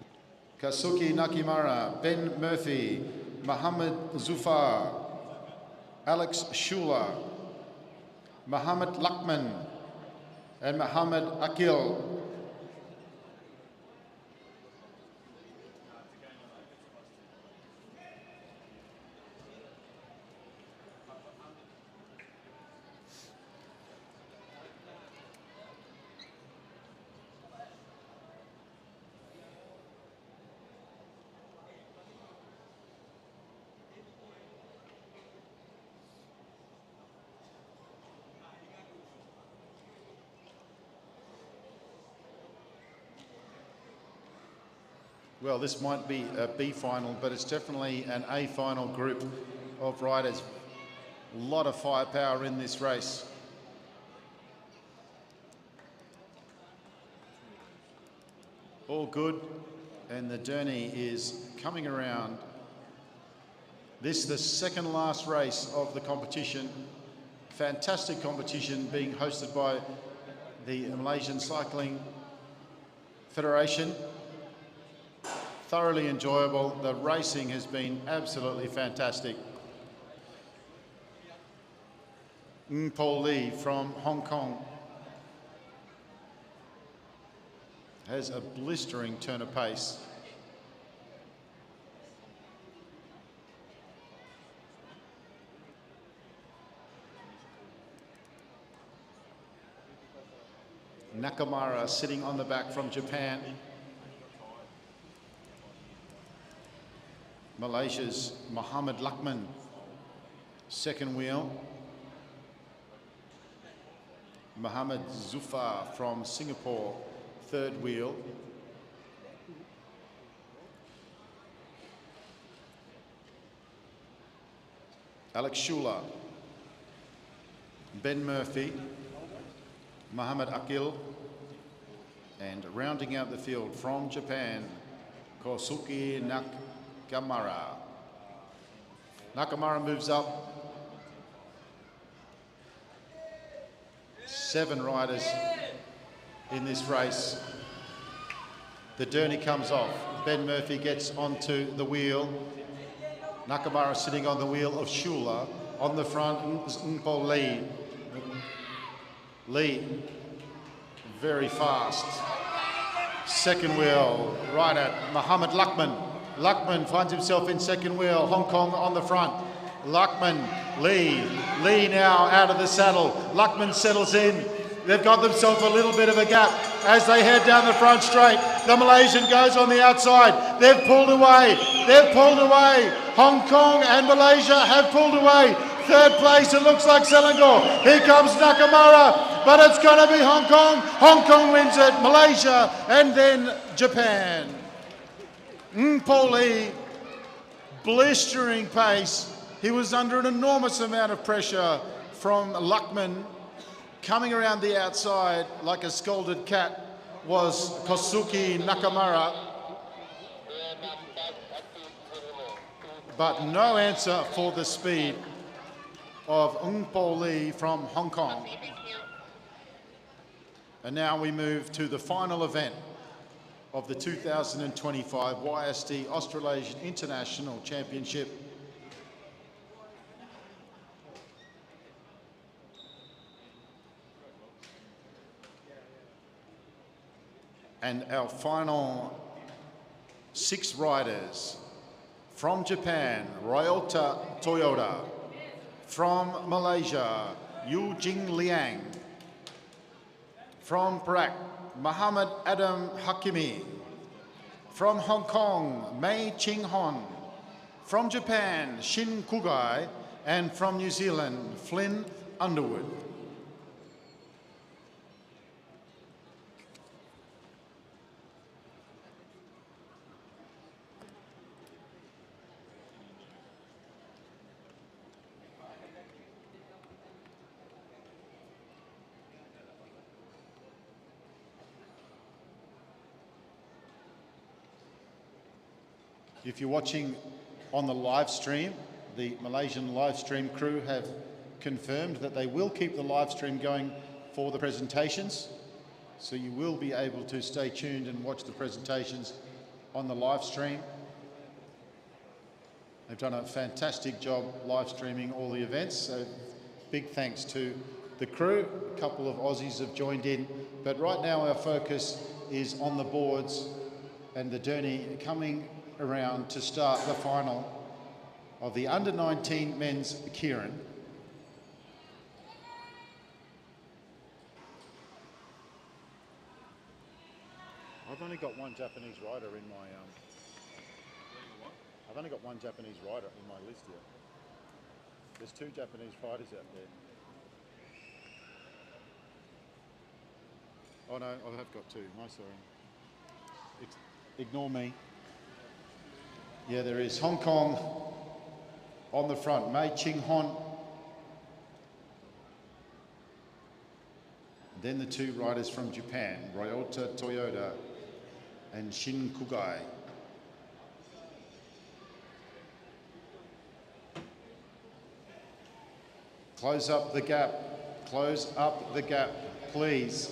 Ben Murphy, Mohammed Zufar, Alex Shula, Mohammed Lakman, and Muhammad Akil. Well, this might be a B final, but it's definitely an A final group of riders. A lot of firepower in this race. All good, and the journey is coming around. This is the second last race of the competition. Fantastic competition being hosted by the Malaysian Cycling Federation. Thoroughly enjoyable. The racing has been absolutely fantastic. Po Lee from Hong Kong has a blistering turn of pace. Nakamura sitting on the back from Japan. Malaysia's Mohammed Luckman, second wheel. Mohammed Zufar from Singapore, third wheel. Alex Shula, Ben Murphy, Mohammed Akil, and rounding out the field from Japan, Kosuke Nakamura. Nakamura moves up. 7 riders in this race. The Derny comes off. Ben Murphy gets onto the wheel. Nakamura sitting on the wheel of Shula. On the front, Npo Lee. Lee, very fast. Second wheel, rider Mohammed Luckman. Luckman finds himself in second wheel. Hong Kong on the front. Luckman, Lee now out of the saddle. Luckman settles in. They've got themselves a little bit of a gap as they head down the front straight. The Malaysian goes on the outside. They've pulled away. Hong Kong and Malaysia have pulled away. Third place, it looks like Selangor. Here comes Nakamura, but it's going to be Hong Kong. Hong Kong wins it, Malaysia, and then Japan. Po Lee, blistering pace. He was under an enormous amount of pressure from Luckman. Coming around the outside like a scolded cat was Kosuke Nakamura. But no answer for the speed of Po Lee from Hong Kong. And now we move to the final event of the 2025 YSD Australasian International Championship. And our final 6 riders: from Japan, Ryota Toyota; from Malaysia, Yu Jing Liang; from Perak, Muhammad Adam Hakimi; from Hong Kong, Mei Ching Hon; from Japan, Shin Kugai; and from New Zealand, Flynn Underwood. If you're watching on the live stream, the Malaysian live stream crew have confirmed that they will keep the live stream going for the presentations. So you will be able to stay tuned and watch the presentations on the live stream. They've done a fantastic job live streaming all the events. So big thanks to the crew. A couple of Aussies have joined in, but right now our focus is on the boards and the journey coming around to start the final of the under-19 men's Keirin. I've only got one Japanese rider in my I've only got one Japanese rider in my list here. There's two Japanese riders out there. Oh no, I have got two. My sorry. Ignore me. Yeah, there is Hong Kong on the front. Mei Ching Hon. Then the two riders from Japan, Ryota Toyota and Shin Kugai. Close up the gap. Close up the gap, please.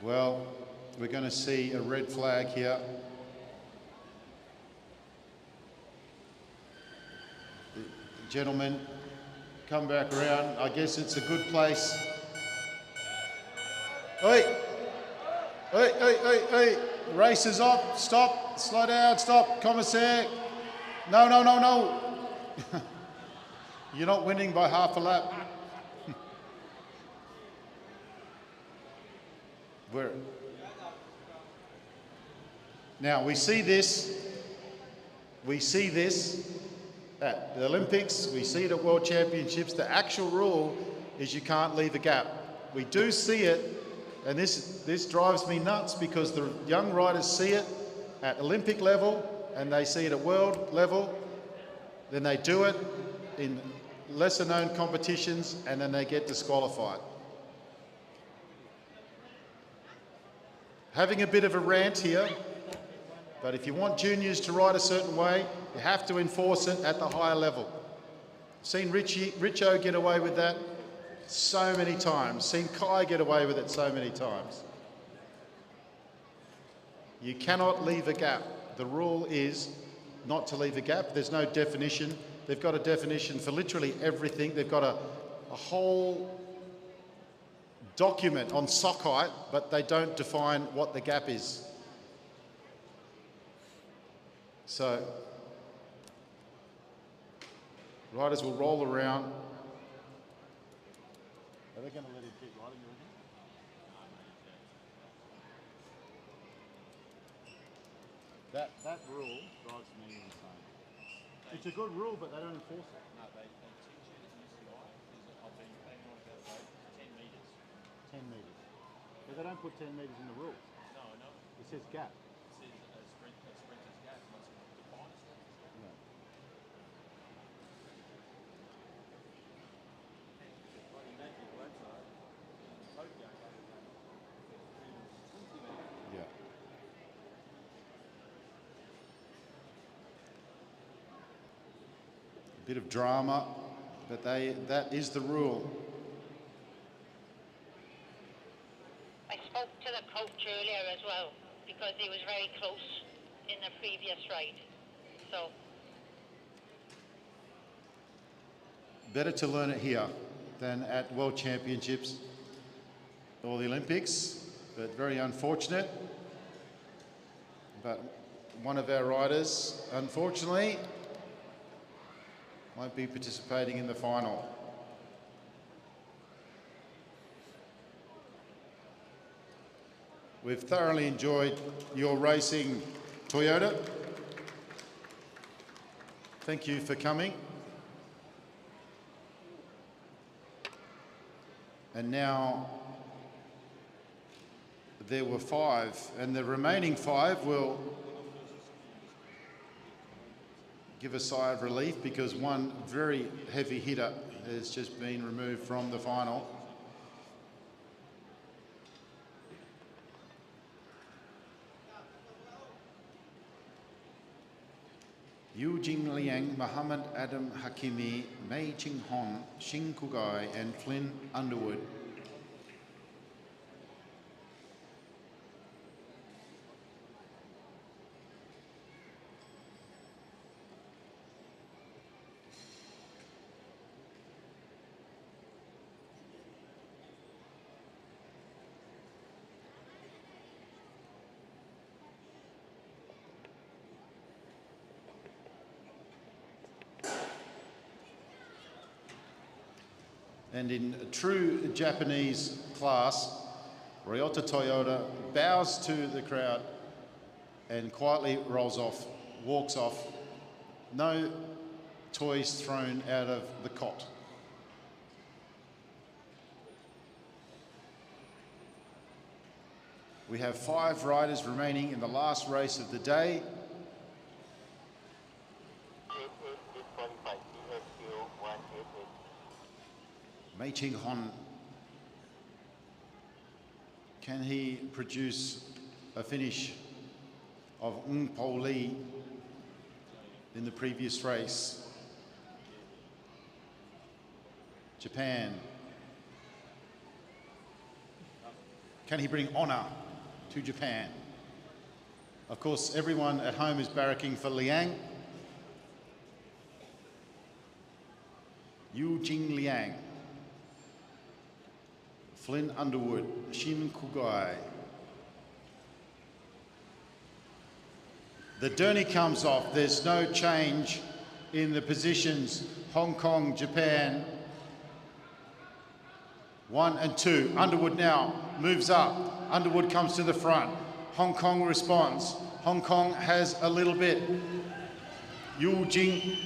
Well, we're going to see a red flag here. The gentlemen, come back around. I guess it's a good place. Hey! Hey, hey, hey, hey, race is off, stop, slow down, stop, commissaire. No, no, no, no. You're not winning by half a lap. Now we see this at the Olympics, we see it at World Championships. The actual rule is you can't leave a gap. We do see it. And this drives me nuts because the young riders see it at Olympic level and they see it at world level. Then they do it in lesser known competitions and then they get disqualified. Having a bit of a rant here, but if you want juniors to ride a certain way, you have to enforce it at the higher level. Seen Richo get away with that so many times. Seen Kai get away with it so many times. You cannot leave a gap. The rule is not to leave a gap. There's no definition. They've got a definition for literally everything. They've got a whole document on sock height, but they don't define what the gap is. So, riders will roll around. Are they going to let him keep riding, you reckon? That rule drives me insane. It's a good rule, but they don't enforce it. No, they teach you at UCI. I've been hanging on about the road 10 metres. 10 metres. But they don't put 10 metres in the rules. No, no. It says gap. It says a sprinter's gap. Must define a sprinter's gap. Yeah. Yeah. A bit of drama, but that is the rule. I spoke to the coach earlier as well because he was very close in the previous ride. So Better to learn it here than at World Championships or the Olympics, but very unfortunate. But one of our riders, unfortunately, won't be participating in the final. We've thoroughly enjoyed your racing, Toyota. Thank you for coming. And now there were 5, and the remaining 5 will give a sigh of relief because one very heavy hitter has just been removed from the final. Yu Jing Liang, Muhammad Adam Hakimi, Mei Ching Hon, Shin Kugai and Flynn Underwood. And in true Japanese class, Ryota Toyota bows to the crowd and quietly rolls off, walks off. No toys thrown out of the cot. We have 5 riders remaining in the last race of the day. Mei Ching Hon, can he produce a finish of Ng Po Lee in the previous race? Japan, can he bring honour to Japan? Of course, everyone at home is barracking for Liang. Yu Jing Liang, Flynn Underwood, Shin Kugai. The Derny comes off. There's no change in the positions. Hong Kong, Japan. 1 and 2. Underwood now moves up. Underwood comes to the front. Hong Kong responds. Hong Kong has a little bit. Yu Jing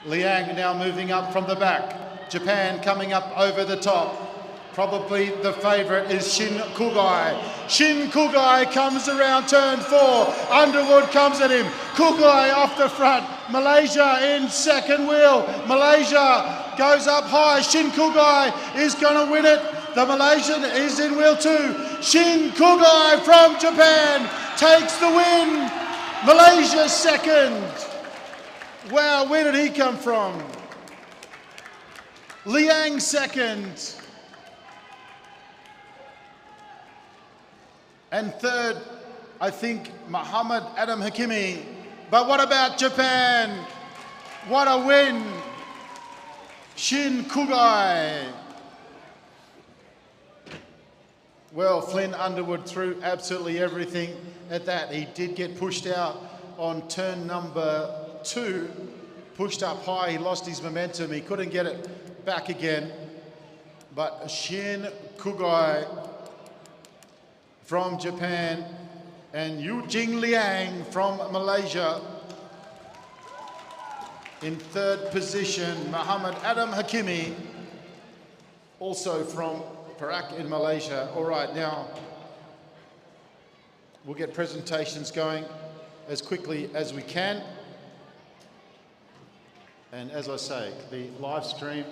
Liang now moving up from the back. Japan coming up over the top. Probably the favourite is Shin Kugai. Shin Kugai comes around turn 4. Underwood comes at him. Kugai off the front. Malaysia in second wheel. Malaysia goes up high. Shin Kugai is going to win it. The Malaysian is in wheel 2. Shin Kugai from Japan takes the win. Malaysia second. Wow, where did he come from? Liang second. And third, I think, Muhammad Adam Hakimi. But what about Japan? What a win! Shin Kugai. Well, Flynn Underwood threw absolutely everything at that. He did get pushed out on turn number 2. Pushed up high, he lost his momentum. He couldn't get it back again. But Shin Kugai from Japan and Yu Jing Liang from Malaysia. In third position, Muhammad Adam Hakimi, also from Perak in Malaysia. All right, now we'll get presentations going as quickly as we can. And as I say, the live stream,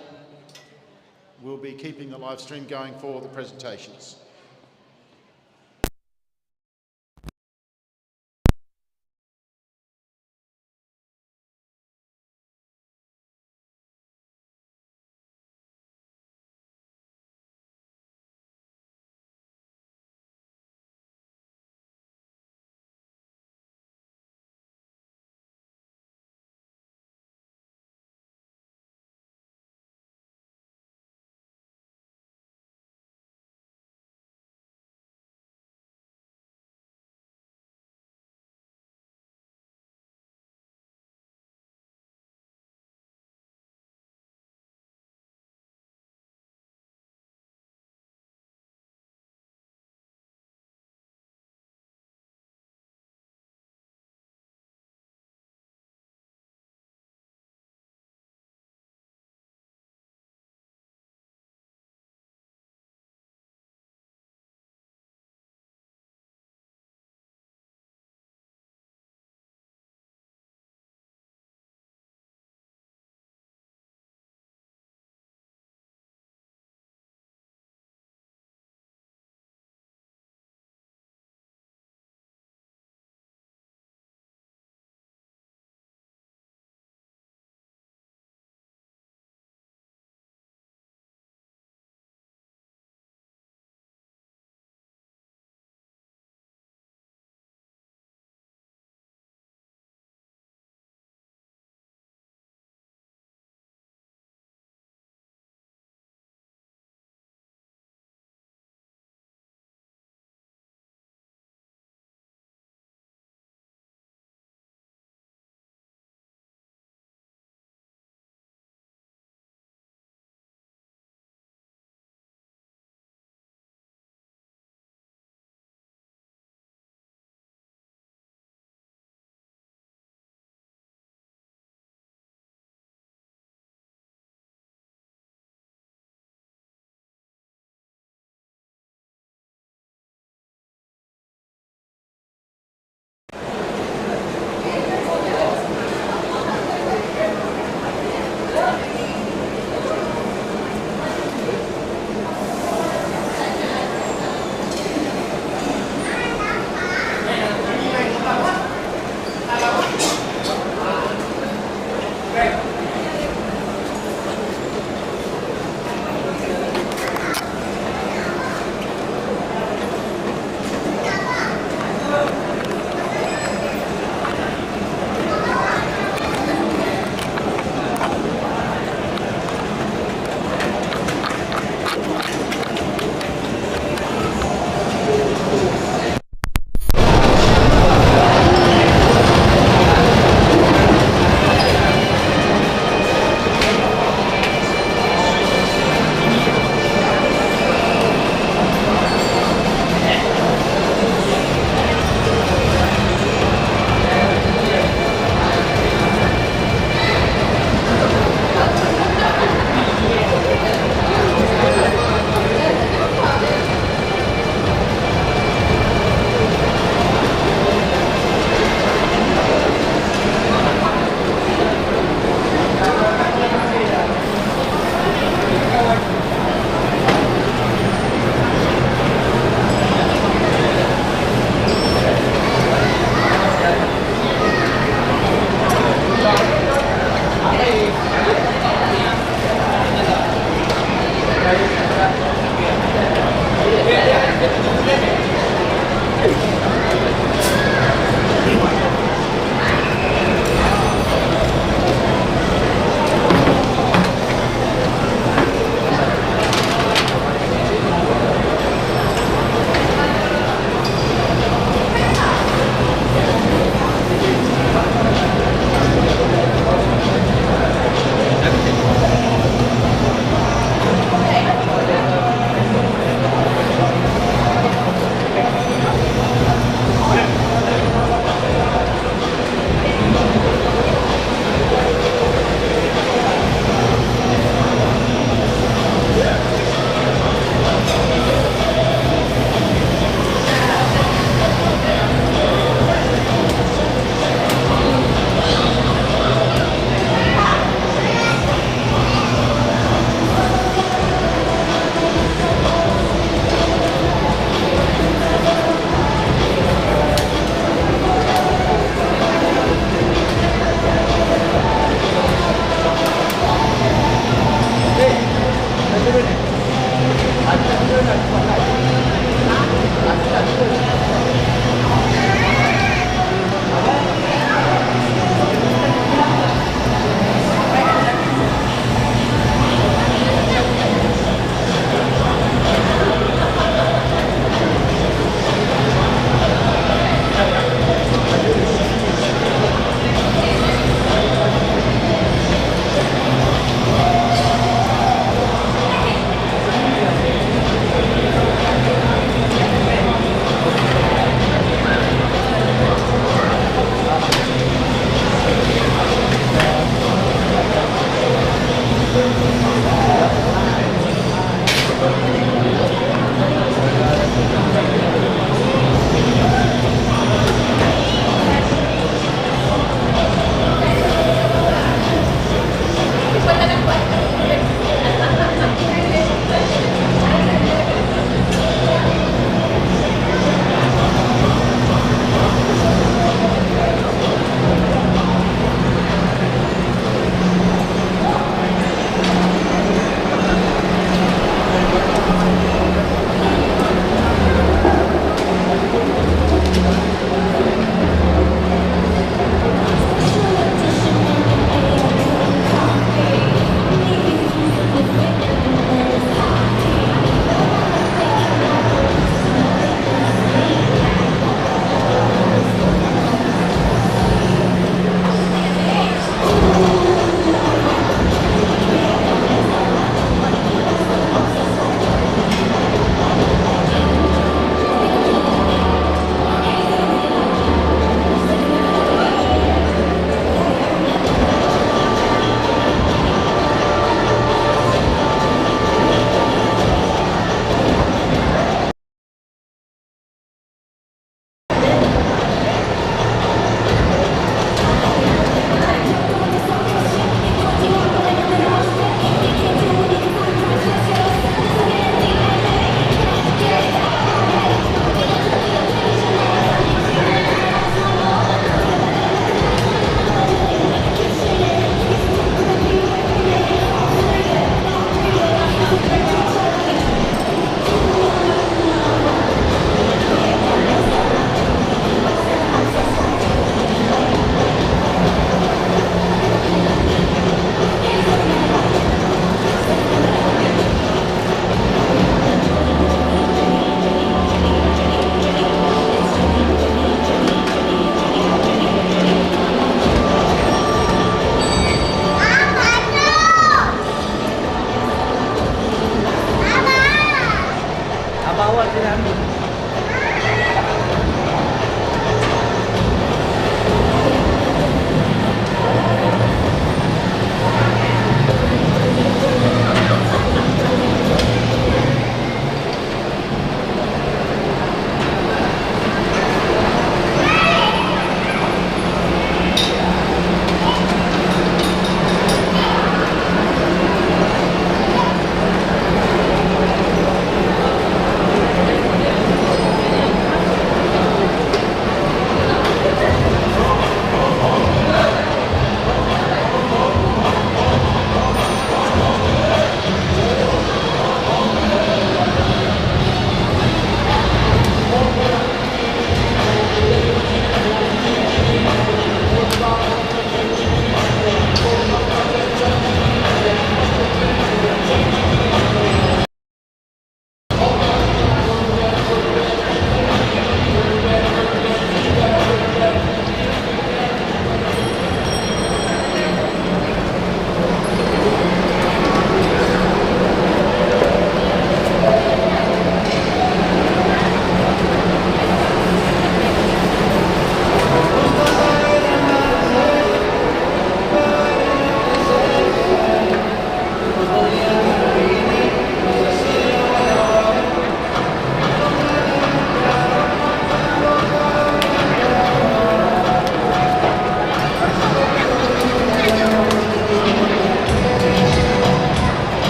we'll be keeping the live stream going for the presentations.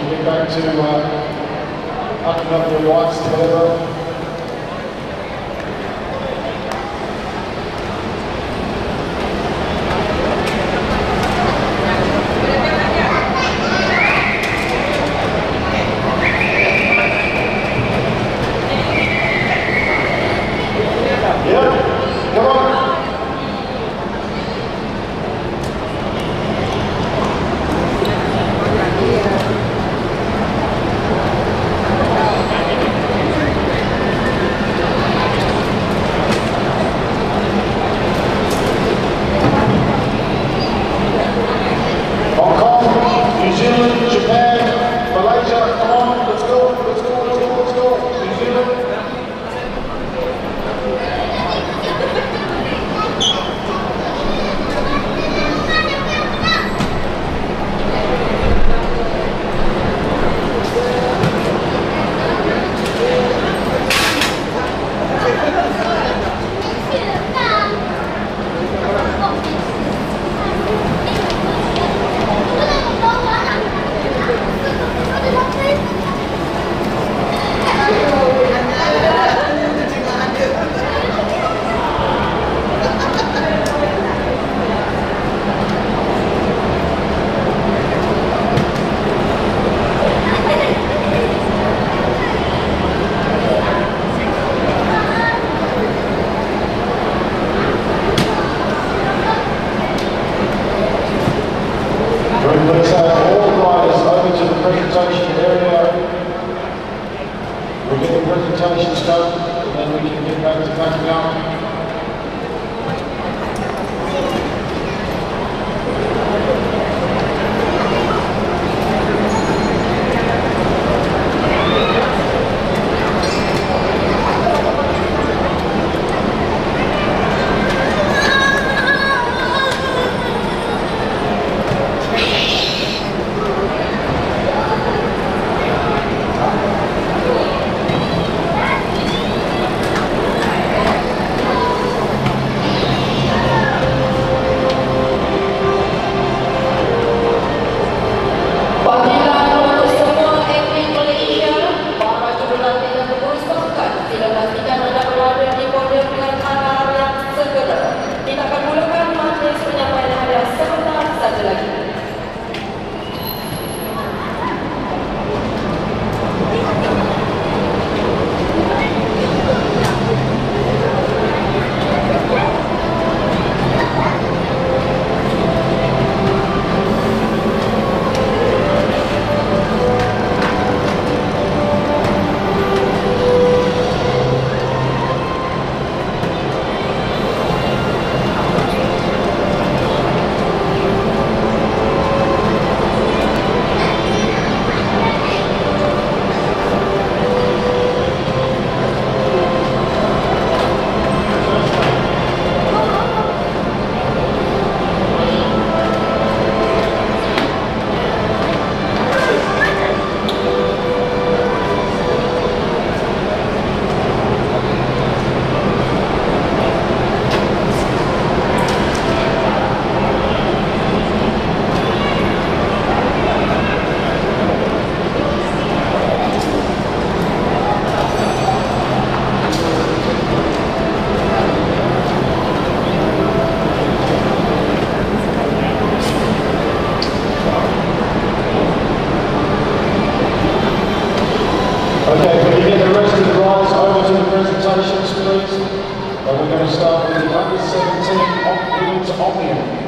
can get back to packing up your whites or whatever. Omnium.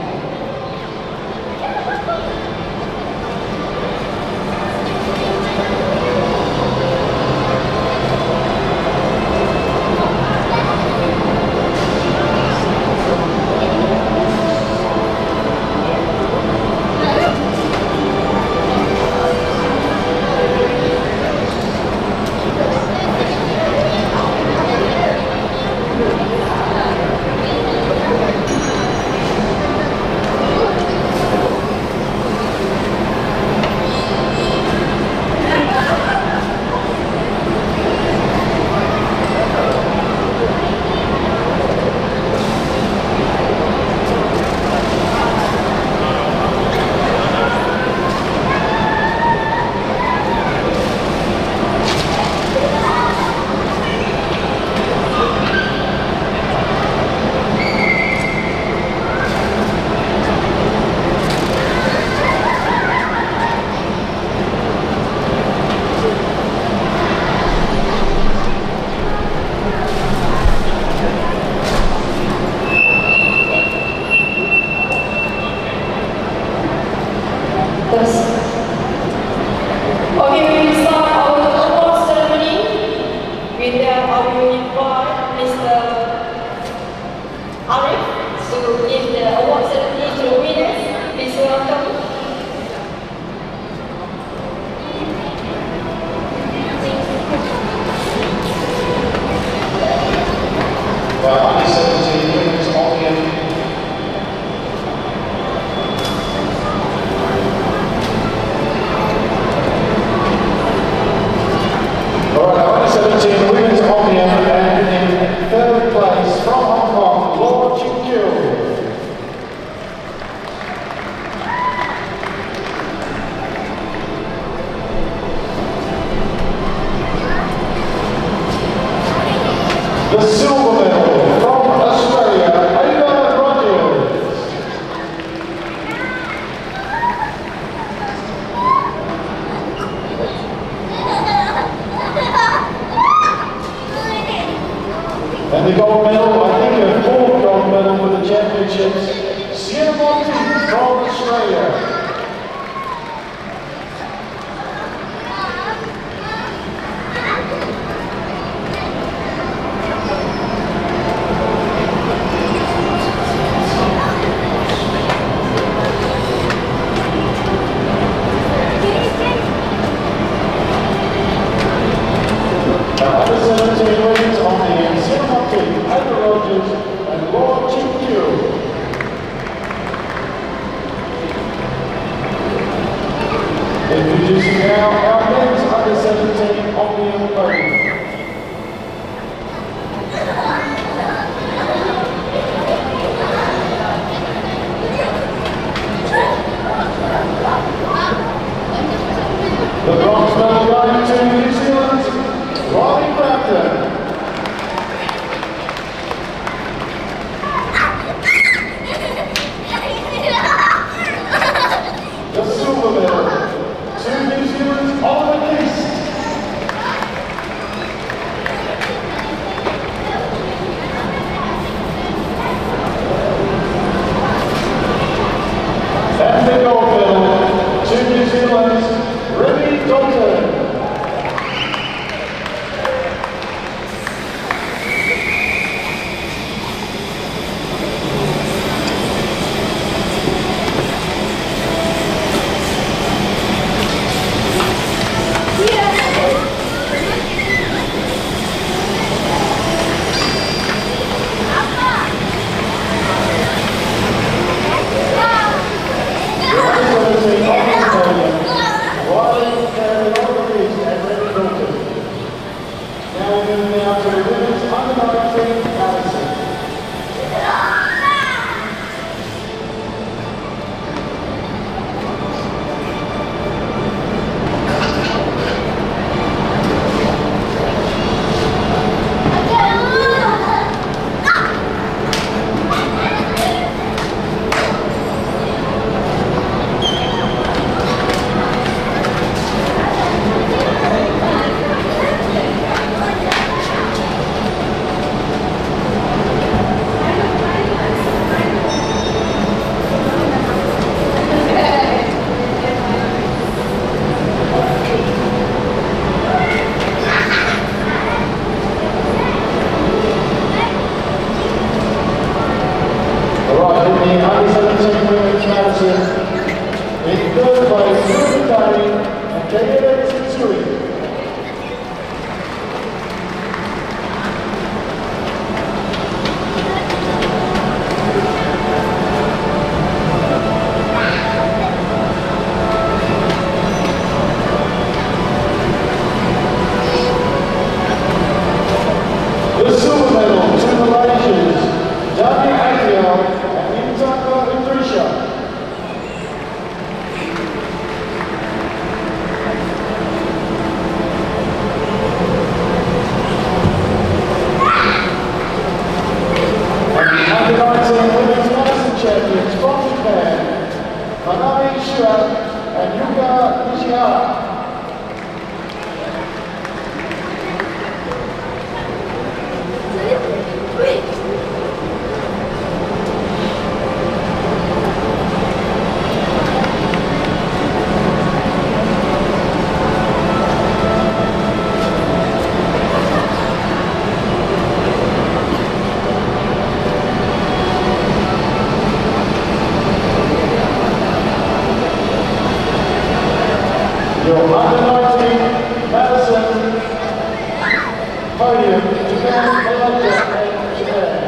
podium, Japan, Malaysia, and Japan.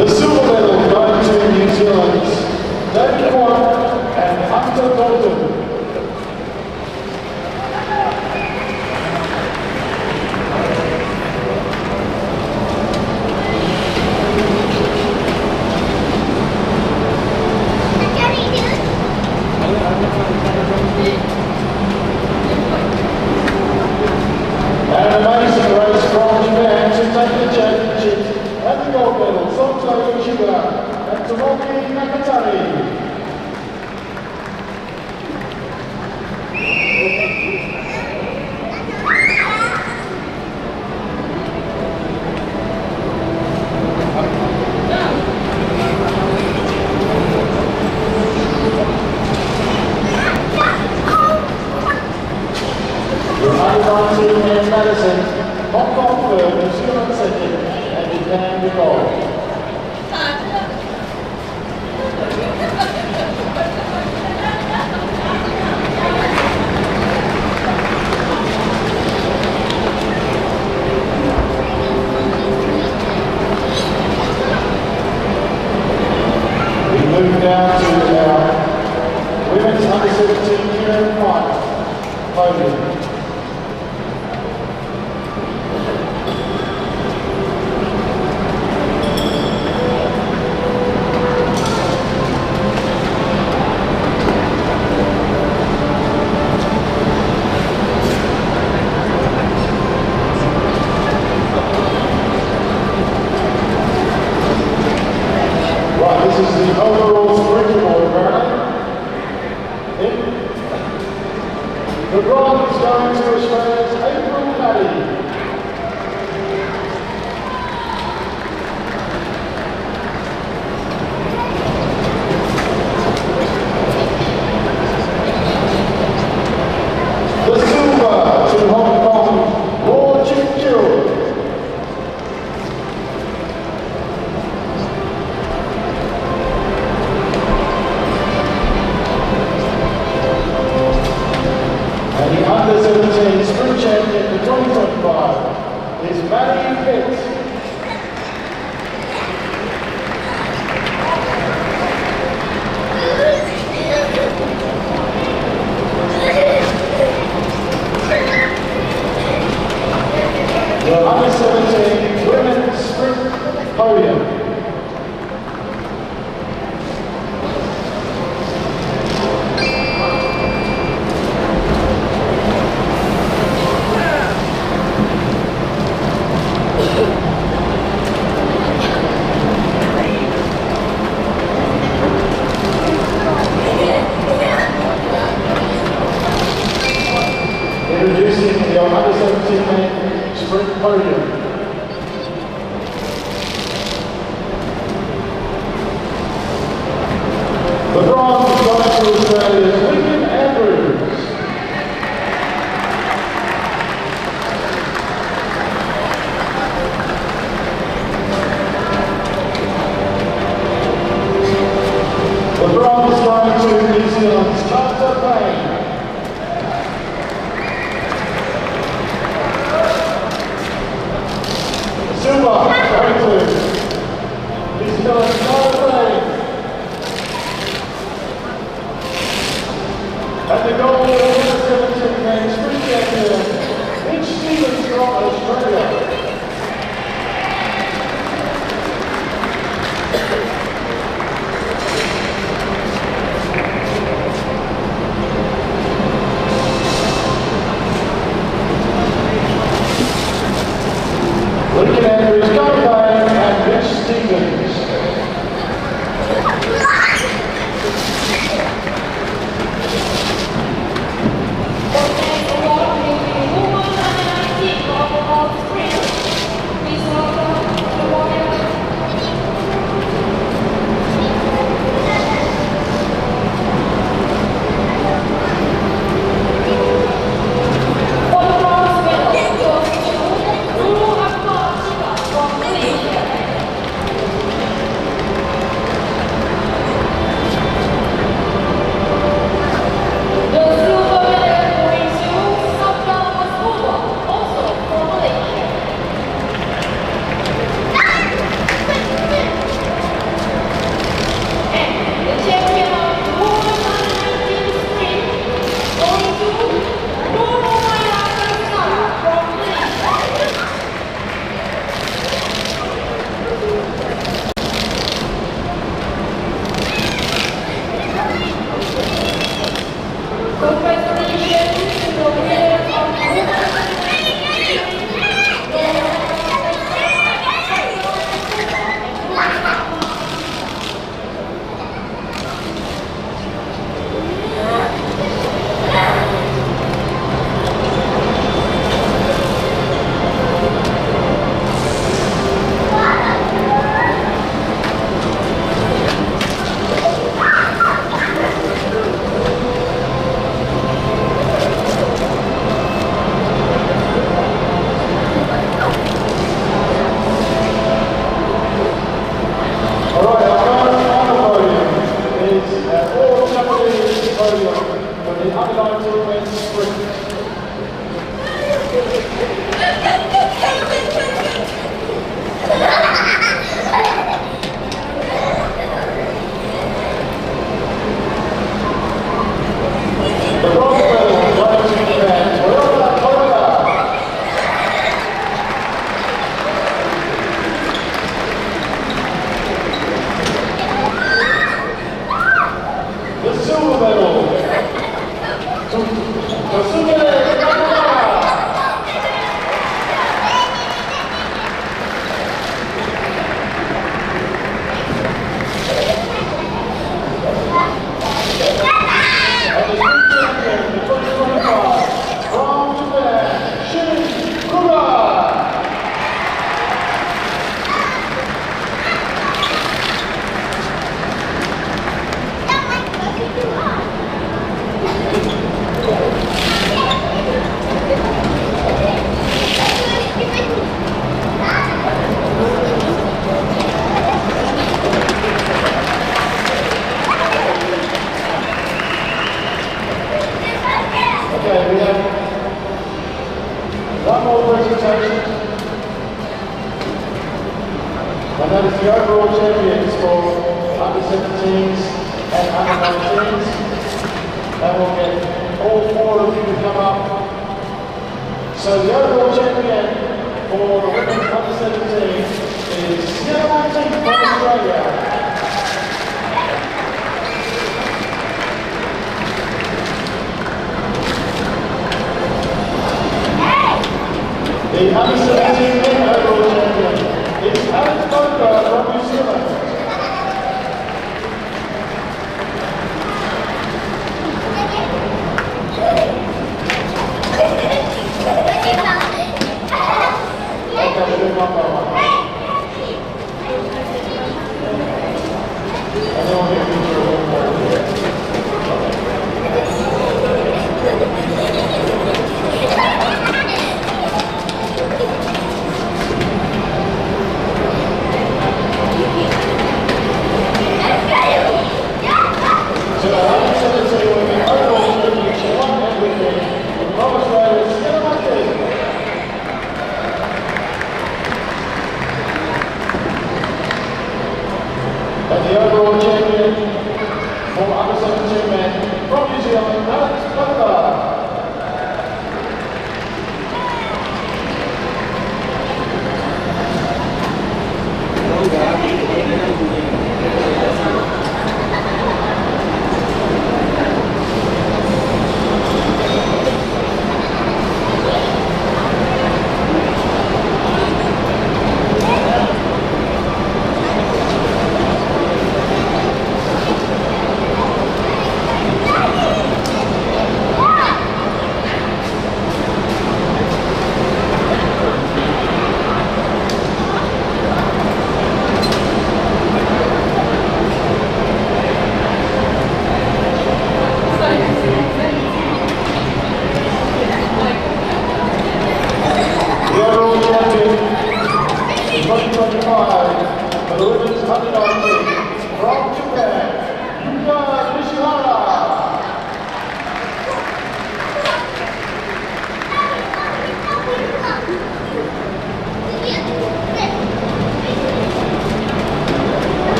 The silver medal going to New Zealand's David White and Hunter Dalton. And amazing race from Japan to take the championship and the gold medal, Sonto Yoshida and Tomoki Nakatani. Under-19 and Madison, Hong Kong third, New Zealand second, and Japan the gold. We move down to our women's under-17 Keirin final podium. This is the overall springboard, apparently. The bronze is going to Australia's April Maddy. The silver to Hong Kong, Law Chik Chiu. And the under-17 sprint champion for 2025 is Maddy Pitts. The under-17 women's sprint podium. Introducing the under-17 men sprint podium. The bronze is going to Australia's William Andrews. The bronze is going to New Zealand's Carter Payne. Silver going to New Zealand's Carter Payne. And the gold is 17 men sprint champion Australia. Lincoln Andrews, Keirin, and Mitch Stevens. And that is the overall champions for under 17s and under 19s. And we'll get all four of you to come up. So the overall champion for women's under 17 is Madison from Australia. The under